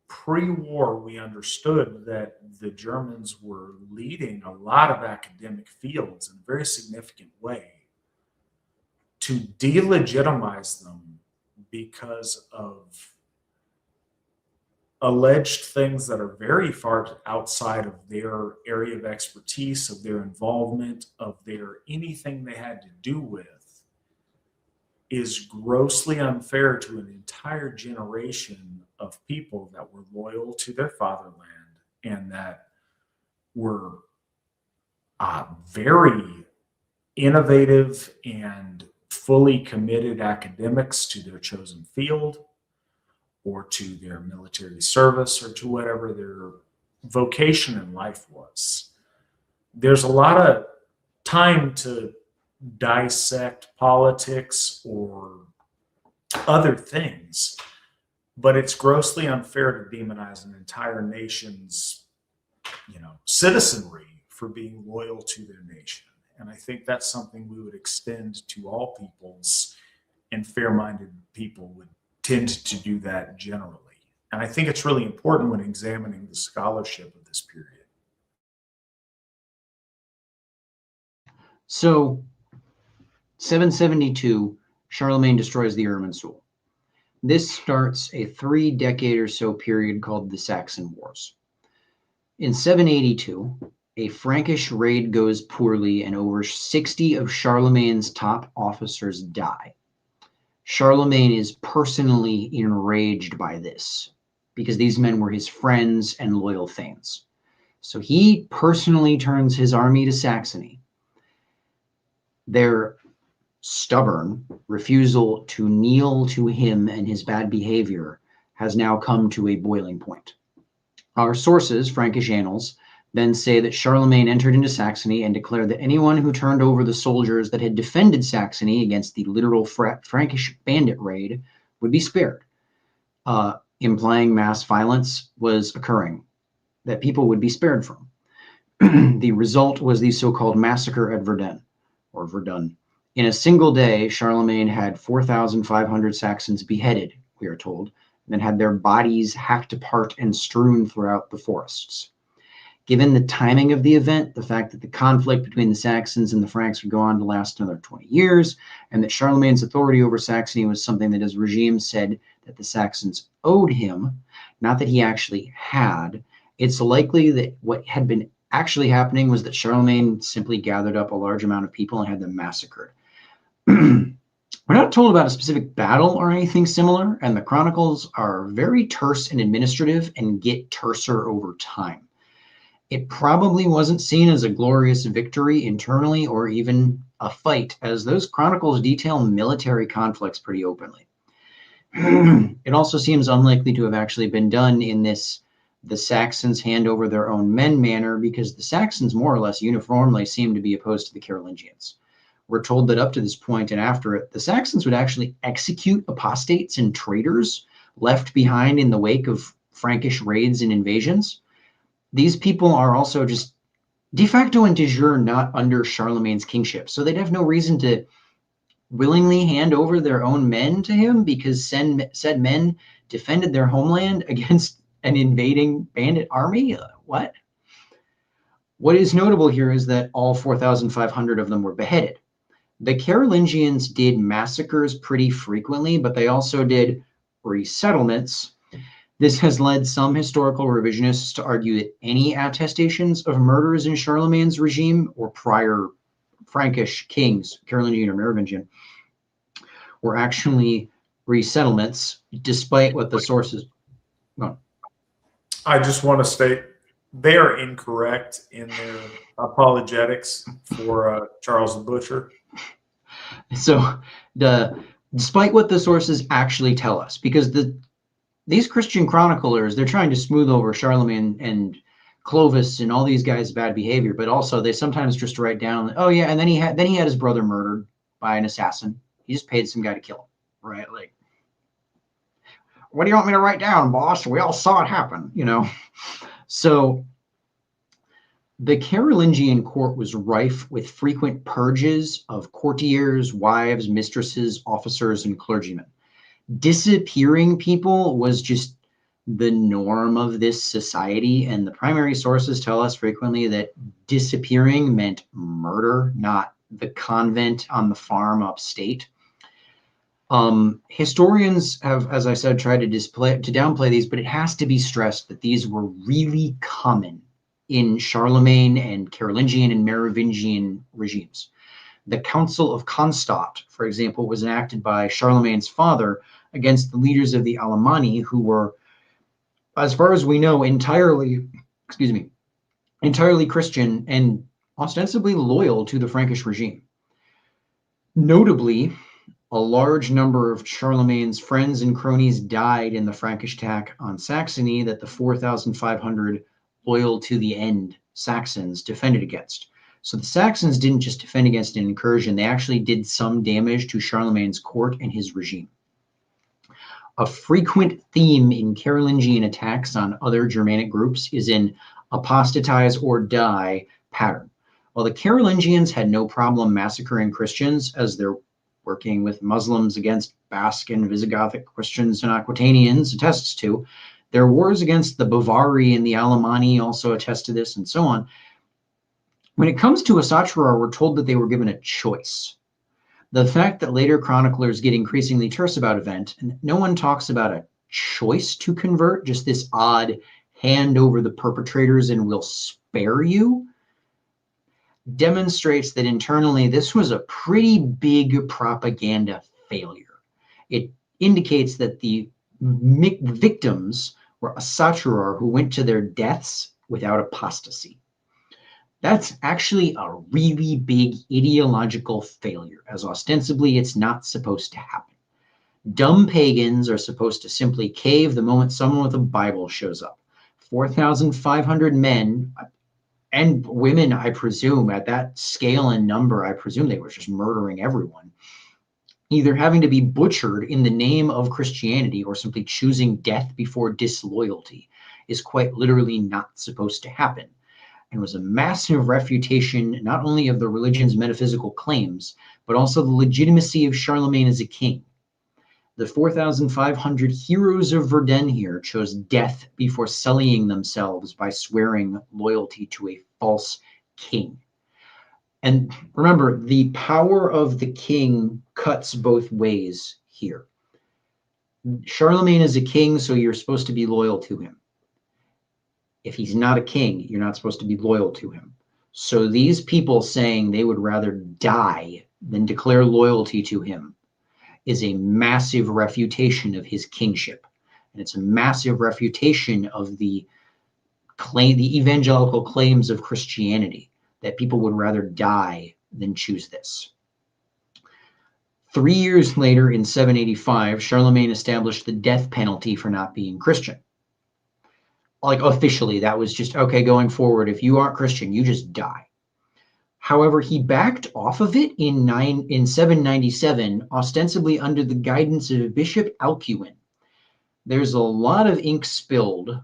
pre-war we understood that the Germans were leading a lot of academic fields in a very significant way. To delegitimize them because of alleged things that are very far outside of their area of expertise, of their involvement, of their anything they had to do with, is grossly unfair to an entire generation of people that were loyal to their fatherland and that were very innovative and fully committed academics to their chosen field or to their military service or to whatever their vocation in life was. There's a lot of time to dissect politics or other things, but it's grossly unfair to demonize an entire nation's, citizenry for being loyal to their nation. And I think that's something we would extend to all peoples, and fair-minded people would tend to do that generally. And I think it's really important when examining the scholarship of this period. So 772, Charlemagne destroys the Irminsul. This starts a 3-decade or so period called the Saxon Wars. In 782, a Frankish raid goes poorly and over 60 of Charlemagne's top officers die. Charlemagne is personally enraged by this because these men were his friends and loyal thanes. So he personally turns his army to Saxony. Their stubborn refusal to kneel to him and his bad behavior has now come to a boiling point. Our sources, Frankish annals, then say that Charlemagne entered into Saxony and declared that anyone who turned over the soldiers that had defended Saxony against the literal Frankish bandit raid would be spared, implying mass violence was occurring that people would be spared from. The result was the so-called massacre at Verdun, or Verdun. In a single day, Charlemagne had 4,500 Saxons beheaded, we are told, and then had their bodies hacked apart and strewn throughout the forests. Given the timing of the event, the fact that the conflict between the Saxons and the Franks would go on to last another 20 years, and that Charlemagne's authority over Saxony was something that his regime said that the Saxons owed him, not that he actually had, it's likely that what had been actually happening was that Charlemagne simply gathered up a large amount of people and had them massacred. We're not told about a specific battle or anything similar, and the chronicles are very terse and administrative and get terser over time. It probably wasn't seen as a glorious victory internally or even a fight, as those chronicles detail military conflicts pretty openly. It also seems unlikely to have actually been done in this the Saxons hand over their own men manner, because the Saxons more or less uniformly seem to be opposed to the Carolingians. We're told that up to this point and after it, the Saxons would actually execute apostates and traitors left behind in the wake of Frankish raids and invasions. These people are also just de facto and de jure not under Charlemagne's kingship, so they'd have no reason to willingly hand over their own men to him because said men defended their homeland against an invading bandit army? What? What is notable here is that all 4,500 of them were beheaded. The Carolingians did massacres pretty frequently, but they also did resettlements. This has led some historical revisionists to argue that any attestations of murders in Charlemagne's regime or prior Frankish kings, Carolingian or Merovingian, were actually resettlements, despite what the sources... Well, I just want to state they are incorrect in their apologetics for Charles the Butcher. So despite what the sources actually tell us, because these Christian chroniclers, they're trying to smooth over Charlemagne and Clovis and all these guys' bad behavior, but also they sometimes just write down, oh yeah, and then he had his brother murdered by an assassin. He just paid some guy to kill him, right? Like, what do you want me to write down, boss? We all saw it happen, you know? So the Carolingian court was rife with frequent purges of courtiers, wives, mistresses, officers, and clergymen. Disappearing people was just the norm of this society, and the primary sources tell us frequently that disappearing meant murder, not the convent on the farm upstate. Historians have, as I said, tried to downplay these, but it has to be stressed that these were really common in Charlemagne and Carolingian and Merovingian regimes. The Council of Kronstadt, for example, was enacted by Charlemagne's father against the leaders of the Alemanni, who were, as far as we know, entirely Christian and ostensibly loyal to the Frankish regime. Notably, a large number of Charlemagne's friends and cronies died in the Frankish attack on Saxony that the 4,500 loyal to the end Saxons defended against. So the Saxons didn't just defend against an incursion, they actually did some damage to Charlemagne's court and his regime. A frequent theme in Carolingian attacks on other Germanic groups is an apostatize or die pattern. While the Carolingians had no problem massacring Christians, as they're working with Muslims against Basque and Visigothic Christians and Aquitanians attests to, their wars against the Bavari and the Alemanni also attest to this, and so on. When it comes to Asatru, we're told that they were given a choice. The fact that later chroniclers get increasingly terse about event, and no one talks about a choice to convert, just this odd hand over the perpetrators and we'll spare you, demonstrates that internally this was a pretty big propaganda failure. It indicates that the victims were Asatru who went to their deaths without apostasy. That's actually a really big ideological failure, as ostensibly it's not supposed to happen. Dumb pagans are supposed to simply cave the moment someone with a Bible shows up. 4,500 men and women, I presume, at that scale and number, I presume they were just murdering everyone, either having to be butchered in the name of Christianity or simply choosing death before disloyalty, is quite literally not supposed to happen, and was a massive refutation not only of the religion's metaphysical claims, but also the legitimacy of Charlemagne as a king. The 4,500 heroes of Verdun here chose death before sullying themselves by swearing loyalty to a false king. And remember, the power of the king cuts both ways here. Charlemagne is a king, so you're supposed to be loyal to him. If he's not a king, you're not supposed to be loyal to him. So these people saying they would rather die than declare loyalty to him is a massive refutation of his kingship. And it's a massive refutation of the evangelical claims of Christianity, that people would rather die than choose this. 3 years later, in 785, Charlemagne established the death penalty for not being Christian. Like, officially, that was just, okay, going forward, if you aren't Christian, you just die. However, he backed off of it in 797, ostensibly under the guidance of Bishop Alcuin. There's a lot of ink spilled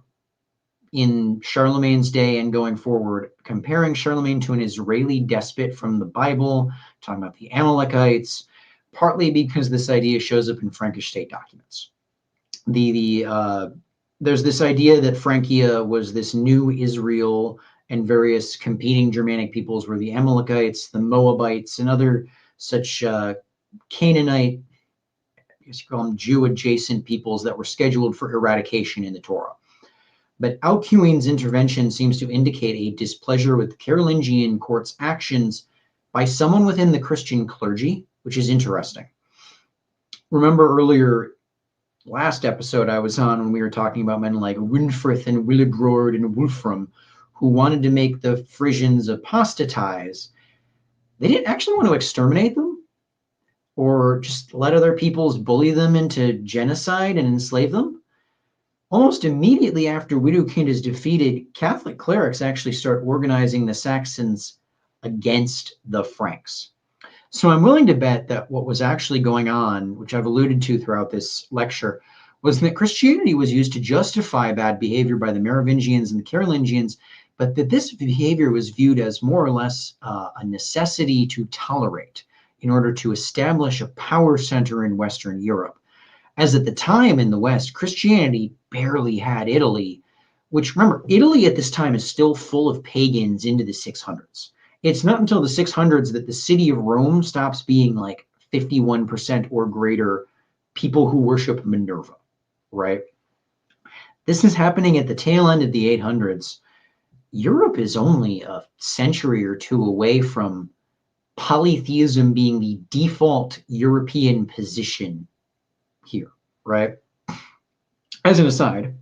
in Charlemagne's day and going forward, comparing Charlemagne to an Israeli despot from the Bible, talking about the Amalekites, partly because this idea shows up in Frankish state documents. There's this idea that Francia was this new Israel, and various competing Germanic peoples were the Amalekites, the Moabites, and other such Canaanite, I guess you call them Jew-adjacent peoples that were scheduled for eradication in the Torah. But Alcuin's intervention seems to indicate a displeasure with the Carolingian court's actions by someone within the Christian clergy, which is interesting. Remember earlier, last episode I was on when we were talking about men like Winfrith and Willibrord and Wolfram, who wanted to make the Frisians apostatize. They didn't actually want to exterminate them. or just let other peoples bully them into genocide and enslave them? Almost immediately after Widukind is defeated, Catholic clerics actually start organizing the Saxons against the Franks. So I'm willing to bet that what was actually going on, which I've alluded to throughout this lecture, was that Christianity was used to justify bad behavior by the Merovingians and the Carolingians, but that this behavior was viewed as more or less a necessity to tolerate in order to establish a power center in Western Europe. As at the time in the West, Christianity barely had Italy, which, remember, Italy at this time is still full of pagans into the 600s. It's not until the 600s that the city of Rome stops being like 51% or greater people who worship Minerva, right? This is happening at the tail end of the 800s. Europe is only a century or two away from polytheism being the default European position here, right? As an aside,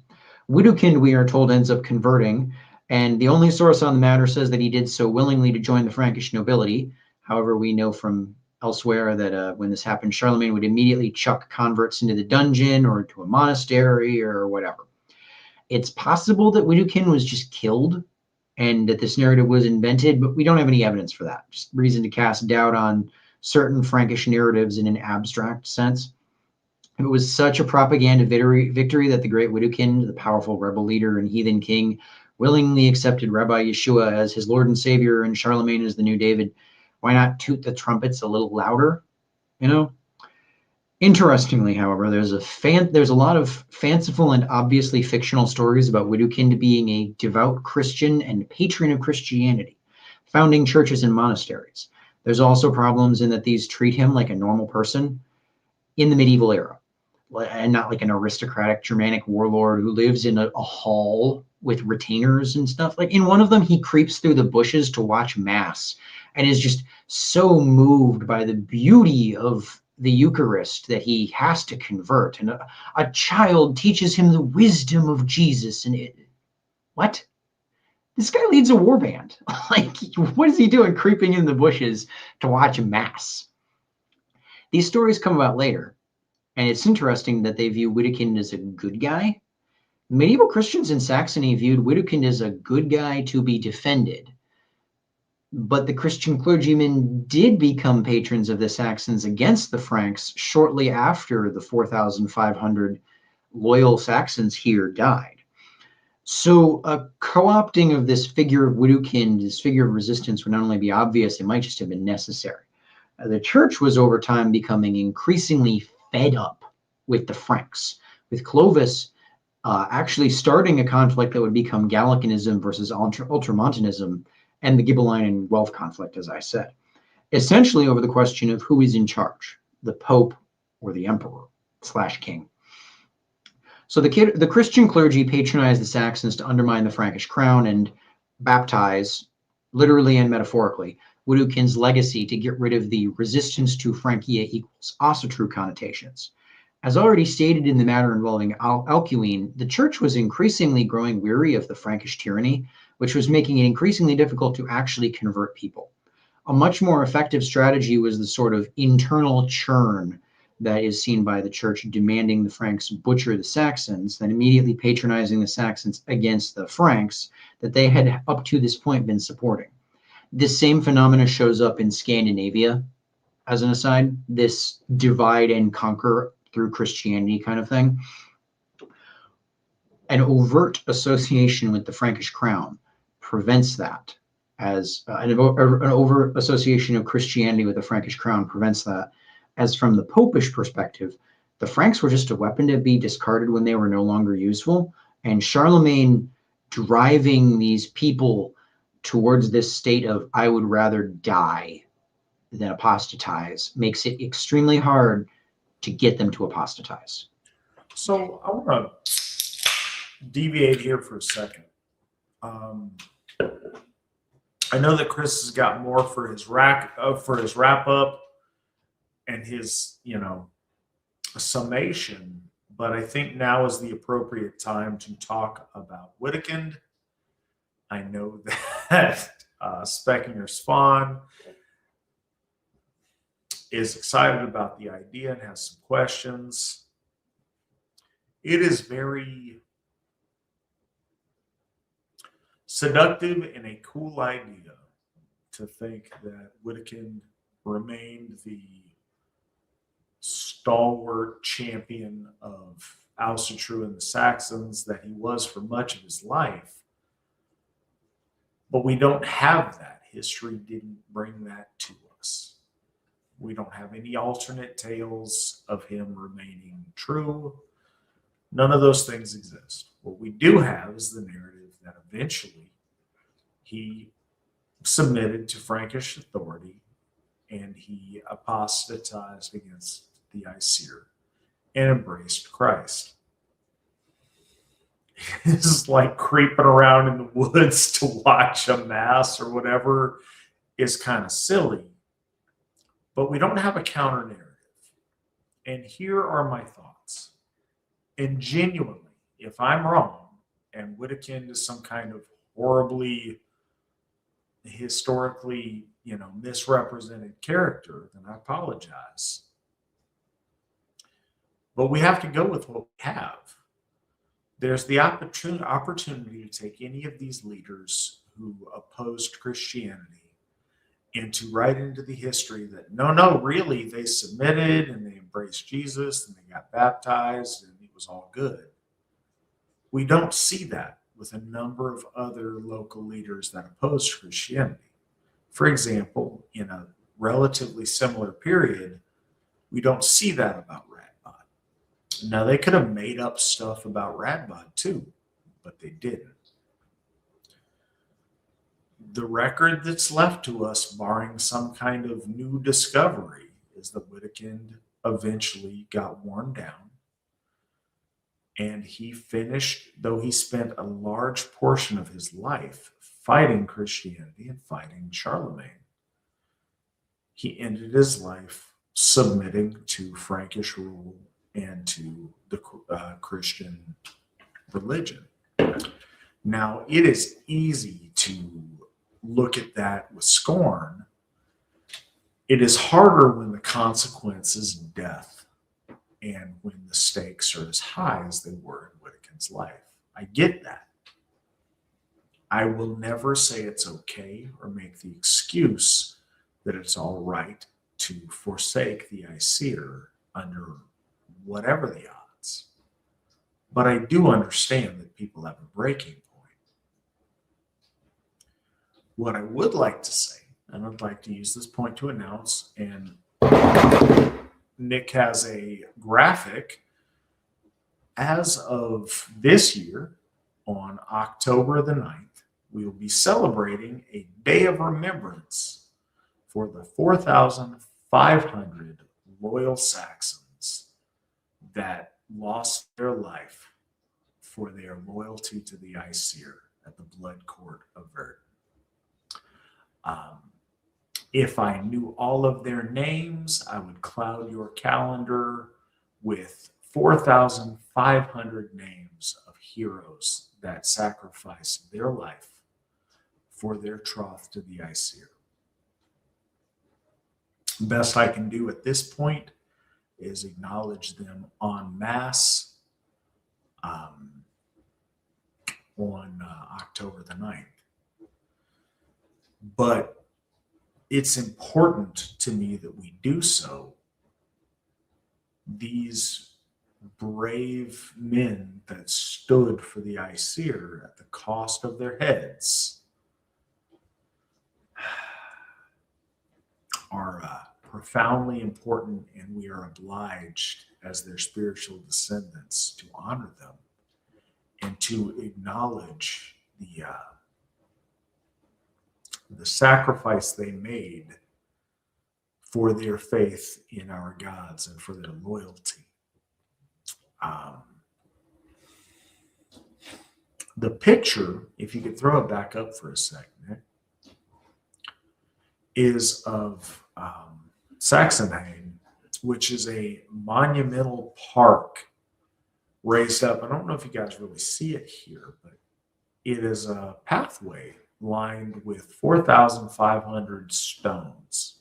Widukind, we are told, ends up converting, and the only source on the matter says that he did so willingly to join the Frankish nobility. However, we know from elsewhere that when this happened, Charlemagne would immediately chuck converts into the dungeon or to a monastery or whatever. It's possible that Widukind was just killed and that this narrative was invented, but we don't have any evidence for that. Just reason to cast doubt on certain Frankish narratives in an abstract sense. It was such a propaganda victory that the great Widukind, the powerful rebel leader and heathen king, willingly accepted Rabbi Yeshua as his Lord and Savior and Charlemagne as the new David. Why not toot the trumpets a little louder? You know? Interestingly, however, there's a lot of fanciful and obviously fictional stories about Widukind being a devout Christian and patron of Christianity, founding churches and monasteries. There's also problems in that these treat him like a normal person in the medieval era, and not like an aristocratic Germanic warlord who lives in a hall with retainers and stuff. Like in one of them, he creeps through the bushes to watch mass and is just so moved by the beauty of the Eucharist that he has to convert. And a child teaches him the wisdom of Jesus. And what? This guy leads a war band. Like, what is he doing creeping in the bushes to watch mass? These stories come about later. And it's interesting that they view Widukind as a good guy. Medieval Christians in Saxony viewed Widukind as a good guy to be defended. But the Christian clergymen did become patrons of the Saxons against the Franks shortly after the 4,500 loyal Saxons here died. So a co-opting of this figure of Widukind, this figure of resistance, would not only be obvious, it might just have been necessary. The church was over time becoming increasingly fed up with the Franks, with Clovis actually starting a conflict that would become Gallicanism versus Ultramontanism, and the Ghibelline and Guelph conflict, as I said, essentially over the question of who is in charge, the Pope or the Emperor/King. So the Christian clergy patronized the Saxons to undermine the Frankish crown and baptize, literally and metaphorically, Widukind's legacy to get rid of the resistance to Francia equals Asatru connotations. As already stated in the matter involving Alcuin, the church was increasingly growing weary of the Frankish tyranny, which was making it increasingly difficult to actually convert people. A much more effective strategy was the sort of internal churn that is seen by the church demanding the Franks butcher the Saxons, then immediately patronizing the Saxons against the Franks that they had up to this point been supporting. This same phenomena shows up in Scandinavia, as an aside, this divide and conquer through Christianity kind of thing. An overt association with the Frankish crown prevents that, as an overt association of Christianity with the Frankish crown prevents that, as from the Popish perspective, the Franks were just a weapon to be discarded when they were no longer useful, and Charlemagne driving these people towards this state of I would rather die than apostatize makes it extremely hard to get them to apostatize. So I want to deviate here for a second. I know that Chris has got more for his wrap up and his summation, but I think now is the appropriate time to talk about Widukind. I know that Speckinger Spawn is excited about the idea and has some questions. It is very seductive and a cool idea to think that Wittekind remained the stalwart champion of Ásatrú and the Saxons that he was for much of his life. But we don't have that. History didn't bring that to us. We don't have any alternate tales of him remaining true. None of those things exist. What we do have is the narrative that eventually he submitted to Frankish authority and he apostatized against the Aesir and embraced Christ. It's like creeping around in the woods to watch a mass or whatever is kind of silly. But we don't have a counter narrative. And here are my thoughts. And genuinely, if I'm wrong, and Wittekind is some kind of horribly historically, misrepresented character, then I apologize. But we have to go with what we have. There's the opportunity to take any of these leaders who opposed Christianity and to write into the history that, no, really, they submitted and they embraced Jesus and they got baptized and it was all good. We don't see that with a number of other local leaders that opposed Christianity. For example, in a relatively similar period, we don't see that about Radbod. Now, they could have made up stuff about Radbod too, but they didn't. The record that's left to us, barring some kind of new discovery, is that Wittekind eventually got worn down. And he finished, though he spent a large portion of his life fighting Christianity and fighting Charlemagne, he ended his life submitting to Frankish rule and to the Christian religion. Now, it is easy to look at that with scorn. It is harder when the consequence is death and when the stakes are as high as they were in Wittekind's life. I get that. I will never say it's okay or make the excuse that it's all right to forsake the Aesir under whatever the odds. But I do understand that people have a breaking point. What I would like to say, and I'd like to use this point to announce, and Nick has a graphic. As of this year, on October the 9th, we will be celebrating a day of remembrance for the 4,500 loyal Saxons that lost their life for their loyalty to the Aesir at the Blood Court of Verdun. If I knew all of their names, I would cloud your calendar with 4,500 names of heroes that sacrificed their life for their troth to the Aesir. Best I can do at this point is acknowledge them en masse on October the 9th. But it's important to me that we do so. These brave men that stood for the Aesir at the cost of their heads are profoundly important, and we are obliged as their spiritual descendants to honor them and to acknowledge the sacrifice they made for their faith in our gods and for their loyalty. The picture, if you could throw it back up for a second, is of Saxonhain, which is a monumental park raised up. I don't know if you guys really see it here, but it is a pathway lined with 4,500 stones.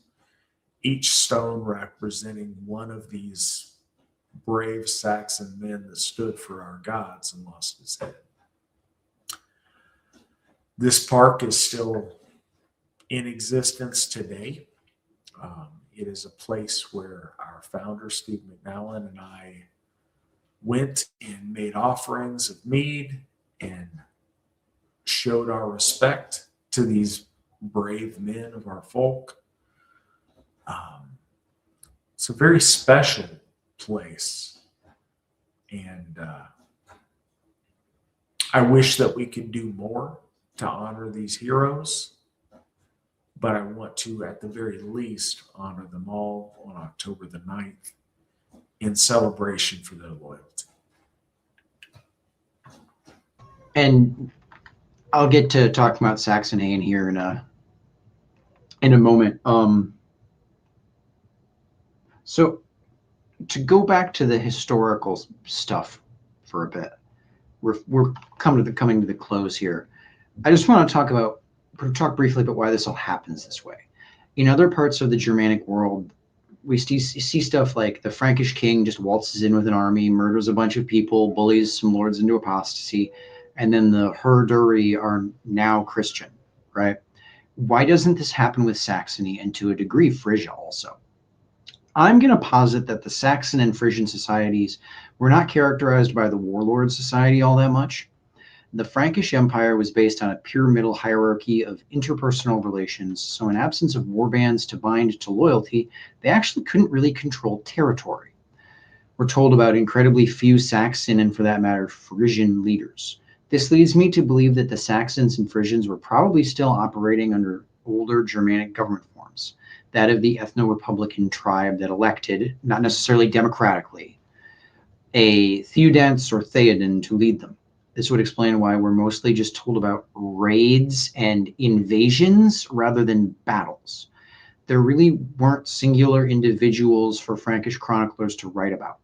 each stone representing one of these brave Saxon men that stood for our gods and lost his head. This park is still in existence today. It is a place where our founder, Steve McNallen, and I went and made offerings of mead and showed our respect to these brave men of our folk. It's a very special place. And I wish that we could do more to honor these heroes, but I want to, at the very least, honor them all on October the 9th in celebration for their loyalty. And I'll get to talking about Saxonhagen here in a moment. So to go back to the historical stuff for a bit, we're coming to the close here. I just want to talk briefly about why this all happens this way. In other parts of the Germanic world, we see stuff like the Frankish king just waltzes in with an army, murders a bunch of people, bullies some lords into apostasy, and then the Herdery are now Christian, right? Why doesn't this happen with Saxony and to a degree Frisia also? I'm going to posit that the Saxon and Frisian societies were not characterized by the warlord society all that much. The Frankish Empire was based on a pyramidal hierarchy of interpersonal relations, so in absence of warbands to bind to loyalty, they actually couldn't really control territory. We're told about incredibly few Saxon and, for that matter, Frisian leaders. This leads me to believe that the Saxons and Frisians were probably still operating under older Germanic government forms, that of the ethno-republican tribe that elected, not necessarily democratically, a theodance or theoden to lead them. This would explain why we're mostly just told about raids and invasions rather than battles. There really weren't singular individuals for Frankish chroniclers to write about.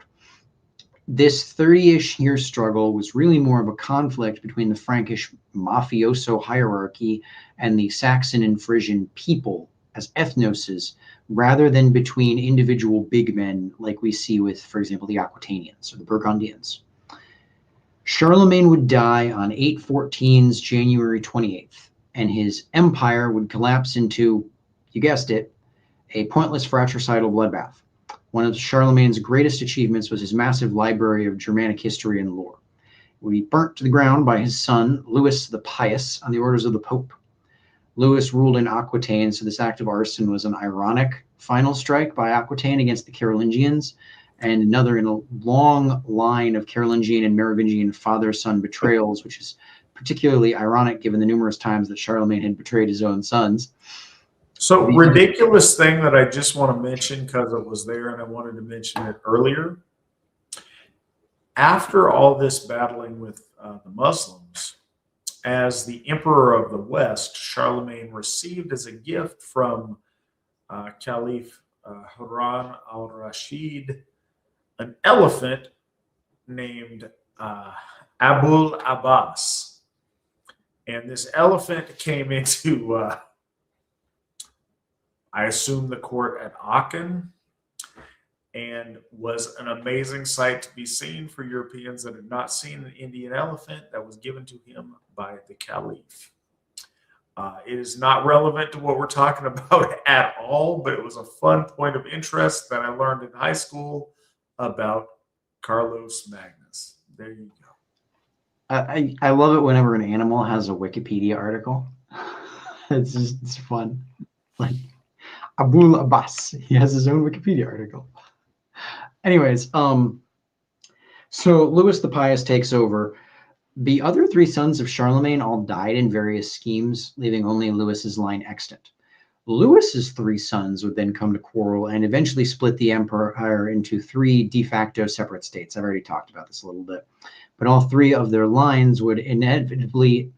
This 30-ish year struggle was really more of a conflict between the Frankish mafioso hierarchy and the Saxon and Frisian people as ethnoses, rather than between individual big men like we see with, for example, the Aquitanians or the Burgundians. Charlemagne would die on 814's January 28th, and his empire would collapse into, you guessed it, a pointless fratricidal bloodbath. One of Charlemagne's greatest achievements was his massive library of Germanic history and lore. It would be burnt to the ground by his son, Louis the Pious, on the orders of the Pope. Louis ruled in Aquitaine, so this act of arson was an ironic final strike by Aquitaine against the Carolingians, and another in a long line of Carolingian and Merovingian father-son betrayals, which is particularly ironic given the numerous times that Charlemagne had betrayed his own sons. So, ridiculous thing that I just want to mention because it was there and I wanted to mention it earlier. After all this battling with the Muslims, as the Emperor of the West, Charlemagne received as a gift from Caliph Harun al-Rashid an elephant named Abul Abbas. And this elephant came into, I assume, the court at Aachen, and was an amazing sight to be seen for Europeans that had not seen an Indian elephant that was given to him by the Caliph. It is not relevant to what we're talking about at all, but it was a fun point of interest that I learned in high school about Carlos Magnus. There you go. I love it whenever an animal has a Wikipedia article. It's fun. Like Abul Abbas, he has his own Wikipedia article. Anyways, so Louis the Pious takes over. The other three sons of Charlemagne all died in various schemes, leaving only Louis's line extant. Louis's three sons would then come to quarrel and eventually split the empire into three de facto separate states. I've already talked about this a little bit, but all three of their lines would inevitably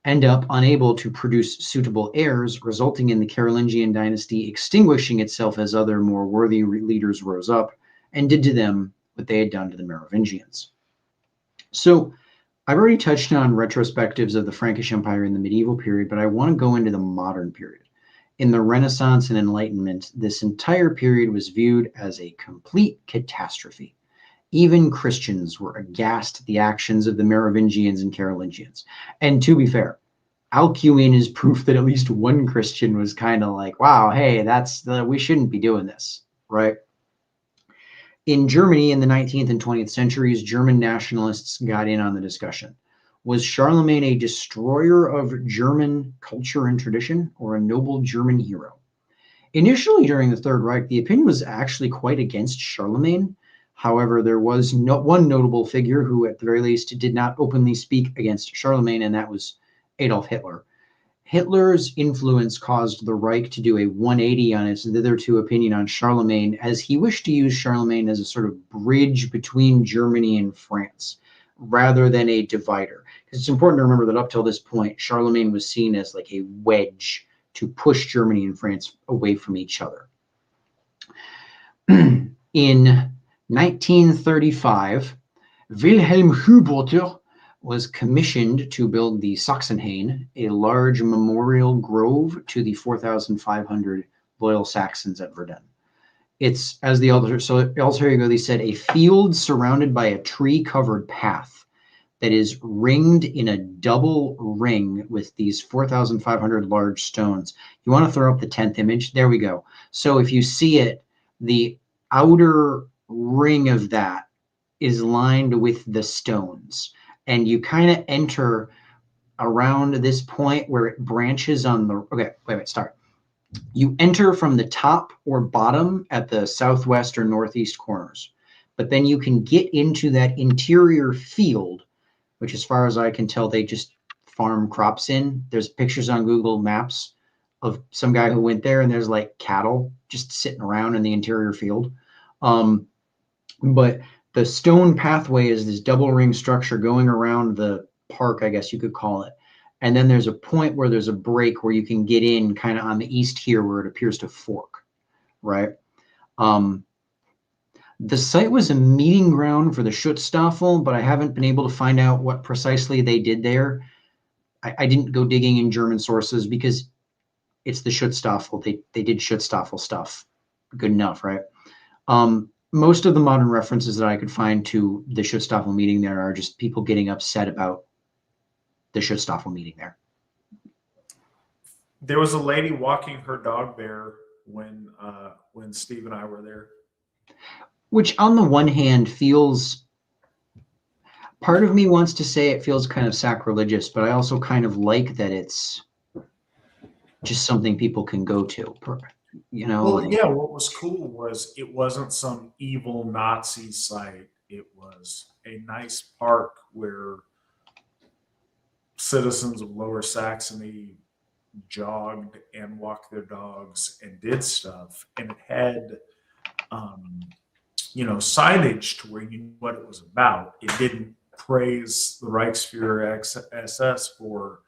end up unable to produce suitable heirs, resulting in the Carolingian dynasty extinguishing itself as other more worthy leaders rose up and did to them what they had done to the Merovingians. So I've already touched on retrospectives of the Frankish Empire in the medieval period, but I want to go into the modern period. In the Renaissance and Enlightenment, this entire period was viewed as a complete catastrophe. Even Christians were aghast at the actions of the Merovingians and Carolingians. And to be fair, Alcuin is proof that at least one Christian was kind of like, wow, hey, we shouldn't be doing this, right? In Germany in the 19th and 20th centuries, German nationalists got in on the discussion. Was Charlemagne a destroyer of German culture and tradition, or a noble German hero? Initially, during the Third Reich, the opinion was actually quite against Charlemagne. However, there was one notable figure who, at the very least, did not openly speak against Charlemagne, and that was Adolf Hitler. Hitler's influence caused the Reich to do a 180 on its thitherto opinion on Charlemagne, as he wished to use Charlemagne as a sort of bridge between Germany and France, rather than a divider. Because it's important to remember that up till this point, Charlemagne was seen as like a wedge to push Germany and France away from each other. In 1935, Wilhelm Hübother was commissioned to build the Sachsenhain, a large memorial grove to the 4,500 loyal Saxons at Verdun. It's, as the Allsherjargoði said, a field surrounded by a tree-covered path that is ringed in a double ring with these 4,500 large stones. You want to throw up the 10th image? There we go. So if you see it, the outer ring of that is lined with the stones. And you kind of enter around this point where it branches on the, okay, wait, start. You enter from the top or bottom at the southwest or northeast corners, but then you can get into that interior field, which as far as I can tell, they just farm crops in. There's pictures on Google Maps of some guy who went there, and there's like cattle just sitting around in the interior field. But the stone pathway is this double ring structure going around the park, I guess you could call it. And then there's a point where there's a break where you can get in kind of on the east here where it appears to fork, right? The site was a meeting ground for the Schutzstaffel, but I haven't been able to find out what precisely they did there. I didn't go digging in German sources because it's the Schutzstaffel. They did Schutzstaffel stuff. Good enough, right? Most of the modern references that I could find to the Schutzstaffel meeting there are just people getting upset about the Schutzstaffel meeting there. There was a lady walking her dog there when Steve and I were there. Which on the one hand feels, part of me wants to say it feels kind of sacrilegious, but I also kind of like that it's just something people can go to, you know? Well, yeah, what was cool was it wasn't some evil Nazi site. It was a nice park where citizens of Lower Saxony jogged and walked their dogs and did stuff. And it had, signage to where you knew what it was about. It didn't praise the Reichsfuhrer SS for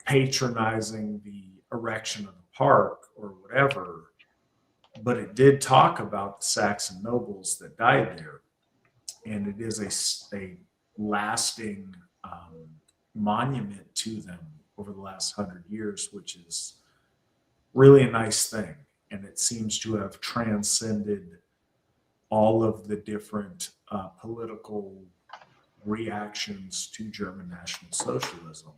patronizing the erection of the park or whatever, but it did talk about the Saxon nobles that died there. And it is a lasting monument to them over the last 100 years, which is really a nice thing. And it seems to have transcended all of the different political reactions to German National Socialism.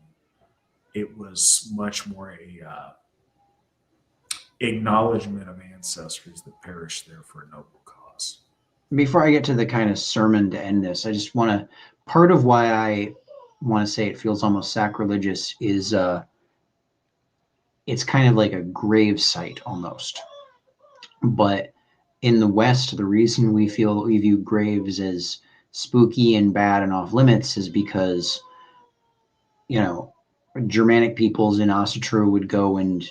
It was much more a acknowledgement of ancestors that perished there for a noble cause. Before I get to the kind of sermon to end this, I just want to, part of why I want to say it feels almost sacrilegious is it's kind of like a grave site almost. But in the West, the reason we view graves as spooky and bad and off limits is because, Germanic peoples in Asatru would go and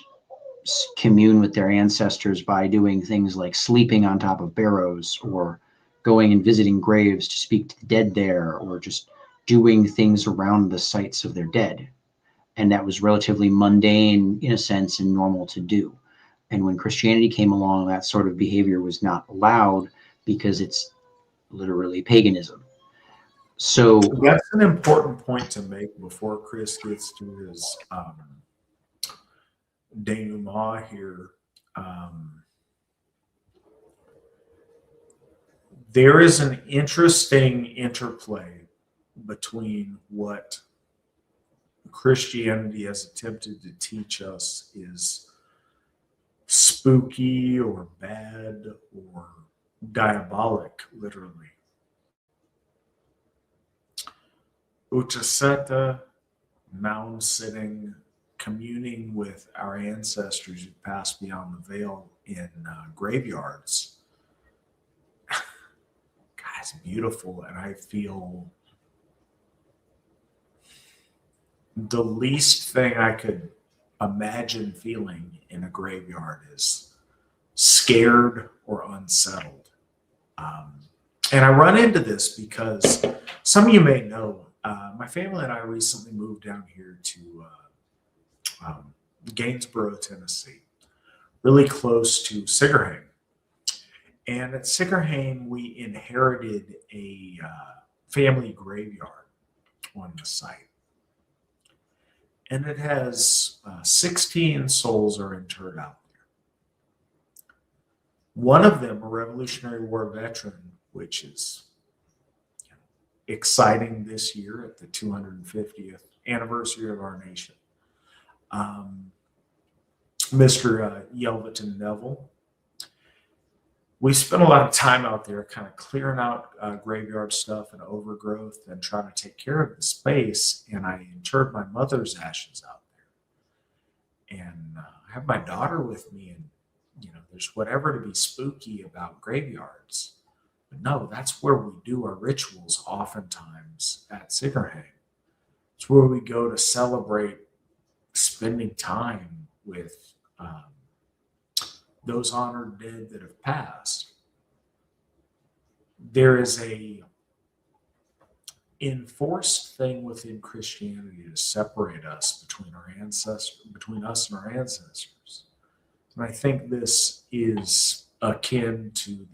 commune with their ancestors by doing things like sleeping on top of barrows or going and visiting graves to speak to the dead there, or just doing things around the sites of their dead. And that was relatively mundane in a sense and normal to do. And when Christianity came along, that sort of behavior was not allowed because it's literally paganism. So that's an important point to make before Chris gets to his denouement Ma here. There is an interesting interplay between what Christianity has attempted to teach us is spooky or bad or diabolic, literally. Uttaseta, mound sitting, communing with our ancestors who passed beyond the veil in graveyards. God, it's beautiful, and I feel the least thing I could imagine feeling in a graveyard is scared or unsettled. And I run into this because some of you may know, my family and I recently moved down here to Gainesboro, Tennessee, really close to Sigerheim. And at Sigerheim, we inherited a family graveyard on the site. And it has 16 souls are interred out there. One of them, a Revolutionary War veteran, which is exciting this year at the 250th anniversary of our nation. Mr. Yelverton Neville. We spent a lot of time out there kind of clearing out graveyard stuff and overgrowth and trying to take care of the space. And I interred my mother's ashes out there. And I have my daughter with me, and there's whatever to be spooky about graveyards. But no, that's where we do our rituals oftentimes at Sigerheim. It's where we go to celebrate spending time with those honored dead that have passed. There is a enforced thing within Christianity to separate us between us and our ancestors. And I think this is akin to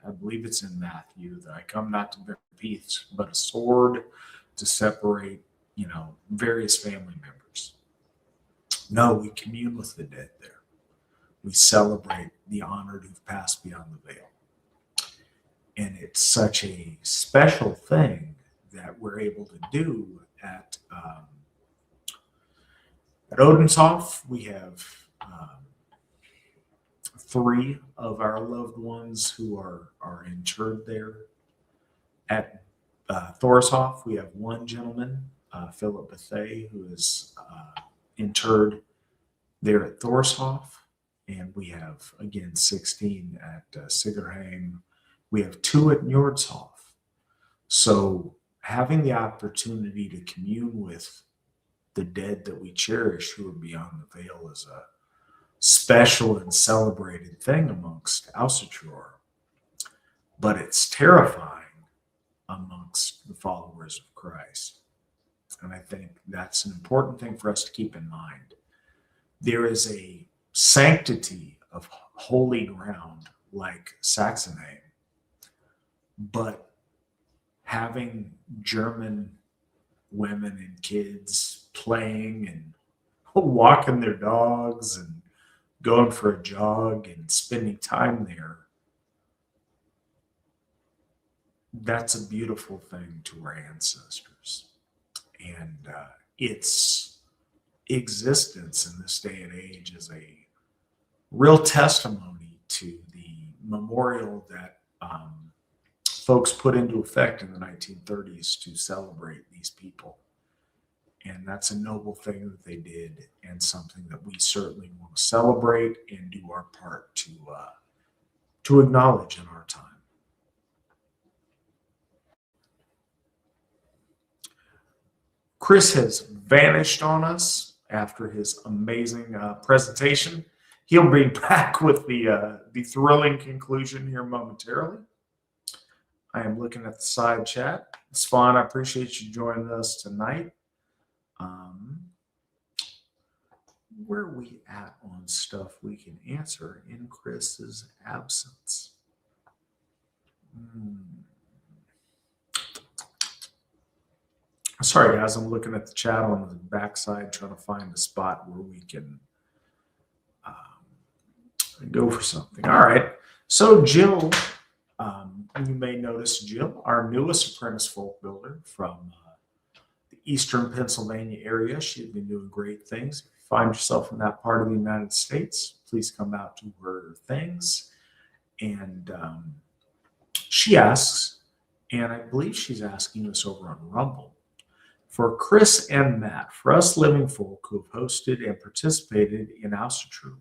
I believe it's in Matthew, that I come not to bear peace, but a sword to separate, various family members. No, we commune with the dead there. We celebrate the honored who've passed beyond the veil. And it's such a special thing that we're able to do at Odenshoff. We have 3 of our loved ones who are interred there. At Thorshoff, we have 1 gentleman, Philip Bethay, who is interred there at Thorshoff. And we have, again, 16 at Sigerheim. We have 2 at Njordshof. So having the opportunity to commune with the dead that we cherish who are beyond the veil is a special and celebrated thing amongst Ásatrú. But it's terrifying amongst the followers of Christ. And I think that's an important thing for us to keep in mind. There is a sanctity of holy ground like Saxonheim, but having German women and kids playing and walking their dogs and going for a jog and spending time there, that's a beautiful thing to our ancestors. And its existence in this day and age is a real testimony to the memorial that folks put into effect in the 1930s to celebrate these people. And that's a noble thing that they did, and something that we certainly want to celebrate and do our part to acknowledge in our time. Chris has vanished on us after his amazing presentation. He'll be back with the thrilling conclusion here momentarily. I am looking at the side chat. Spawn, I appreciate you joining us tonight. Where are we at on stuff we can answer in Chris's absence? Sorry, guys, I'm looking at the chat on the backside trying to find a spot where we can go for something. All right. So Jill, you may notice Jill, our newest apprentice folk builder from the eastern Pennsylvania area. She's been doing great things. If you find yourself in that part of the United States, please come out to her things. And she asks, and I believe she's asking us over on Rumble, for Chris and Matt, for us living folk who have hosted and participated in Asatru,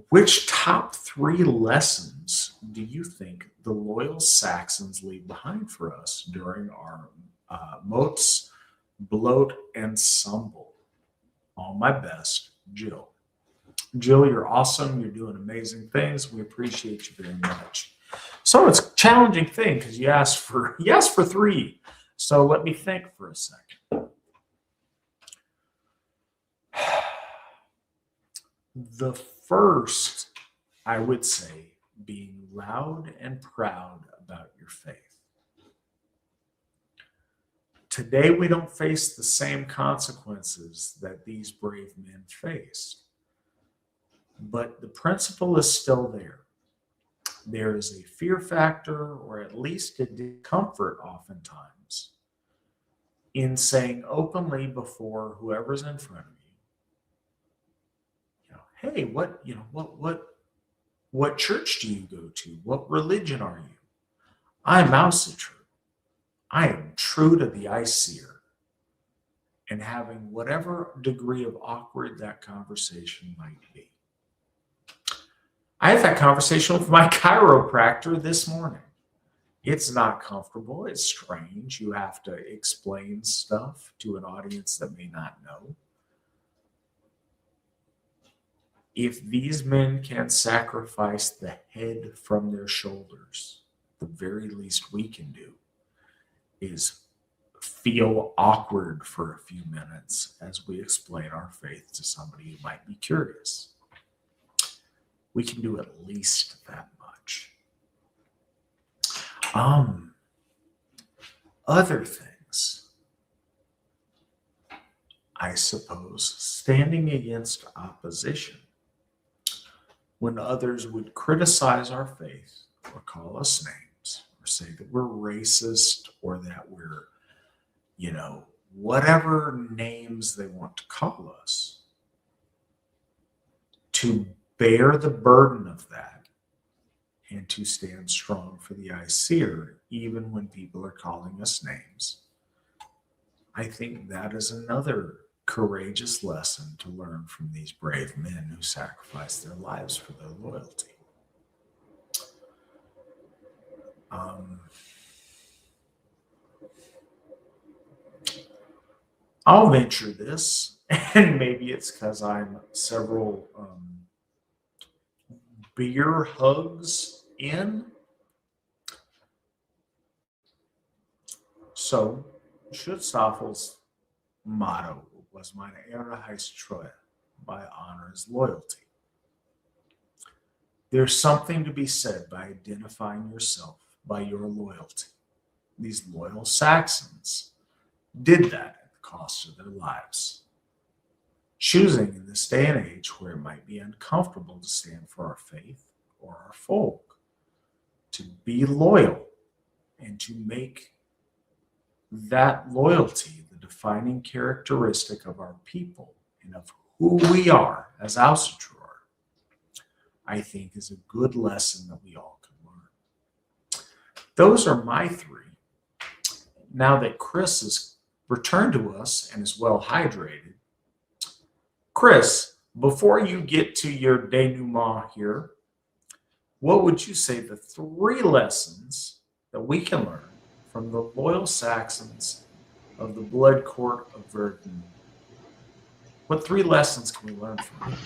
which top 3 lessons do you think the loyal Saxons leave behind for us during our Moats, Bloat, and Sumble? All my best, Jill. Jill, you're awesome. You're doing amazing things. We appreciate you very much. So it's a challenging thing because you asked for 3. So let me think for a second. The first, I would say, being loud and proud about your faith. Today, we don't face the same consequences that these brave men faced, but the principle is still there. There is a fear factor, or at least a discomfort oftentimes, in saying openly before whoever's in front of you, hey, what church do you go to? What religion are you? I'm Ásatrú. I am true to the Aesir. And having whatever degree of awkward that conversation might be. I had that conversation with my chiropractor this morning. It's not comfortable. It's strange. You have to explain stuff to an audience that may not know. If these men can sacrifice the head from their shoulders, the very least we can do is feel awkward for a few minutes as we explain our faith to somebody who might be curious. We can do at least that much. Other things, I suppose, standing against opposition. When others would criticize our faith or call us names or say that we're racist or that we're, whatever names they want to call us, to bear the burden of that and to stand strong for the Aesir, even when people are calling us names. I think that is another courageous lesson to learn from these brave men who sacrificed their lives for their loyalty. I'll venture this, and maybe it's because I'm several beer hugs in. So, Schutzstaffel's motto was "Meine Ehre heißt Treue," my honor is loyalty. There's something to be said by identifying yourself by your loyalty. These loyal Saxons did that at the cost of their lives. Choosing in this day and age where it might be uncomfortable to stand for our faith or our folk, to be loyal and to make that loyalty the defining characteristic of our people and of who we are as Ásatrú, I think is a good lesson that we all can learn. Those are my 3. Now that Chris has returned to us and is well hydrated, Chris, before you get to your denouement here, what would you say the 3 lessons that we can learn from the loyal Saxons of the Blood Court of Verdun? What 3 lessons can we learn from them?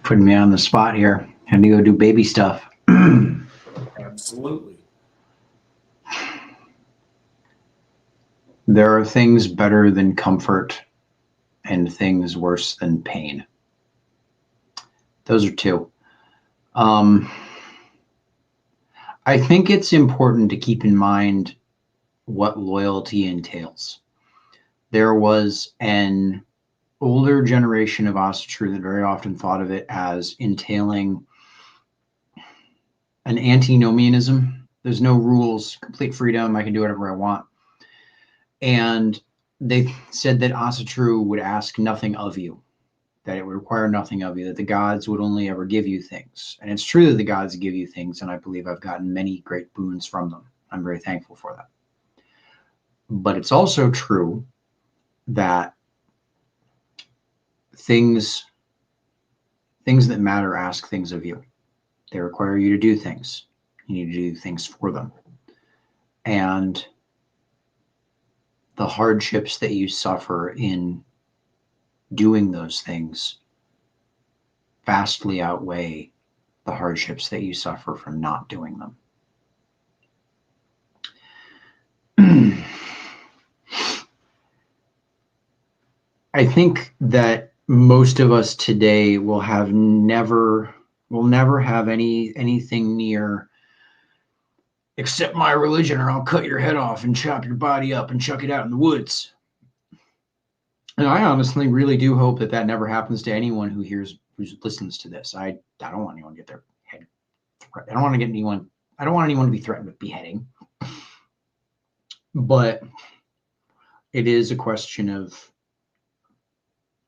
Putting me on the spot here. Had to go do baby stuff. Absolutely. There are things better than comfort and things worse than pain. Those are 2. I think it's important to keep in mind what loyalty entails. There was older generation of Asatru that very often thought of it as entailing an antinomianism. There's no rules, complete freedom. I can do whatever I want. And they said that Asatru would ask nothing of you, that it would require nothing of you, that the gods would only ever give you things. And it's true that the gods give you things, and I believe I've gotten many great boons from them. I'm very thankful for that. But it's also true that things that matter ask things of you. They require you to do things. You need to do things for them. And the hardships that you suffer in doing those things vastly outweigh the hardships that you suffer from not doing them. I think that most of us today will never have anything near, accept my religion or I'll cut your head off and chop your body up and chuck it out in the woods. And I honestly really do hope that that never happens to anyone who listens to this. I don't want anyone to get their head. I don't want anyone to be threatened with beheading. But it is a question of,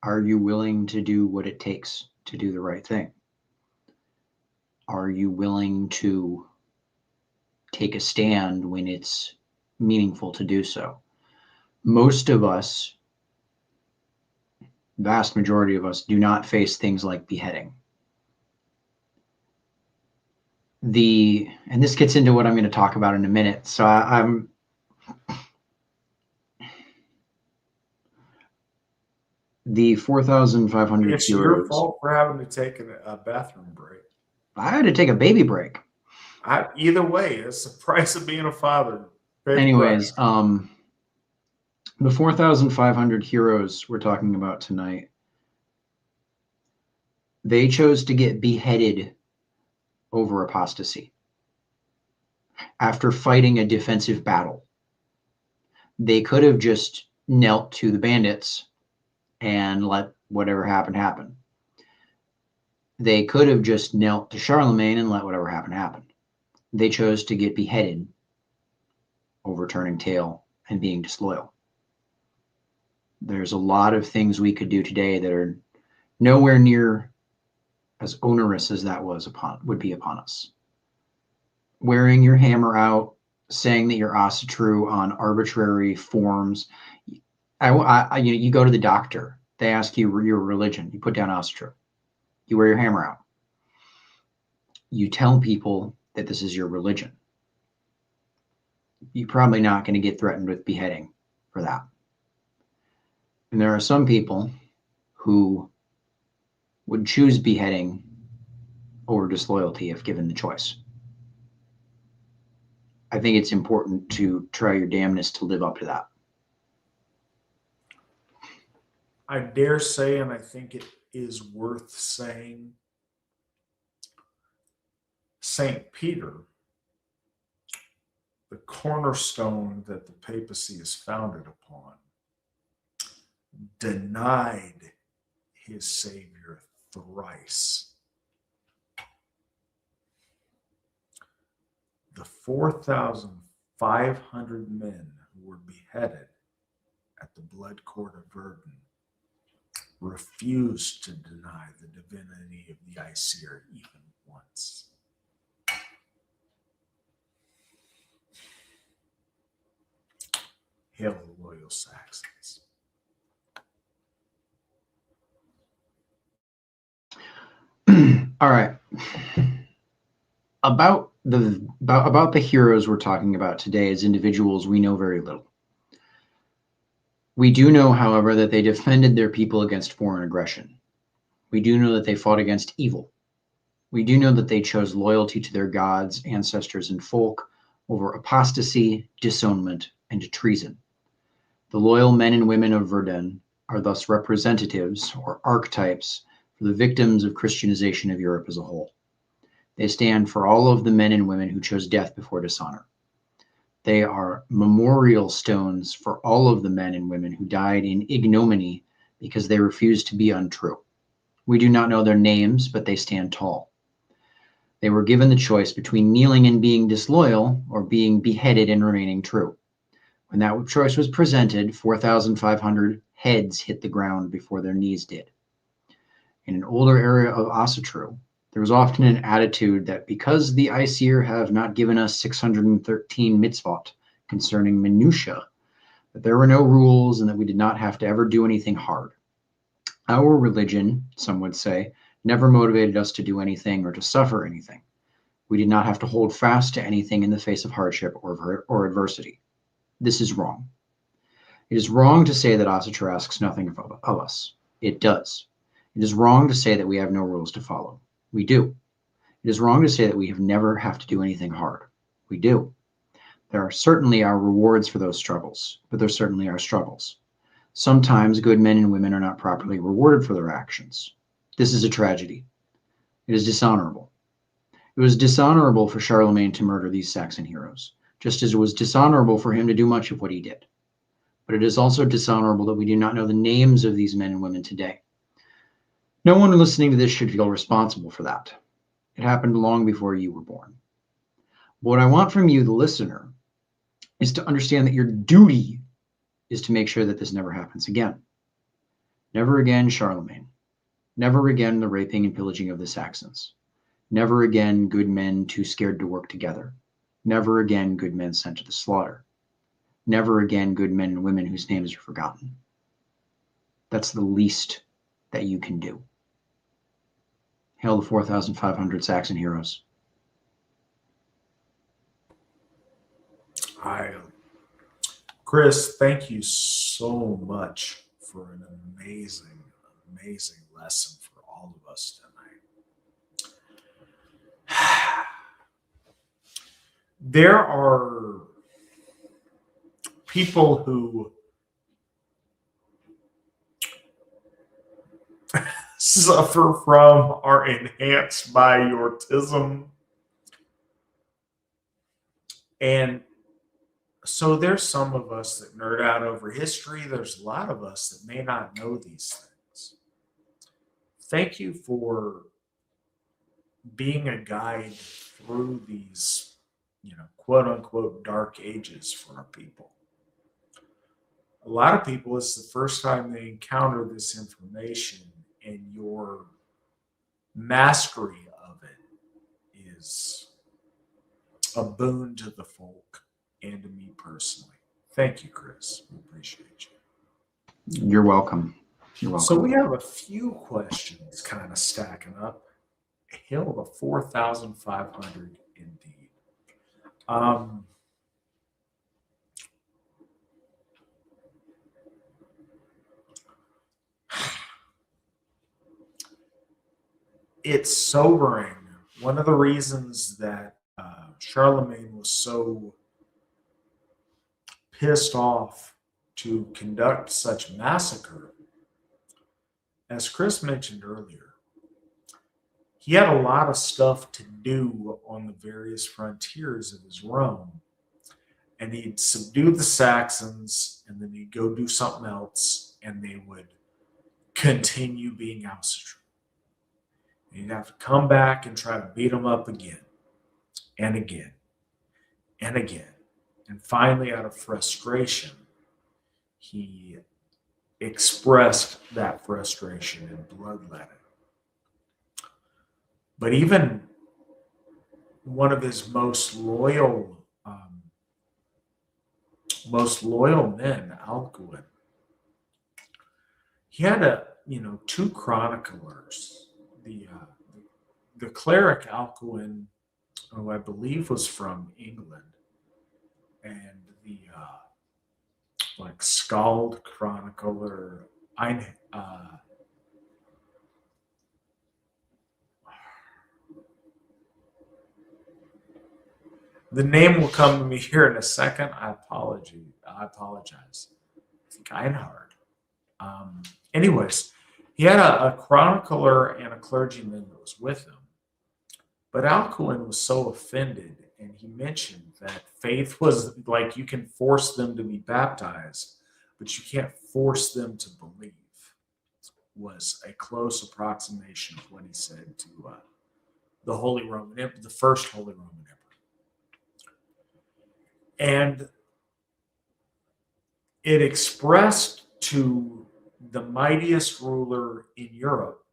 are you willing to do what it takes to do the right thing? Are you willing to take a stand when it's meaningful to do so? Most of us, vast majority of us, do not face things like beheading. And this gets into what I'm going to talk about in a minute. So I'm the 4,500 It's euros. your fault for having to take a bathroom break. I had to take a baby break. Either way, it's the price of being a father. Anyways, the 4,500 heroes we're talking about tonight, they chose to get beheaded over apostasy. After fighting a defensive battle, they could have just knelt to the bandits and let whatever happened happen. They could have just knelt to Charlemagne and let whatever happened happen. They chose to get beheaded over turning tail and being disloyal. There's a lot of things we could do today that are nowhere near as onerous as that would be upon us. Wearing your hammer out, saying that you're Asatru on arbitrary forms. You go to the doctor. They ask you your religion. You put down Asatru. You wear your hammer out. You tell people that this is your religion. You're probably not going to get threatened with beheading for that. And there are some people who would choose beheading over disloyalty if given the choice. I think it's important to try your damnedest to live up to that. I dare say, and I think it is worth saying, St. Peter, the cornerstone that the papacy is founded upon, denied his Savior thrice. The 4,500 men who were beheaded at the blood court of Verdun refused to deny the divinity of the Aesir even once. Hail the loyal Saxons. All right. About the heroes we're talking about today as individuals, we know very little. We do know, however, that they defended their people against foreign aggression. We do know that they fought against evil. We do know that they chose loyalty to their gods, ancestors, and folk over apostasy, disownment, and treason. The loyal men and women of Verdun are thus representatives or archetypes for the victims of Christianization of Europe as a whole. They stand for all of the men and women who chose death before dishonor. They are memorial stones for all of the men and women who died in ignominy because they refuse to be untrue. We do not know their names, but they stand tall. They were given the choice between kneeling and being disloyal or being beheaded and remaining true. When that choice was presented, 4,500 heads hit the ground before their knees did. In an older area of Asatru, there was often an attitude that because the Aesir have not given us 613 mitzvot concerning minutia, that there were no rules and that we did not have to ever do anything hard. Our religion, some would say, never motivated us to do anything or to suffer anything. We did not have to hold fast to anything in the face of hardship or adversity. This is wrong. It is wrong to say that Asatru asks nothing of us. It does. It is wrong to say that we have no rules to follow. We do. It is wrong to say that we have never have to do anything hard. We do. There are certainly our rewards for those struggles, but there certainly are struggles. Sometimes good men and women are not properly rewarded for their actions. This is a tragedy. It is dishonorable. It was dishonorable for Charlemagne to murder these Saxon heroes, just as it was dishonorable for him to do much of what he did. But it is also dishonorable that we do not know the names of these men and women today. No one listening to this should feel responsible for that. It happened long before you were born. But what I want from you, the listener, is to understand that your duty is to make sure that this never happens again. Never again, Charlemagne. Never again the raping and pillaging of the Saxons. Never again good men too scared to work together. Never again good men sent to the slaughter. Never again good men and women whose names are forgotten. That's the least that you can do. Hail the 4,500 Saxon heroes. Chris, thank you so much for an amazing, amazing lesson for all of us tonight. There are people who suffer from, are enhanced by autism. And so there's some of us that nerd out over history. There's a lot of us that may not know these things. Thank you for being a guide through these, quote unquote, dark ages for our people. A lot of people, it's the first time they encounter this information, and your mastery of it is a boon to the folk and to me personally. Thank you, Chris. We appreciate you. You're welcome. You're welcome. So we have a few questions kind of stacking up. Hail the 4,500 indeed. It's sobering. One of the reasons that Charlemagne was so pissed off to conduct such massacre, as Chris mentioned earlier, he had a lot of stuff to do on the various frontiers of his realm. And he'd subdue the Saxons, and then he'd go do something else, and they would continue being Ásatrú. And he'd have to come back and try to beat them up again, and again, and again. And finally, out of frustration, he expressed that frustration in bloodletting. But even one of his most loyal men, Alcuin, he had two chroniclers. The cleric Alcuin, who I believe was from England, and the Skald chronicler, the name will come to me here in a second. I apologize. I think Einhard. Anyways, he had a chronicler and a clergyman that was with him. But Alcuin was so offended, and he mentioned that faith was like you can force them to be baptized, but you can't force them to believe. was a close approximation of what he said to the Holy Roman Emperor, the first Holy Roman Emperor. And it expressed to the mightiest ruler in Europe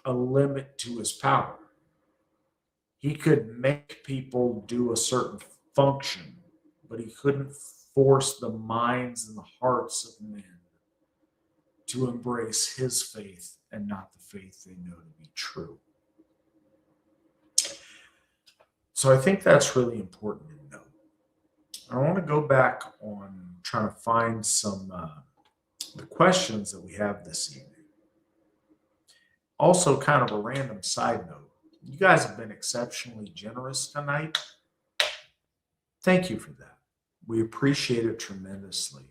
a limit to his power. He could make people do a certain function, but he couldn't force the minds and the hearts of men to embrace his faith and not the faith they know to be true. So I think that's really important to know. I want to go back on trying to find some the questions that we have this evening. Also, kind of a random side note. You guys have been exceptionally generous tonight. Thank you for that. We appreciate it tremendously.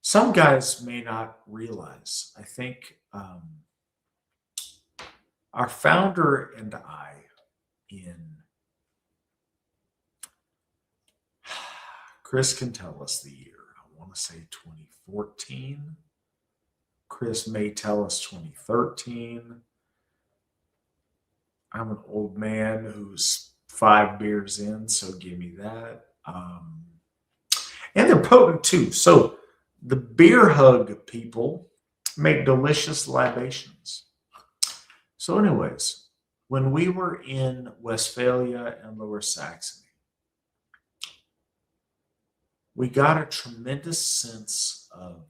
Some guys may not realize, I think our founder and I Chris can tell us the year. I want to say 2014. Chris may tell us 2013. I'm an old man who's 5 beers in, so give me that. And they're potent too. So the beer hug people make delicious libations. So anyways, when we were in Westphalia and Lower Saxony, we got a tremendous sense of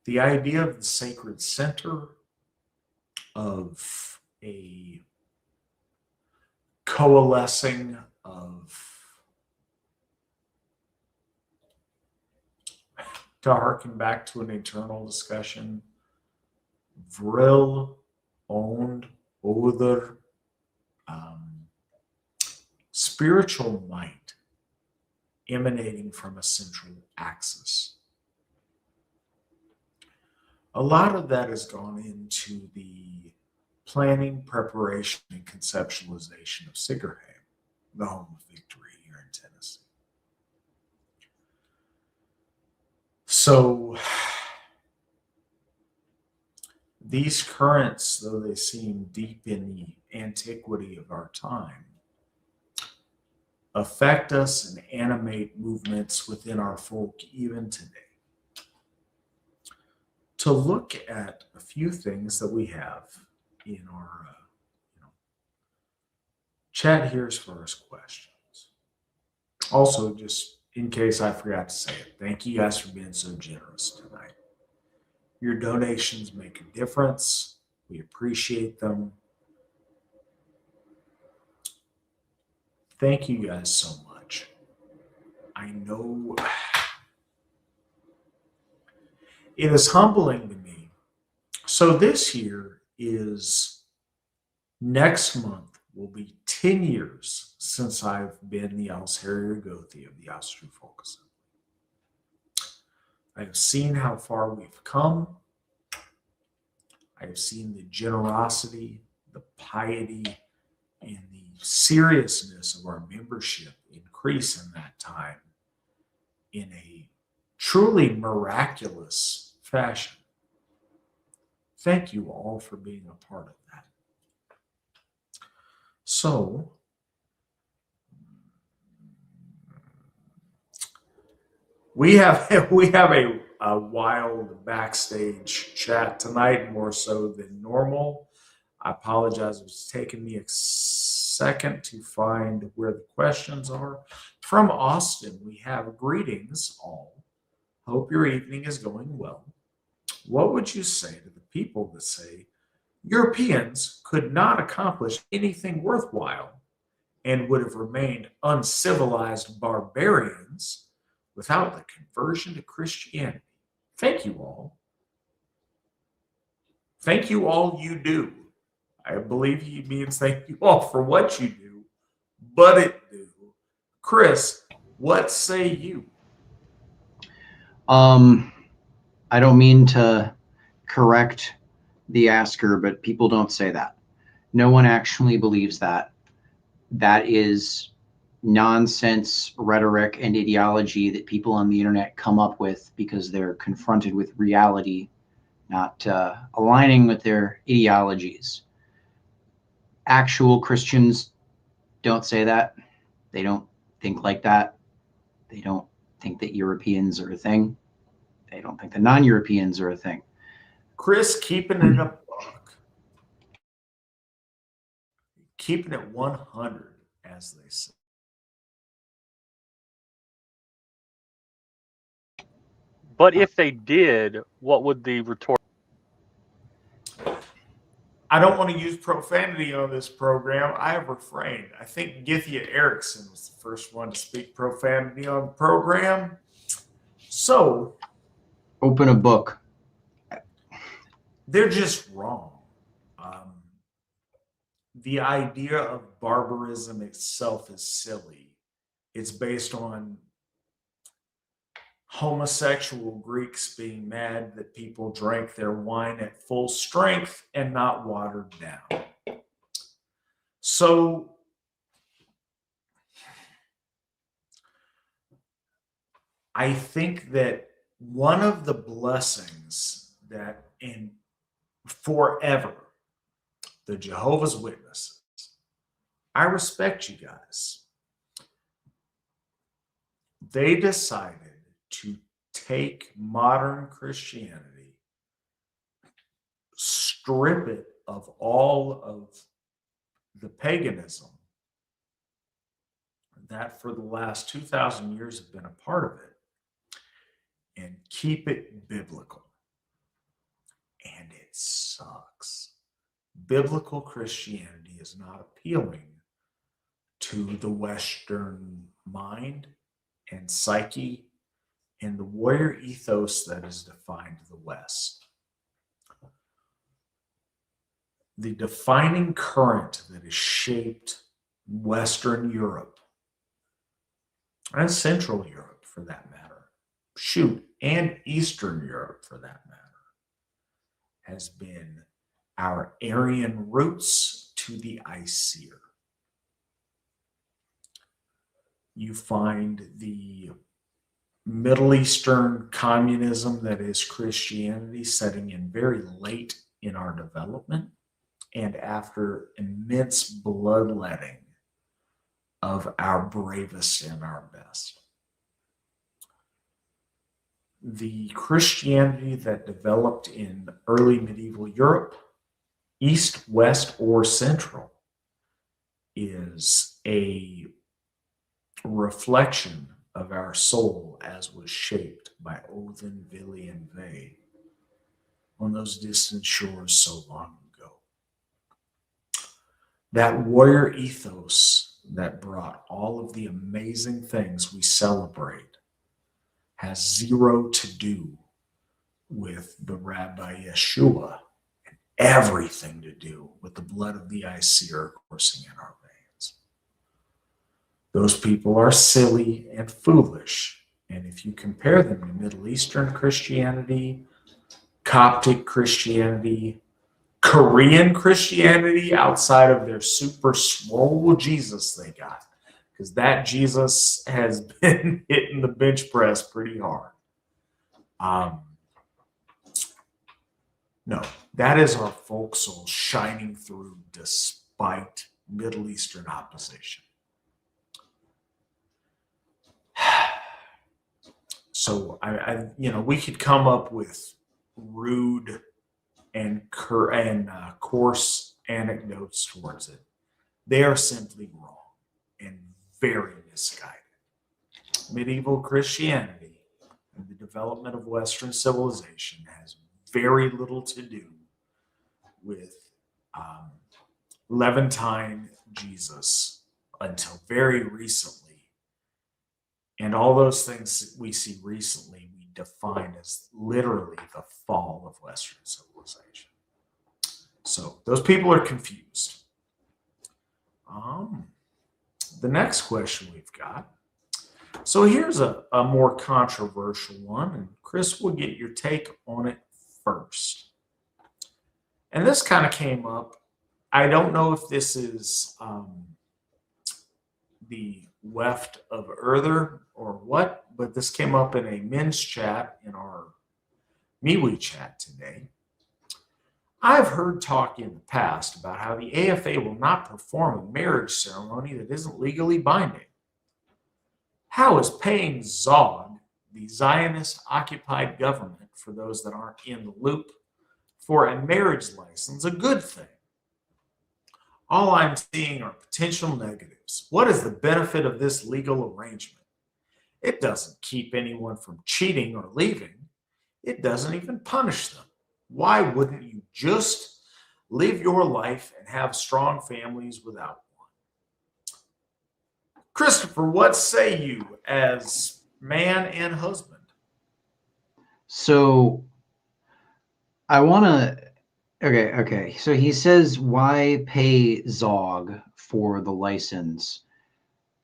the idea of the sacred center, of a coalescing of, to harken back to an eternal discussion, vril, owned, other, spiritual might emanating from a central axis. A lot of that has gone into the planning, preparation, and conceptualization of Sigerham, the home of victory here in Tennessee. So these currents, though they seem deep in the antiquity of our time, affect us and animate movements within our folk even today. To look at a few things that we have in our chat here as far as questions. Also, just in case I forgot to say it, thank you guys for being so generous tonight. Your donations make a difference. We appreciate them. Thank you guys so much. I know it is humbling to me. So this year is, next month will be 10 years since I've been the Allsherjargoði of the Asatru Folk Assembly. I have seen how far we've come. I have seen the generosity, the piety, and the seriousness of our membership increase in that time in a truly miraculous fashion. Thank you all for being a part of that. So, we have a wild backstage chat tonight, more so than normal. I apologize. It's taken me a second to find where the questions are. From Austin, we have greetings all. Hope your evening is going well. What would you say to the people that say Europeans could not accomplish anything worthwhile and would have remained uncivilized barbarians without the conversion to Christianity? Thank you all. Thank you all you do. I believe he means thank you all for what you do, but it do. Chris, what say you? I don't mean to correct the asker, but people don't say that. No one actually believes that. That is nonsense rhetoric and ideology that people on the internet come up with because they're confronted with reality, not aligning with their ideologies. Actual Christians don't say that. They don't think like that. They don't think that Europeans are a thing. They don't think that non-Europeans are a thing. Chris, keeping it a buck. Keeping it 100, as they say. But if they did, what would the retort? I don't want to use profanity on this program. I have refrained. I think Githia Erickson was the first one to speak profanity on the program. So, open a book. They're just wrong. The idea of barbarism itself is silly. It's based on homosexual Greeks being mad that people drank their wine at full strength and not watered down. So I think that one of the blessings that in forever, the Jehovah's Witnesses, I respect you guys. They decided to take modern Christianity, strip it of all of the paganism that for the last 2,000 years have been a part of it, and keep it biblical. And it sucks. Biblical Christianity is not appealing to the Western mind and psyche and the warrior ethos that has defined the West. The defining current that has shaped Western Europe and Central Europe, for that matter, and Eastern Europe, for that matter, has been our Aryan roots to the Aesir. You find the Middle Eastern communism that is Christianity setting in very late in our development and after immense bloodletting of our bravest and our best. The Christianity that developed in early medieval Europe, East, West, or Central, is a reflection of our soul as was shaped by Odin, Vili, and Ve on those distant shores so long ago. That warrior ethos that brought all of the amazing things we celebrate has zero to do with the Rabbi Yeshua and everything to do with the blood of the Aesir coursing in our veins. Those people are silly and foolish. And if you compare them to Middle Eastern Christianity, Coptic Christianity, Korean Christianity, outside of their super swole Jesus they got, because that Jesus has been hitting the bench press pretty hard. No, that is our folk soul shining through despite Middle Eastern opposition. So we could come up with rude and coarse anecdotes towards it. They are simply wrong and very misguided. Medieval Christianity and the development of Western civilization has very little to do with Levantine Jesus until very recently. And all those things we see recently, we define as literally the fall of Western civilization. So those people are confused. The next question we've got. So here's a more controversial one, and Chris will get your take on it first. And this kind of came up. I don't know if this is the weft of earther or what, but this came up in a men's chat in our MeWe chat today. I've heard talk in the past about how the AFA will not perform a marriage ceremony that isn't legally binding. How is paying Zog, the Zionist-occupied government, for those that aren't in the loop, for a marriage license a good thing? All I'm seeing are potential negatives. What is the benefit of this legal arrangement? It doesn't keep anyone from cheating or leaving. It doesn't even punish them. Why wouldn't you just live your life and have strong families without one? Christopher, what say you as man and husband? So I want to. Okay. So he says, why pay Zog for the license?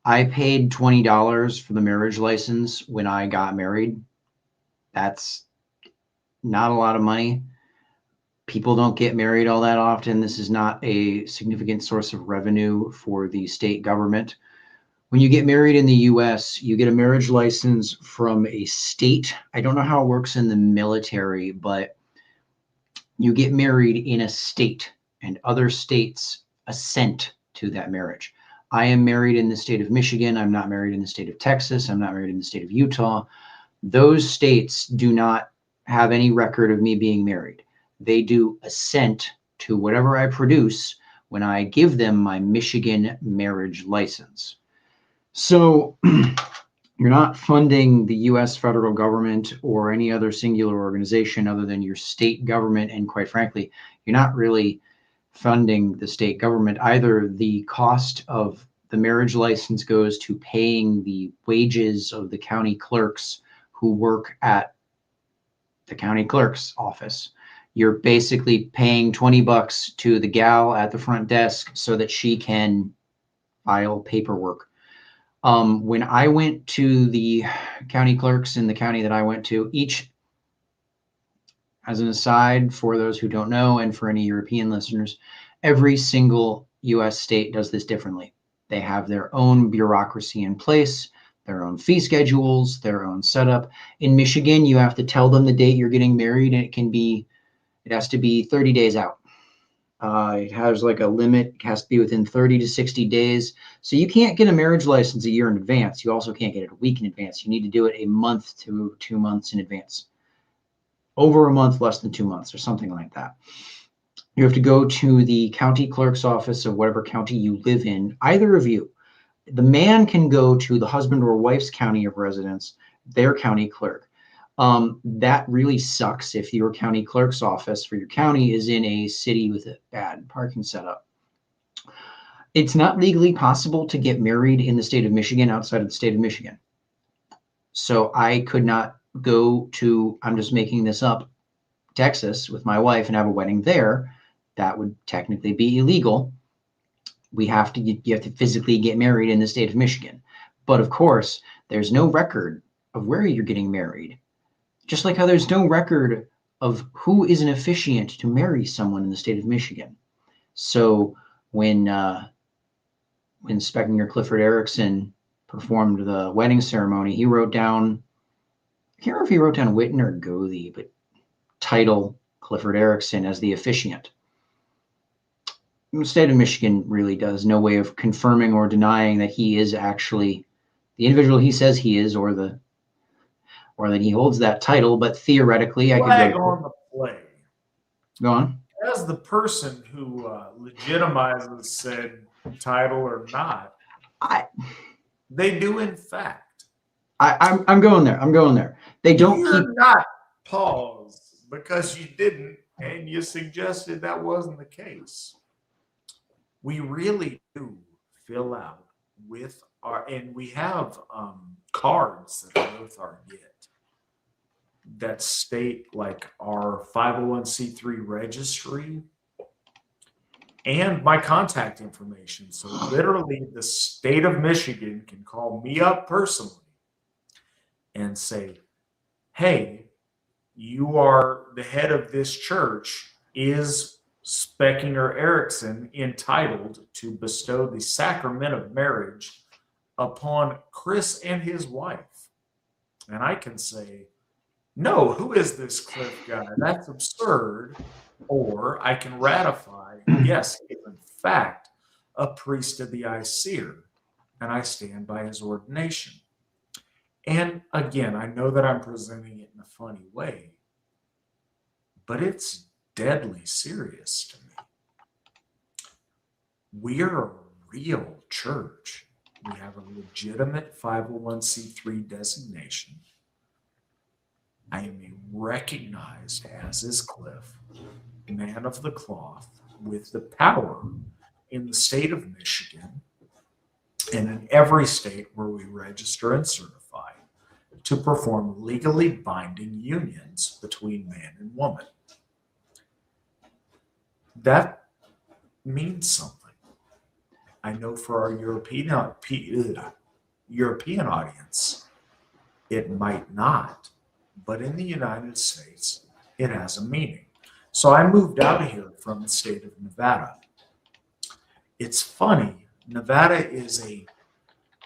I paid $20 for the marriage license when I got married. That's not a lot of money. People don't get married all that often. This is not a significant source of revenue for the state government. When you get married in the US, you get a marriage license from a state. I don't know how it works in the military, but you get married in a state and other states assent to that marriage. I am married in the state of Michigan. I'm not married in the state of Texas. I'm not married in the state of Utah. Those states do not have any record of me being married. They do assent to whatever I produce when I give them my Michigan marriage license. So you're not funding the US federal government or any other singular organization other than your state government. And quite frankly, you're not really funding the state government either. The cost of the marriage license goes to paying the wages of the county clerks who work at the county clerk's office. You're basically paying $20 to the gal at the front desk so that she can file paperwork. When I went to the county clerks in the county that I went to, each, as an aside for those who don't know and for any European listeners, every single US state does this differently. They have their own bureaucracy in place, their own fee schedules, their own setup. In Michigan, you have to tell them the date you're getting married, and it has to be 30 days out. It has like a limit. It has to be within 30 to 60 days. So you can't get a marriage license a year in advance. You also can't get it a week in advance. You need to do it a month to 2 months in advance. Over a month, less than 2 months, or something like that. You have to go to the county clerk's office of whatever county you live in, either of you. The man can go to the husband or wife's county of residence, their county clerk. That really sucks if your county clerk's office for your county is in a city with a bad parking setup. It's not legally possible to get married in the state of Michigan outside of the state of Michigan. So I could not go to, I'm just making this up, Texas with my wife and have a wedding there. That would technically be illegal. You have to physically get married in the state of Michigan. But of course, there's no record of where you're getting married. Just like how there's no record of who is an officiant to marry someone in the state of Michigan. So when Specklinger Clifford Erickson performed the wedding ceremony, he wrote down, I can't remember if he wrote down Witten or Gothi, but title Clifford Erickson as the officiant. The state of Michigan really does no way of confirming or denying that he is actually the individual he says he is, or that he holds that title. But theoretically, I could go on the play. Go on. As the person who legitimizes said title or not, they do in fact. I'm going there. I'm going there. They don't You're not pause because you didn't, and you suggested that wasn't the case. We really do fill out with and we have cards that are with our get that state like our 501c3 registry and my contact information. So literally the state of Michigan can call me up personally and say, hey, you are the head of this church. Is Specklinger Erickson entitled to bestow the sacrament of marriage upon Chris and his wife. And I can say, no, who is this Cliff guy? That's absurd. Or I can ratify, yes, he is in fact a priest of the Iseer, and I stand by his ordination. And again, I know that I'm presenting it in a funny way, but it's deadly serious to me. We are a real church. We have a legitimate 501c3 designation. I am recognized, as is Cliff, man of the cloth, with the power in the state of Michigan and in every state where we register and certify to perform legally binding unions between man and woman. That means something. I know for our European audience, it might not, but in the United States, it has a meaning. So I moved out of here from the state of Nevada. It's funny, Nevada is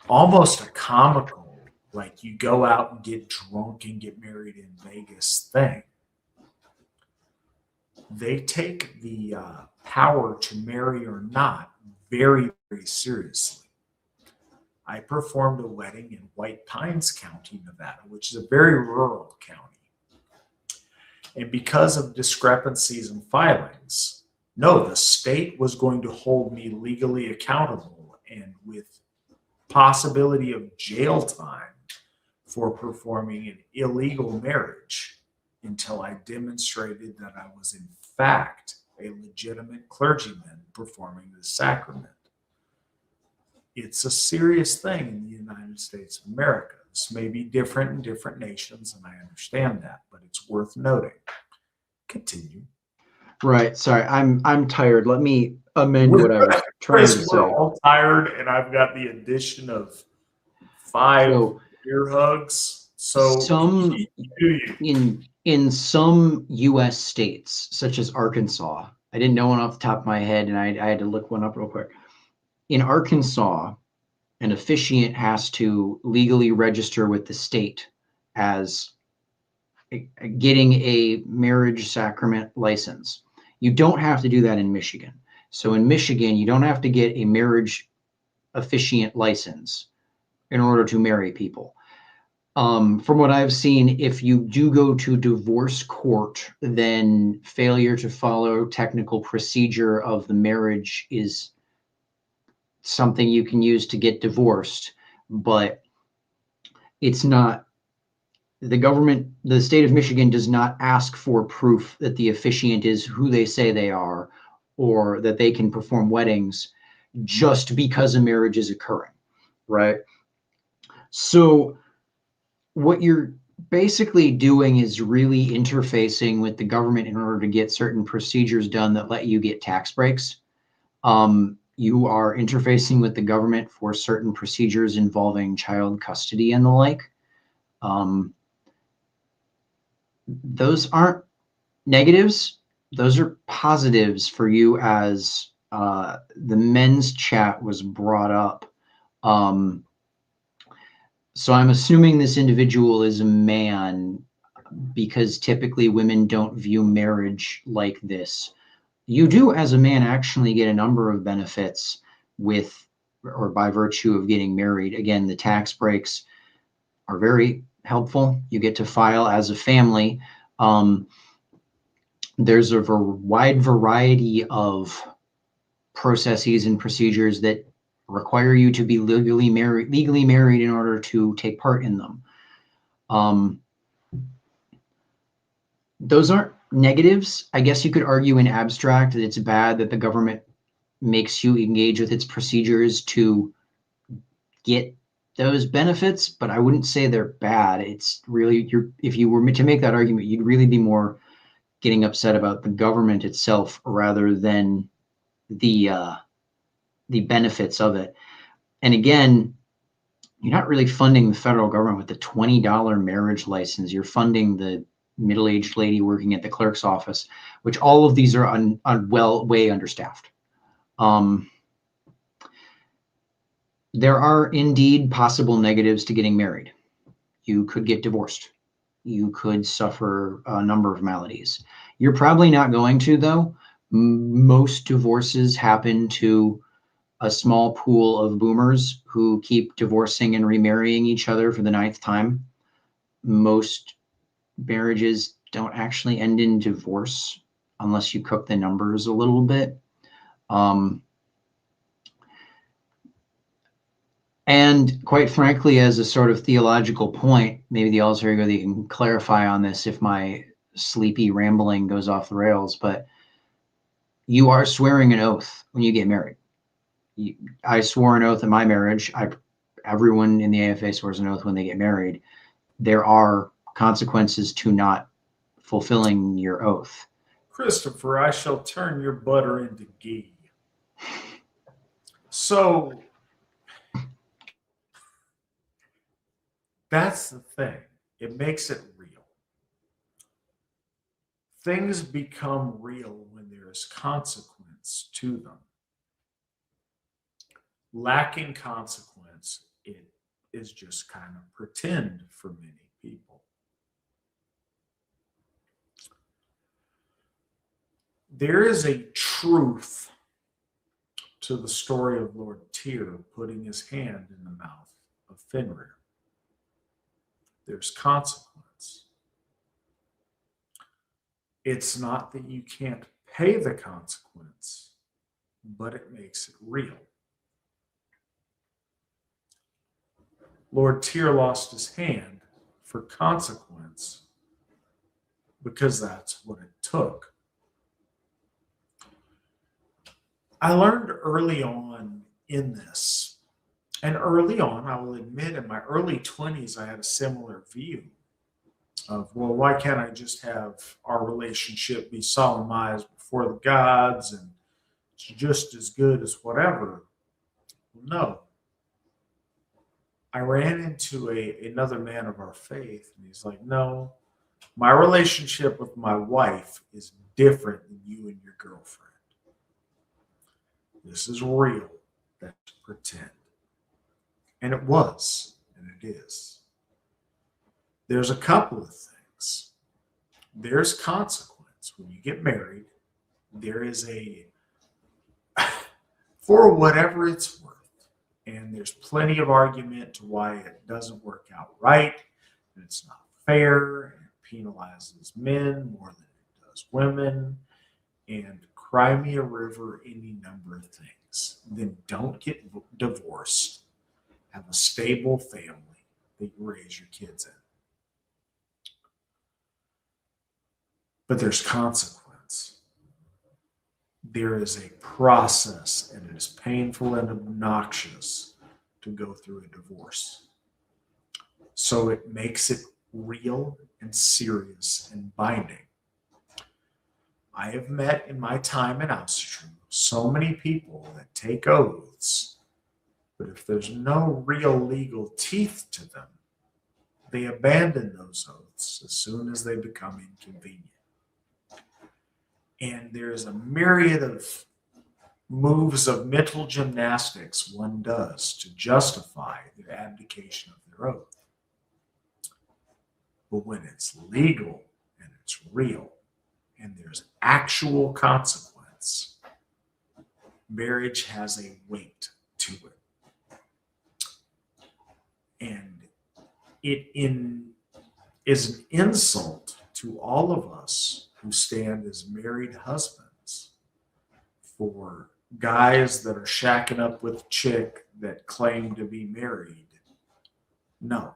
almost a comical, like you go out and get drunk and get married in Vegas thing. They take the power to marry or not very, very seriously. I performed a wedding in White Pines County, Nevada, which is a very rural county. And because of discrepancies in filings, no, the state was going to hold me legally accountable and with possibility of jail time for performing an illegal marriage until I demonstrated that I was in fact a legitimate clergyman performing the sacrament. It's a serious thing in the United States of America. This may be different in different nations, and I understand that, but it's worth noting. Continue. Right. Sorry, I'm tired. Let me amend what I was trying to say. We're all tired, and I've got the addition of 5 ear hugs. So in some U.S. states, such as Arkansas, I didn't know one off the top of my head, and I had to look one up real quick. In Arkansas, an officiant has to legally register with the state as getting a marriage sacrament license. You don't have to do that in Michigan. So in Michigan, you don't have to get a marriage officiant license in order to marry people. From what I've seen, if you do go to divorce court, then failure to follow technical procedure of the marriage is something you can use to get divorced, but it's not. The government, the state of Michigan does not ask for proof that the officiant is who they say they are or that they can perform weddings just because a marriage is occurring, right? So what you're basically doing is really interfacing with the government in order to get certain procedures done that let you get tax breaks. You are interfacing with the government for certain procedures involving child custody and the like. Those aren't negatives. Those are positives for you as the men's chat was brought up. So I'm assuming this individual is a man because typically women don't view marriage like this. You do, as a man, actually get a number of benefits with or by virtue of getting married. Again, the tax breaks are very helpful. You get to file as a family. There's a wide variety of processes and procedures that require you to be legally married in order to take part in them. Those aren't negatives. I guess you could argue in abstract that it's bad that the government makes you engage with its procedures to get those benefits, but I wouldn't say they're bad. It's really, if you were to make that argument, you'd really be more getting upset about the government itself rather than the benefits of it. And again, you're not really funding the federal government with the $20 marriage license. You're funding the middle-aged lady working at the clerk's office, which all of these are way understaffed. there are indeed possible negatives to getting married. You could get divorced. You could suffer a number of maladies. You're probably not going to, though. Most divorces happen to a small pool of boomers who keep divorcing and remarrying each other for the 9th time. Most marriages don't actually end in divorce unless you cook the numbers a little bit. And quite frankly, as a sort of theological point, maybe the Allsherjargoði can clarify on this if my sleepy rambling goes off the rails, but you are swearing an oath when you get married. I swore an oath in my marriage. Everyone in the AFA swears an oath when they get married. There are consequences to not fulfilling your oath. Christopher, I shall turn your butter into ghee. So that's the thing. It makes it real. Things become real when there is consequence to them. Lacking consequence, it is just kind of pretend for many people. There is a truth to the story of Lord Tyr putting his hand in the mouth of Fenrir. There's consequence. It's not that you can't pay the consequence, but it makes it real. Lord Tyr lost his hand for consequence because that's what it took. I learned early on in this, and early on, I will admit, in my early 20s, I had a similar view of, well, why can't I just have our relationship be solemnized before the gods and it's just as good as whatever? No. I ran into another man of our faith, and he's like, no, my relationship with my wife is different than you and your girlfriend. This is real. That's pretend. And it was, and it is. There's a couple of things. There's consequence. When you get married, there is for whatever it's worth. And there's plenty of argument to why it doesn't work out right, and it's not fair, and it penalizes men more than it does women, and cry me a river, any number of things. Then don't get divorced. Have a stable family that you raise your kids in. But there's consequence. There is a process, and it is painful and obnoxious to go through a divorce. So it makes it real and serious and binding. I have met in my time in Asatru so many people that take oaths, but if there's no real legal teeth to them, they abandon those oaths as soon as they become inconvenient. And there's a myriad of moves of mental gymnastics one does to justify their abdication of their oath. But when it's legal and it's real and there's actual consequence, marriage has a weight to it. And it is an insult to all of us who stand as married husbands for guys that are shacking up with a chick that claim to be married. No.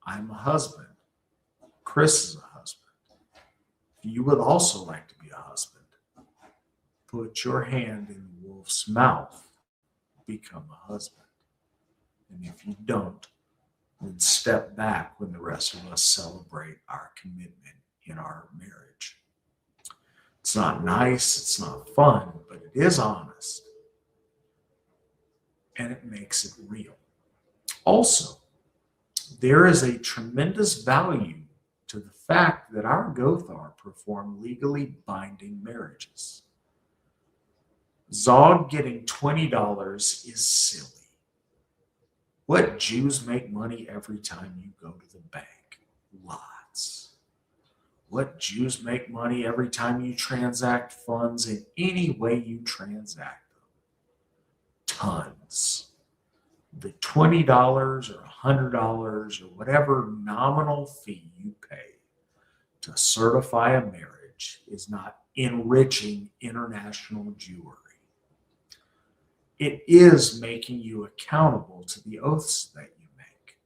I'm a husband. Chris is a husband. If you would also like to be a husband, put your hand in the wolf's mouth, become a husband. And if you don't, then step back when the rest of us celebrate our commitment in our marriage. It's not nice, it's not fun, but it is honest. And it makes it real. Also, there is a tremendous value to the fact that our Gothar perform legally binding marriages. Zog getting $20 is silly. What Jews make money every time you go to the bank? Lots. What Jews make money every time you transact funds in any way you transact them? Tons. The $20 or $100 or whatever nominal fee you pay to certify a marriage is not enriching international Jewry. It is making you accountable to the oaths that you make.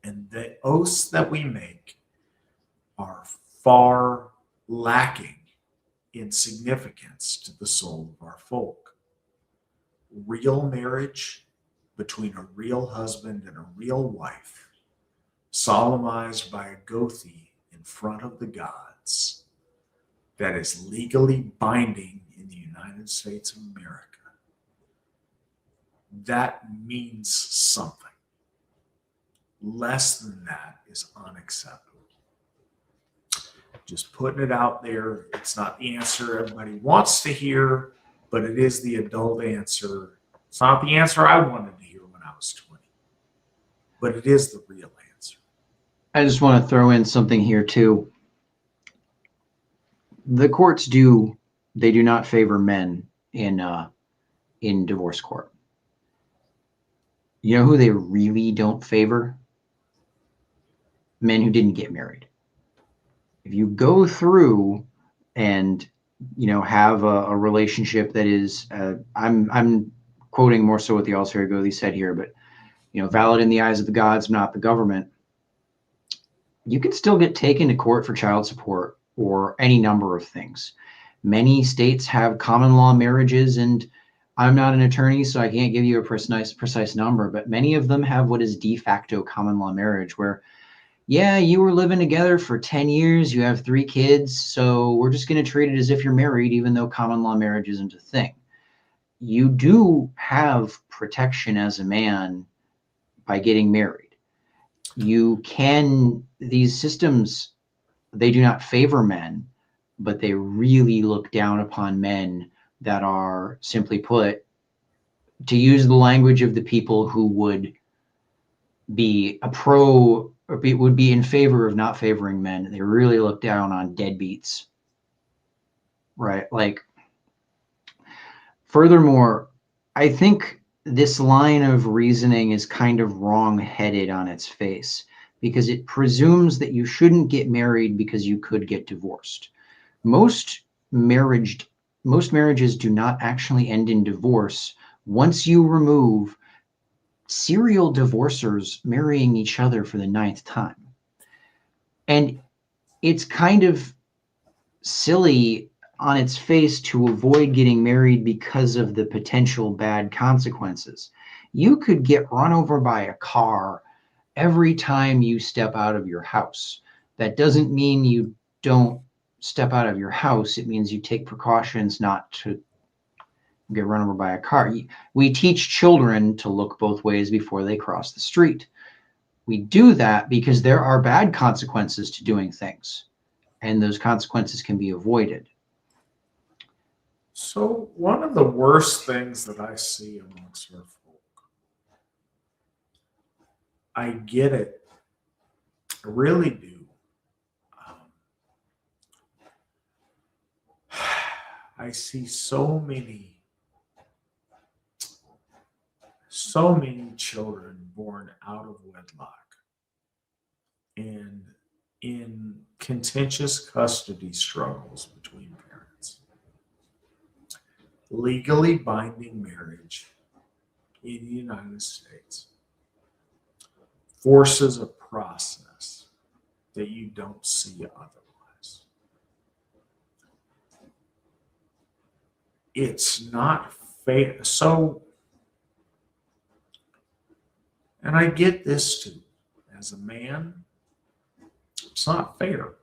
And the oaths that we make are far lacking in significance to the soul of our folk. Real marriage between a real husband and a real wife, solemnized by a gothi in front of the gods, that is legally binding in the United States of America. That means something. Less than that is unacceptable. Just putting it out there. It's not the answer everybody wants to hear, but it is the adult answer. It's not the answer I wanted to hear when I was 20, but it is the real answer. I just want to throw in something here too. The courts do not favor men in divorce court. You know who they really don't favor? Men who didn't get married. If you go through and have a relationship that is, I'm quoting more so what the Allsherjargoði said here, but valid in the eyes of the gods, not the government. You can still get taken to court for child support or any number of things. Many states have common law marriages, and I'm not an attorney, so I can't give you a precise number, but many of them have what is de facto common law marriage, where, yeah, you were living together for 10 years, you have 3 kids, so we're just going to treat it as if you're married, even though common law marriage isn't a thing. You do have protection as a man by getting married. These systems, they do not favor men, but they really look down upon men that are, simply put, to use the language of the people who would be would be in favor of not favoring men. They really look down on deadbeats, right? Like, furthermore, I think this line of reasoning is kind of wrong-headed on its face, because it presumes that you shouldn't get married because you could get divorced. Most marriages do not actually end in divorce once you remove serial divorcers marrying each other for the 9th time. And it's kind of silly on its face to avoid getting married because of the potential bad consequences. You could get run over by a car every time you step out of your house. That doesn't mean you don't step out of your house. It means you take precautions not to get run over by a car. We teach children to look both ways before they cross the street. We do that because there are bad consequences to doing things, and those consequences can be avoided. So one of the worst things that I see amongst our folk, I get it, I really do. I see so many children born out of wedlock and in contentious custody struggles between parents. Legally binding marriage in the United States forces a process that you don't see otherwise. It's not fair. So, and I get this too. As a man, it's not fair.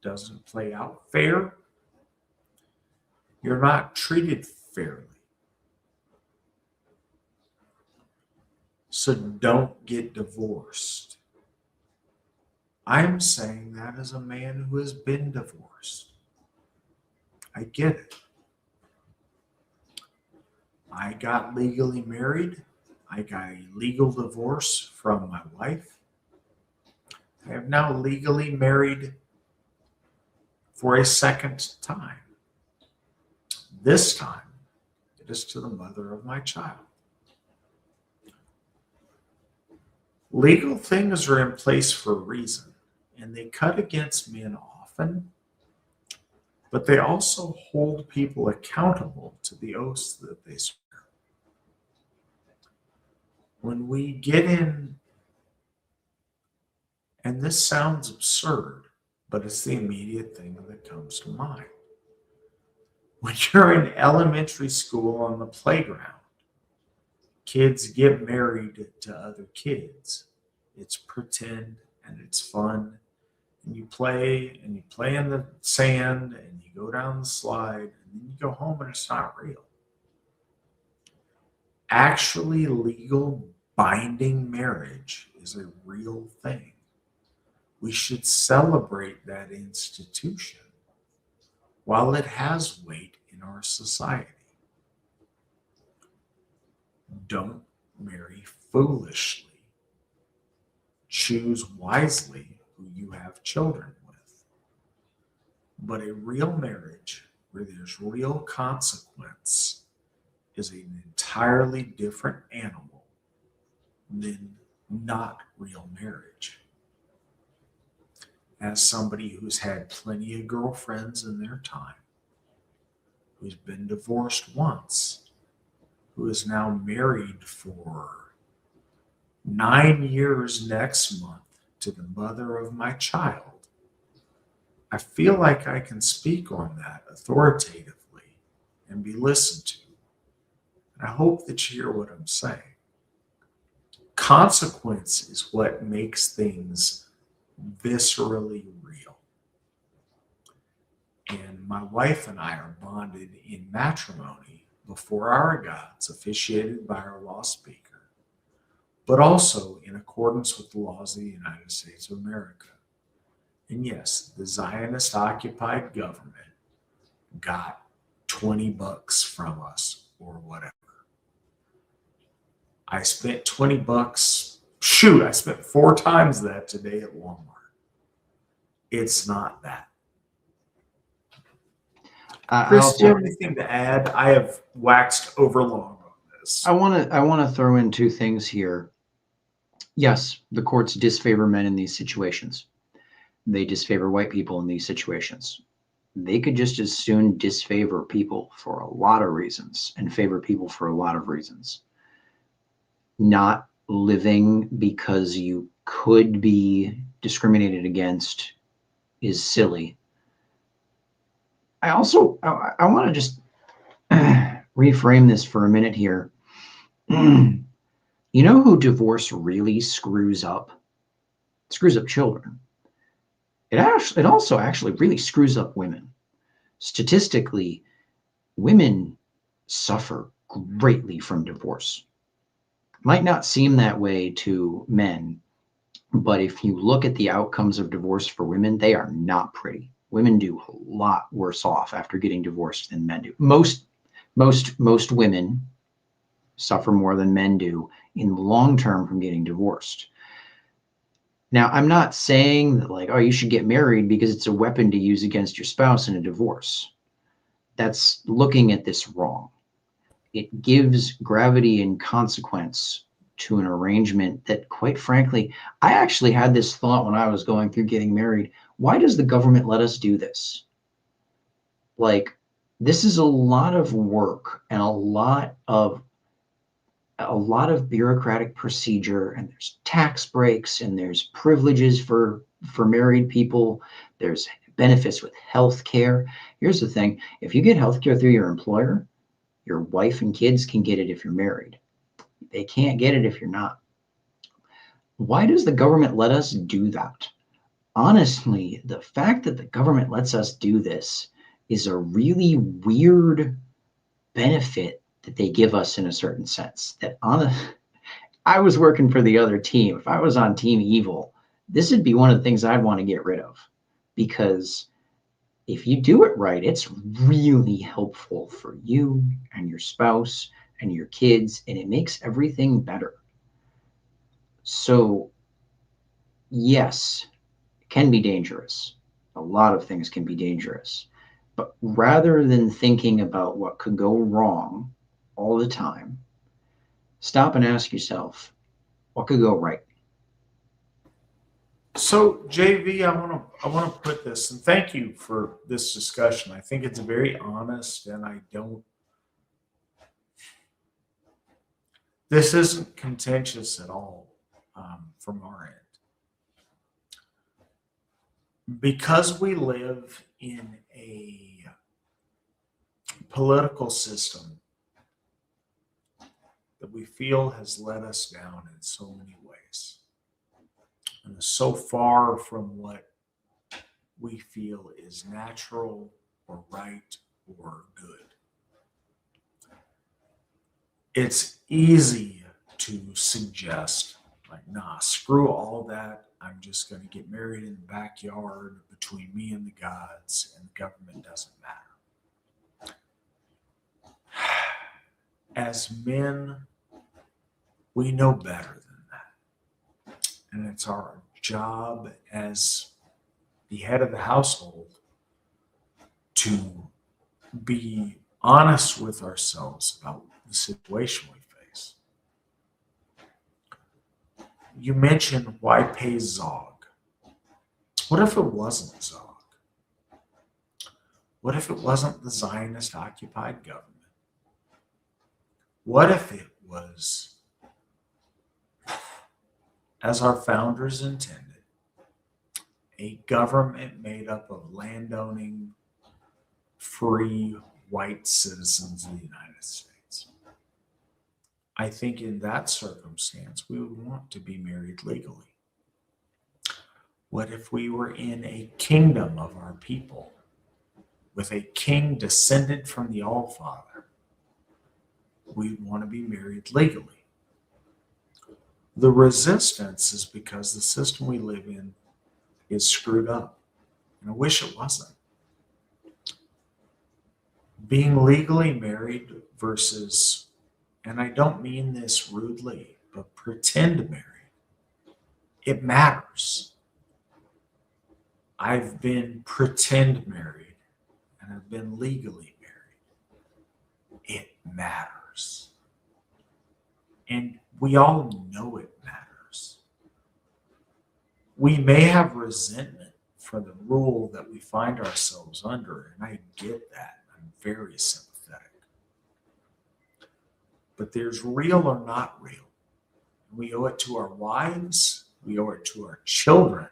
Doesn't play out fair. You're not treated fairly. So don't get divorced. I'm saying that as a man who has been divorced. I get it. I got legally married. I got a legal divorce from my wife. I am now legally married for a second time. This time, it is to the mother of my child. Legal things are in place for a reason, and they cut against men often, but they also hold people accountable to the oaths that they swear. When we get in, and this sounds absurd, but it's the immediate thing that comes to mind. When you're in elementary school on the playground, kids get married to other kids. It's pretend and it's fun. And you play in the sand and you go down the slide and then you go home and it's not real. Actually, legal binding marriage is a real thing. We should celebrate that institution while it has weight in our society. Don't marry foolishly. Choose wisely who you have children with. But a real marriage where there's real consequence is an entirely different animal than not real marriage. As somebody who's had plenty of girlfriends in their time, who's been divorced once, who is now married for 9 years next month to the mother of my child, I feel like I can speak on that authoritatively and be listened to. And I hope that you hear what I'm saying. Consequence is what makes things viscerally real. And my wife and I are bonded in matrimony before our gods, officiated by our law speaker, but also in accordance with the laws of the United States of America. And yes, the Zionist occupied government got $20 from us or whatever. I spent $20. Shoot, I spent 4 times that today at Walmart. It's not that. Chris, do you have anything to add? I have waxed overlong on this. I want to throw in 2 things here. Yes, the courts disfavor men in these situations. They disfavor white people in these situations. They could just as soon disfavor people for a lot of reasons and favor people for a lot of reasons. Not living because you could be discriminated against is silly. I want to just reframe this for a minute here. You know who divorce really screws up? It screws up children. It also actually really screws up women. Statistically, women suffer greatly from divorce. Might not seem that way to men, but if you look at the outcomes of divorce for women, they are not pretty. Women do a lot worse off after getting divorced than men do. Most women suffer more than men do in the long term from getting divorced. Now, I'm not saying that like, oh, you should get married because it's a weapon to use against your spouse in a divorce. That's looking at this wrong. It gives gravity and consequence to an arrangement that, quite frankly, I actually had this thought when I was going through getting married. Why does the government let us do this? Like, this is a lot of work and a lot of bureaucratic procedure, and there's tax breaks and there's privileges for married people. There's benefits with health care. Here's the thing. If you get health care through your employer, your wife and kids can get it if you're married. They can't get it if you're not. Why does the government let us do that? Honestly, the fact that the government lets us do this is a really weird benefit that they give us in a certain sense. I was working for the other team. If I was on team evil, this would be one of the things I'd want to get rid of, because if you do it right, it's really helpful for you and your spouse and your kids, and it makes everything better. So yes, it can be dangerous. A lot of things can be dangerous. But rather than thinking about what could go wrong all the time, stop and ask yourself, what could go right? So, JV, I want to put this, and thank you for this discussion. I think it's very honest, and this isn't contentious at all from our end. Because we live in a political system that we feel has let us down in so many ways, and is so far from what we feel is natural or right or good. It's easy to suggest, like, nah, screw all that. I'm just going to get married in the backyard between me and the gods, and the government doesn't matter. As men, we know better than that. And it's our job as the head of the household to be honest with ourselves about the situation we face. You mentioned, why pay Zog? What if it wasn't Zog? What if it wasn't the Zionist occupied government? What if it was, as our founders intended, a government made up of landowning, free white citizens of the United States? I think in that circumstance, we would want to be married legally. What if we were in a kingdom of our people, with a king descended from the All-Father? We'd want to be married legally. The resistance is because the system we live in is screwed up. And I wish it wasn't. Being legally married versus, and I don't mean this rudely, but pretend married, it matters. I've been pretend married and I've been legally married. It matters. And we all know it matters. We may have resentment for the rule that we find ourselves under, and I get that. I'm very sympathetic. But there's real or not real. We owe it to our wives, we owe it to our children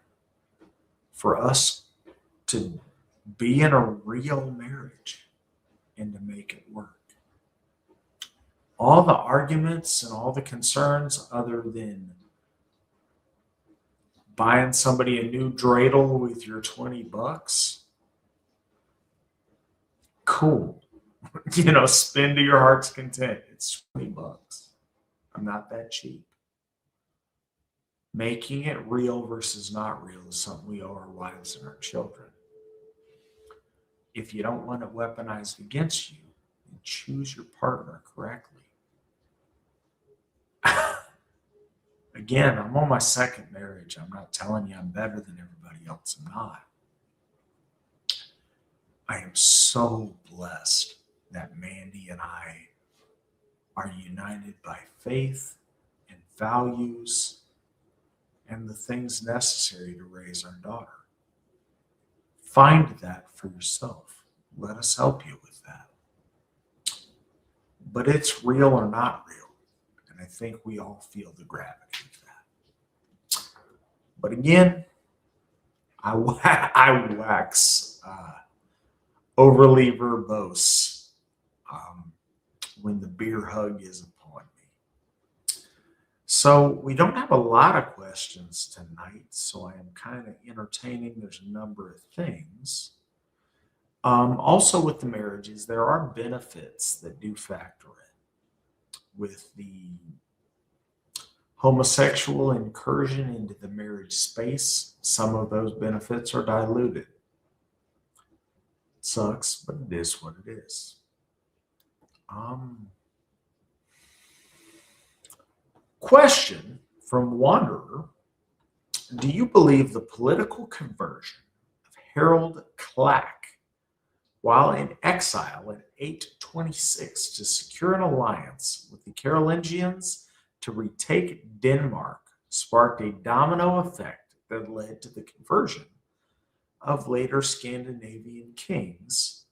for us to be in a real marriage and to make it work. All the arguments and all the concerns, other than buying somebody a new dreidel with your $20, cool. Spend to your heart's content. It's $20. I'm not that cheap. Making it real versus not real is something we owe our wives and our children. If you don't want it weaponized against you, then choose your partner correctly. Again, I'm on my second marriage. I'm not telling you I'm better than everybody else. I'm not. I am so blessed that Mandy and I are united by faith and values and the things necessary to raise our daughter. Find that for yourself. Let us help you with that. But it's real or not real. And I think we all feel the gravity of that. But again, I wax overly verbose when the beer hug is upon me. So we don't have a lot of questions tonight, so I am kind of entertaining. There's a number of things. Also with the marriages, there are benefits that do factor in. With the homosexual incursion into the marriage space, some of those benefits are diluted. It sucks, but it is what it is. Question from Wanderer. Do you believe the political conversion of Harold Clack while in exile in 826 to secure an alliance with the Carolingians to retake Denmark sparked a domino effect that led to the conversion of later Scandinavian kings,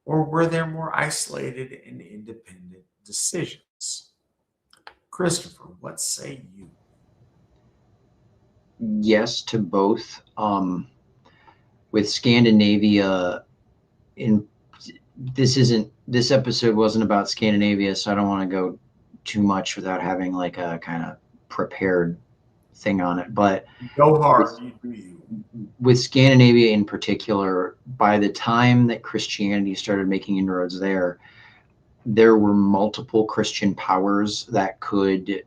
or were there more isolated and independent decisions? Christopher, what say you? Yes to both. With Scandinavia, this episode wasn't about Scandinavia, so I don't want to go too much without having like a kind of prepared thing on it. But go hard, you do you. With Scandinavia in particular, by the time that Christianity started making inroads there were multiple Christian powers that could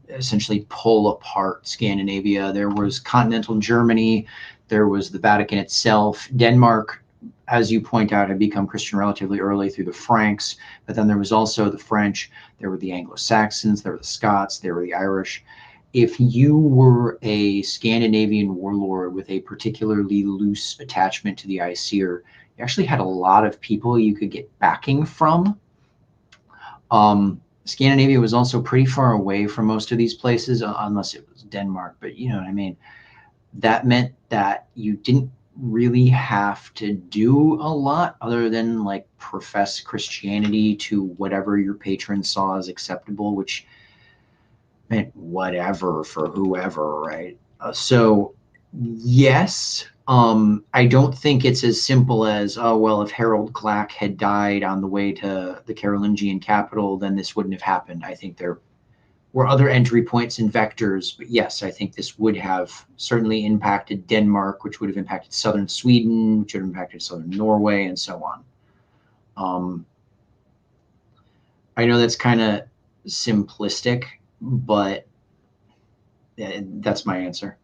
essentially pull apart Scandinavia. There was continental Germany, there was the Vatican itself. Denmark, as you point out, had become Christian relatively early through the Franks, but then there was also the French, there were the Anglo-Saxons, there were the Scots, there were the Irish. If you were a Scandinavian warlord with a particularly loose attachment to the Aesir, you actually had a lot of people you could get backing from. Scandinavia was also pretty far away from most of these places, unless it was Denmark, but you know what I mean? That meant that you didn't really have to do a lot other than like profess Christianity to whatever your patron saw as acceptable, which meant whatever for whoever, right? So yes, I don't think it's as simple as, oh, well, if Harold Clack had died on the way to the Carolingian capital, then this wouldn't have happened. I think there were other entry points and vectors, but yes, I think this would have certainly impacted Denmark, which would have impacted southern Sweden, which would have impacted southern Norway, and so on. I know that's kind of simplistic, but that's my answer.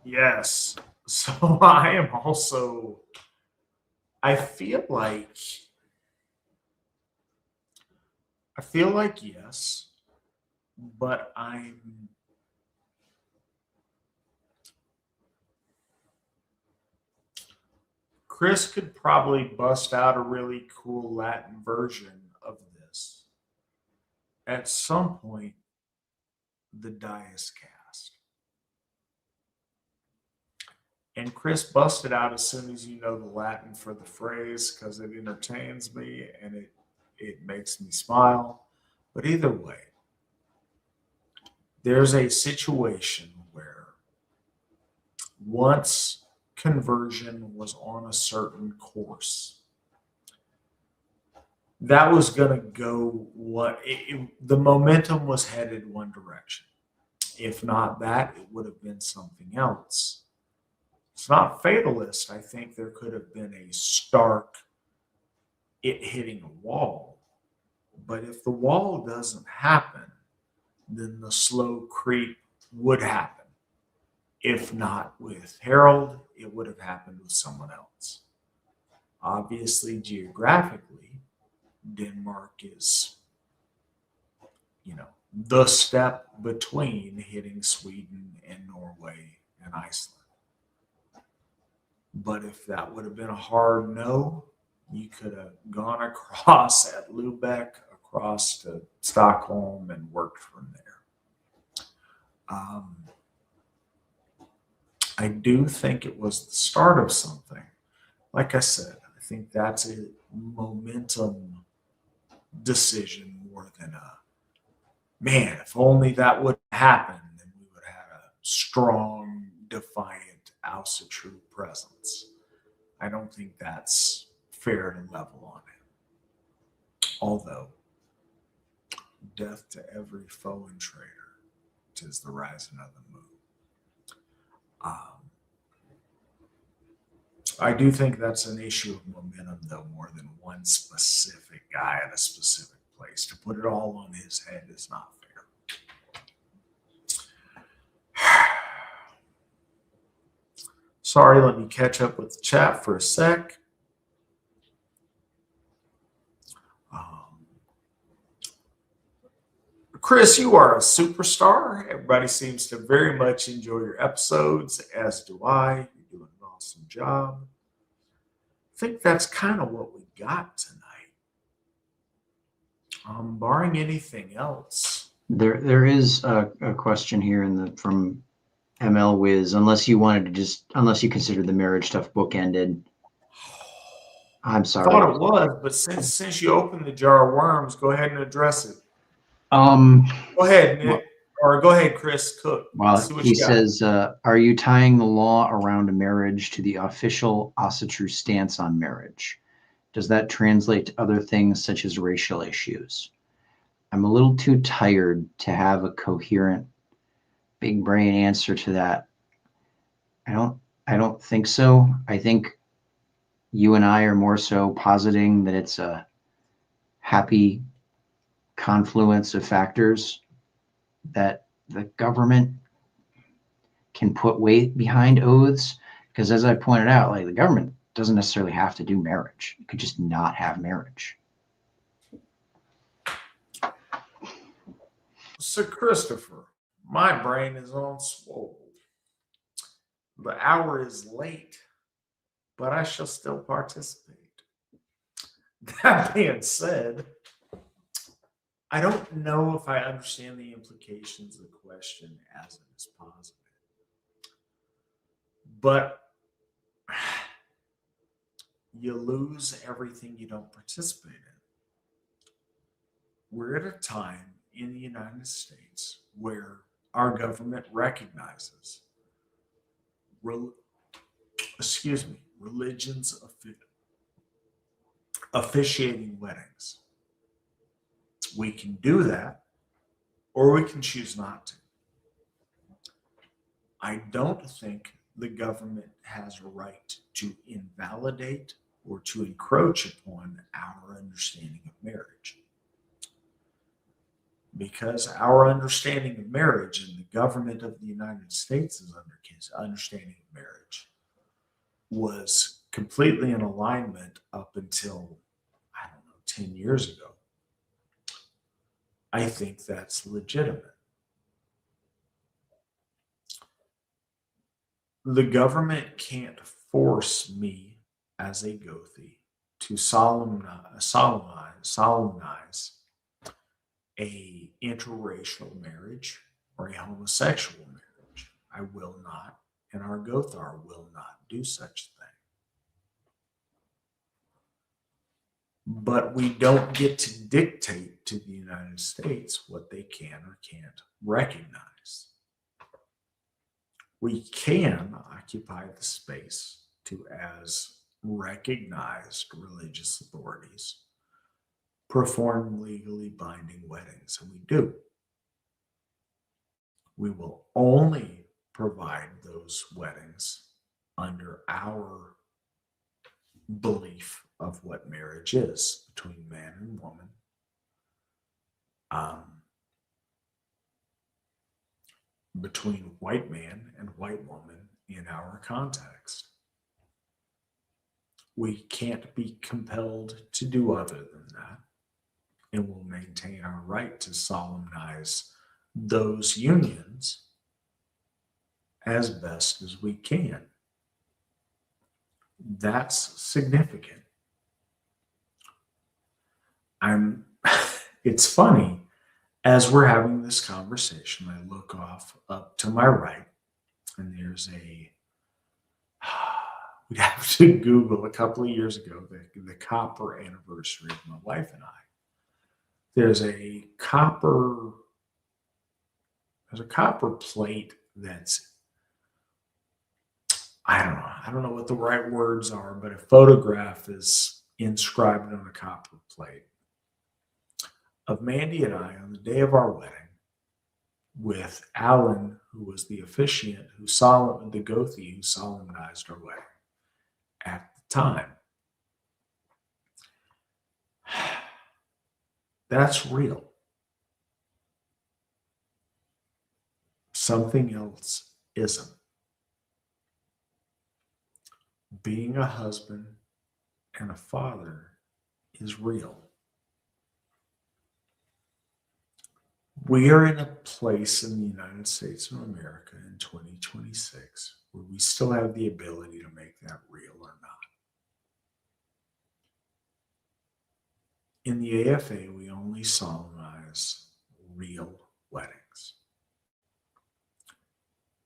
Yes. So I am also, I feel like yes, but Chris could probably bust out a really cool Latin version of this. At some point, the die is cast. And Chris busted out as soon as you know the Latin for the phrase because it entertains me and it makes me smile. But either way, there's a situation where once conversion was on a certain course, that was going to go the momentum was headed one direction. If not that, it would have been something else. It's not fatalist. I think there could have been a stark it hitting a wall. But if the wall doesn't happen, then the slow creep would happen. If not with Harold, it would have happened with someone else. Obviously, geographically, Denmark is, the step between hitting Sweden and Norway and Iceland. But if that would have been a hard no, you could have gone across at Lubeck, across to Stockholm, and worked from there. I do think it was the start of something. Like I said, I think that's a momentum decision more than man, if only that would happen, then we would have a strong, defiant Ásatrú presence. I don't think that's fair to level on it. Although, death to every foe and traitor, 'tis the rising of the moon. I do think that's an issue of momentum, though, more than one specific guy at a specific place. To put it all on his head is not fair. Sorry, let me catch up with the chat for a sec. Chris, you are a superstar. Everybody seems to very much enjoy your episodes, as do I. You're doing an awesome job. I think that's kind of what we got tonight. Barring anything else. There is a question here from ML Wiz. Unless you considered the marriage stuff bookended. I'm sorry. I thought it was, but since you opened the jar of worms, go ahead and address it. Go ahead, Nick, or go ahead, Chris Cook. Well, he says, are you tying the law around a marriage to the official Asatru stance on marriage? Does that translate to other things such as racial issues? I'm a little too tired to have a coherent, big brain answer to that. I don't think so. I think you and I are more so positing that it's a happy confluence of factors that the government can put weight behind oaths, because as I pointed out, like, the government doesn't necessarily have to do marriage. It could just not have marriage. So Christopher, my brain is on swole. The hour is late, but I shall still participate. That being said, I don't know if I understand the implications of the question as it is positive. But you lose everything you don't participate in. We're at a time in the United States where our government recognizes religions officiating weddings. We can do that, or we can choose not to. I don't think the government has a right to invalidate or to encroach upon our understanding of marriage. Because our understanding of marriage and the government of the United States' understanding of marriage was completely in alignment up until, 10 years ago. I think that's legitimate. The government can't force me as a Gothi to solemnize a interracial marriage or a homosexual marriage. I will not, and our Gothar will not do such a thing. But we don't get to dictate to the United States what they can or can't recognize. We can occupy the space to, as recognized religious authorities, perform legally binding weddings, and we do. We will only provide those weddings under our belief of what marriage is between man and woman. Between white man and white woman in our context. We can't be compelled to do other than that, and we'll maintain our right to solemnize those unions as best as we can. That's significant. It's funny, as we're having this conversation, I look up to my right, and there's we'd have to Google a couple of years ago, the copper anniversary of my wife and I. There's a copper plate that's, I don't know what the right words are, but a photograph is inscribed on a copper plate of Mandy and I on the day of our wedding, with Alan, who was the officiant, the Gothi who solemnized our wedding at the time. That's real. Something else isn't. being a husband and a father is real. We are in a place in the United States of America in 2026 where we still have the ability to make that real or not. In the AFA, we only solemnize real weddings.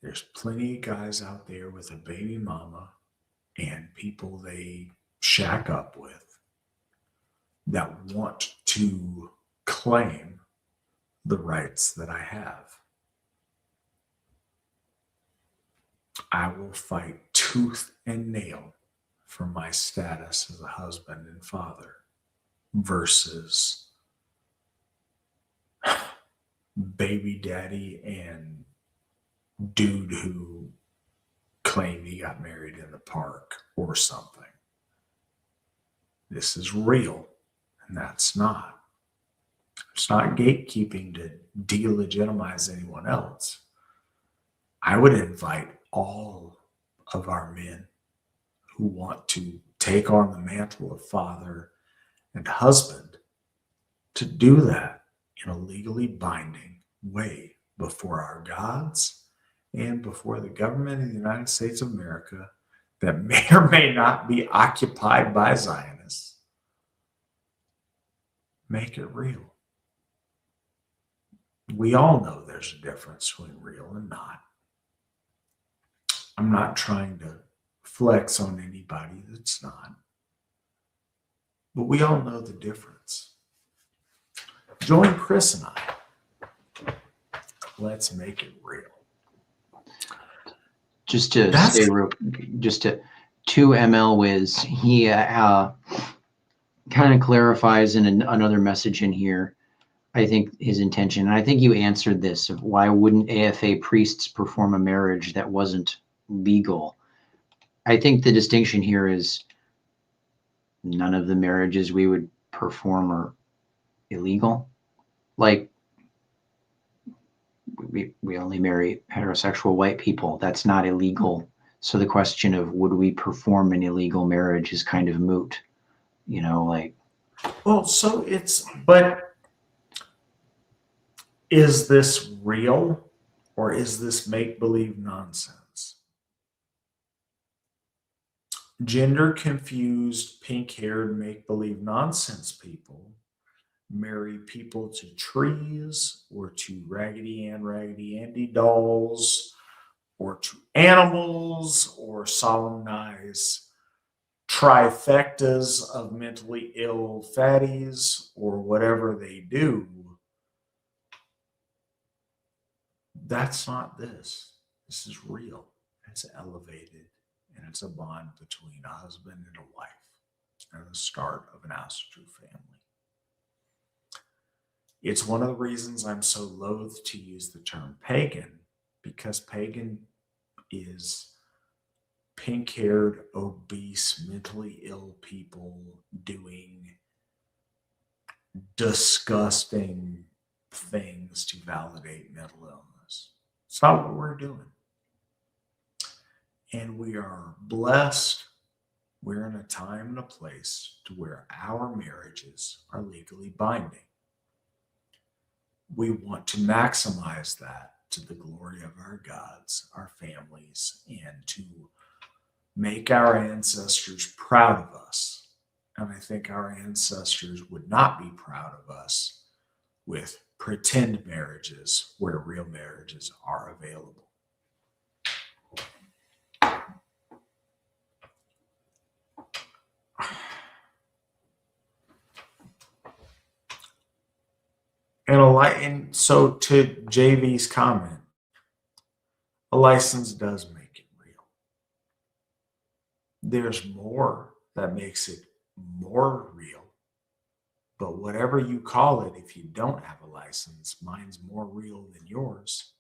There's plenty of guys out there with a baby mama and people they shack up with that want to claim the rights that I have. I will fight tooth and nail for my status as a husband and father versus baby daddy and dude who claimed he got married in the park or something. This is real, and that's not. It's not gatekeeping to delegitimize anyone else. I would invite all of our men who want to take on the mantle of father and husband to do that in a legally binding way before our gods and before the government of the United States of America that may or may not be occupied by Zionists. Make it real. We all know there's a difference between real and not. I'm not trying to flex on anybody that's not. But we all know the difference. Join Chris and I. Let's make it real. Just to say, just to ML Wiz, he kind of clarifies in another message in here, I think his intention, and I think you answered this, of why wouldn't AFA priests perform a marriage that wasn't legal? I think the distinction here is none of the marriages we would perform are illegal. Like, we only marry heterosexual white people. That's not illegal. So the question of would we perform an illegal marriage is kind of moot, you know, like. Well, but is this real or is this make-believe nonsense? Gender confused, pink-haired, make-believe nonsense people marry people to trees or to Raggedy Ann, Raggedy Andy dolls or to animals or solemnize trifectas of mentally ill fatties or whatever they do. That's not this. This is real. It's elevated, and it's a bond between a husband and a wife and the start of an Asatru family. It's one of the reasons I'm so loath to use the term pagan, because pagan is pink-haired, obese, mentally ill people doing disgusting things to validate mental illness. It's not what we're doing. And we are blessed. We're in a time and a place to where our marriages are legally binding. We want to maximize that to the glory of our gods, our families, and to make our ancestors proud of us. And I think our ancestors would not be proud of us with pretend marriages where real marriages are available. And so to JV's comment, a license does make it real. There's more that makes it more real. But whatever you call it, if you don't have a license, mine's more real than yours.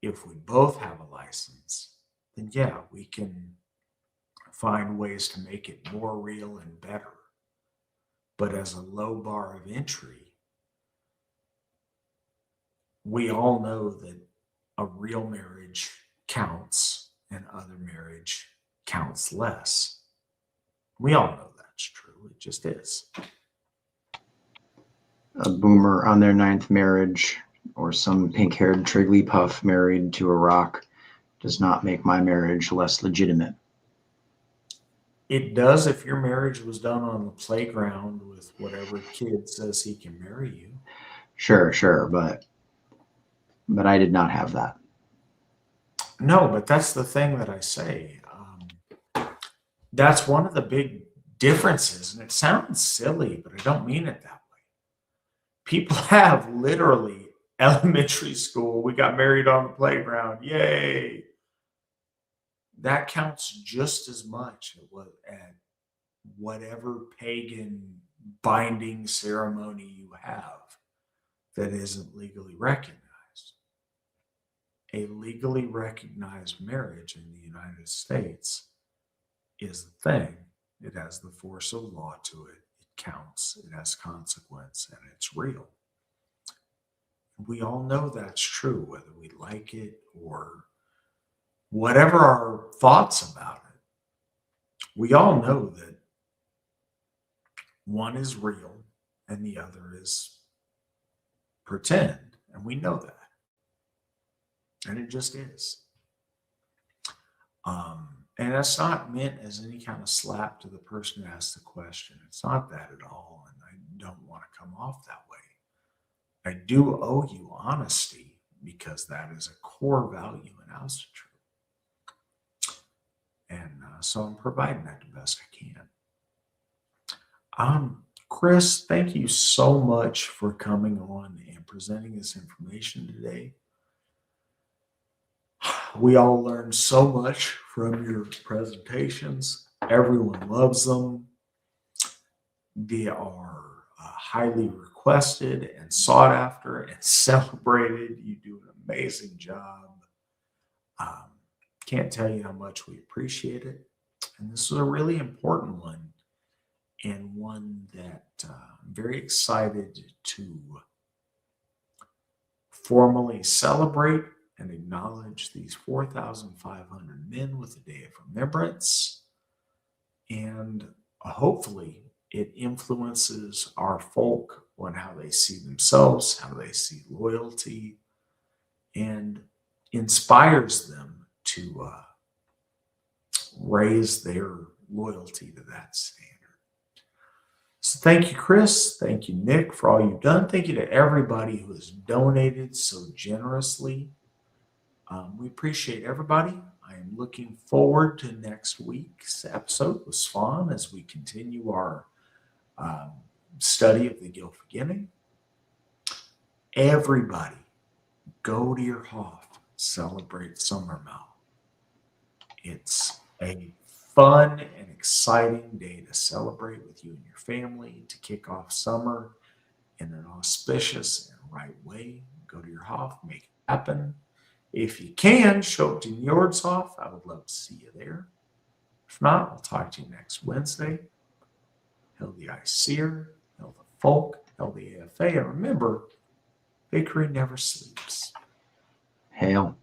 If we both have a license, then yeah, we can find ways to make it more real and better. But as a low bar of entry, we all know that a real marriage counts and other marriage counts less. We all know that's true. It just is. A boomer on their 9th marriage or some pink-haired Trigglypuff married to a rock does not make my marriage less legitimate. It does if your marriage was done on the playground with whatever kid says he can marry you. Sure, but I did not have that. No, but that's the thing that I say. That's one of the big differences, and it sounds silly, but I don't mean it that way. People have literally elementary school. We got married on the playground. Yay. That counts just as much at whatever pagan binding ceremony you have that isn't legally recognized. A legally recognized marriage in the United States is the thing. It has the force of law to it. It counts. It has consequence, and it's real. We all know that's true, whether we like it or whatever our thoughts about it. We all know that one is real and the other is pretend, and we know that. And it just is. And that's not meant as any kind of slap to the person who asked the question. It's not that at all, and I don't want to come off that way. I do owe you honesty because that is a core value in Asatru. And so I'm providing that the best I can. Chris, thank you so much for coming on and presenting this information today. We all learned so much from your presentations. Everyone loves them. They are highly requested and sought after and celebrated. You do an amazing job. Can't tell you how much we appreciate it. And this is a really important one, and one that I'm very excited to formally celebrate and acknowledge these 4,500 men with a day of remembrance. And hopefully it influences our folk on how they see themselves, how they see loyalty, and inspires them to raise their loyalty to that standard. So thank you, Chris. Thank you, Nick, for all you've done. Thank you to everybody who has donated so generously. We appreciate everybody. I am looking forward to next week's episode with Swan as we continue our study of the Gylfaginning. Everybody, go to your Hof, celebrate Summermouth. It's a fun and exciting day to celebrate with you and your family, to kick off summer in an auspicious and right way. Go to your Hof, make it happen. If you can, show up to Njord's Hof. I would love to see you there. If not, I'll talk to you next Wednesday. Hail the Aesir, hail the folk, hail the AFA, and remember, victory never sleeps. Hail.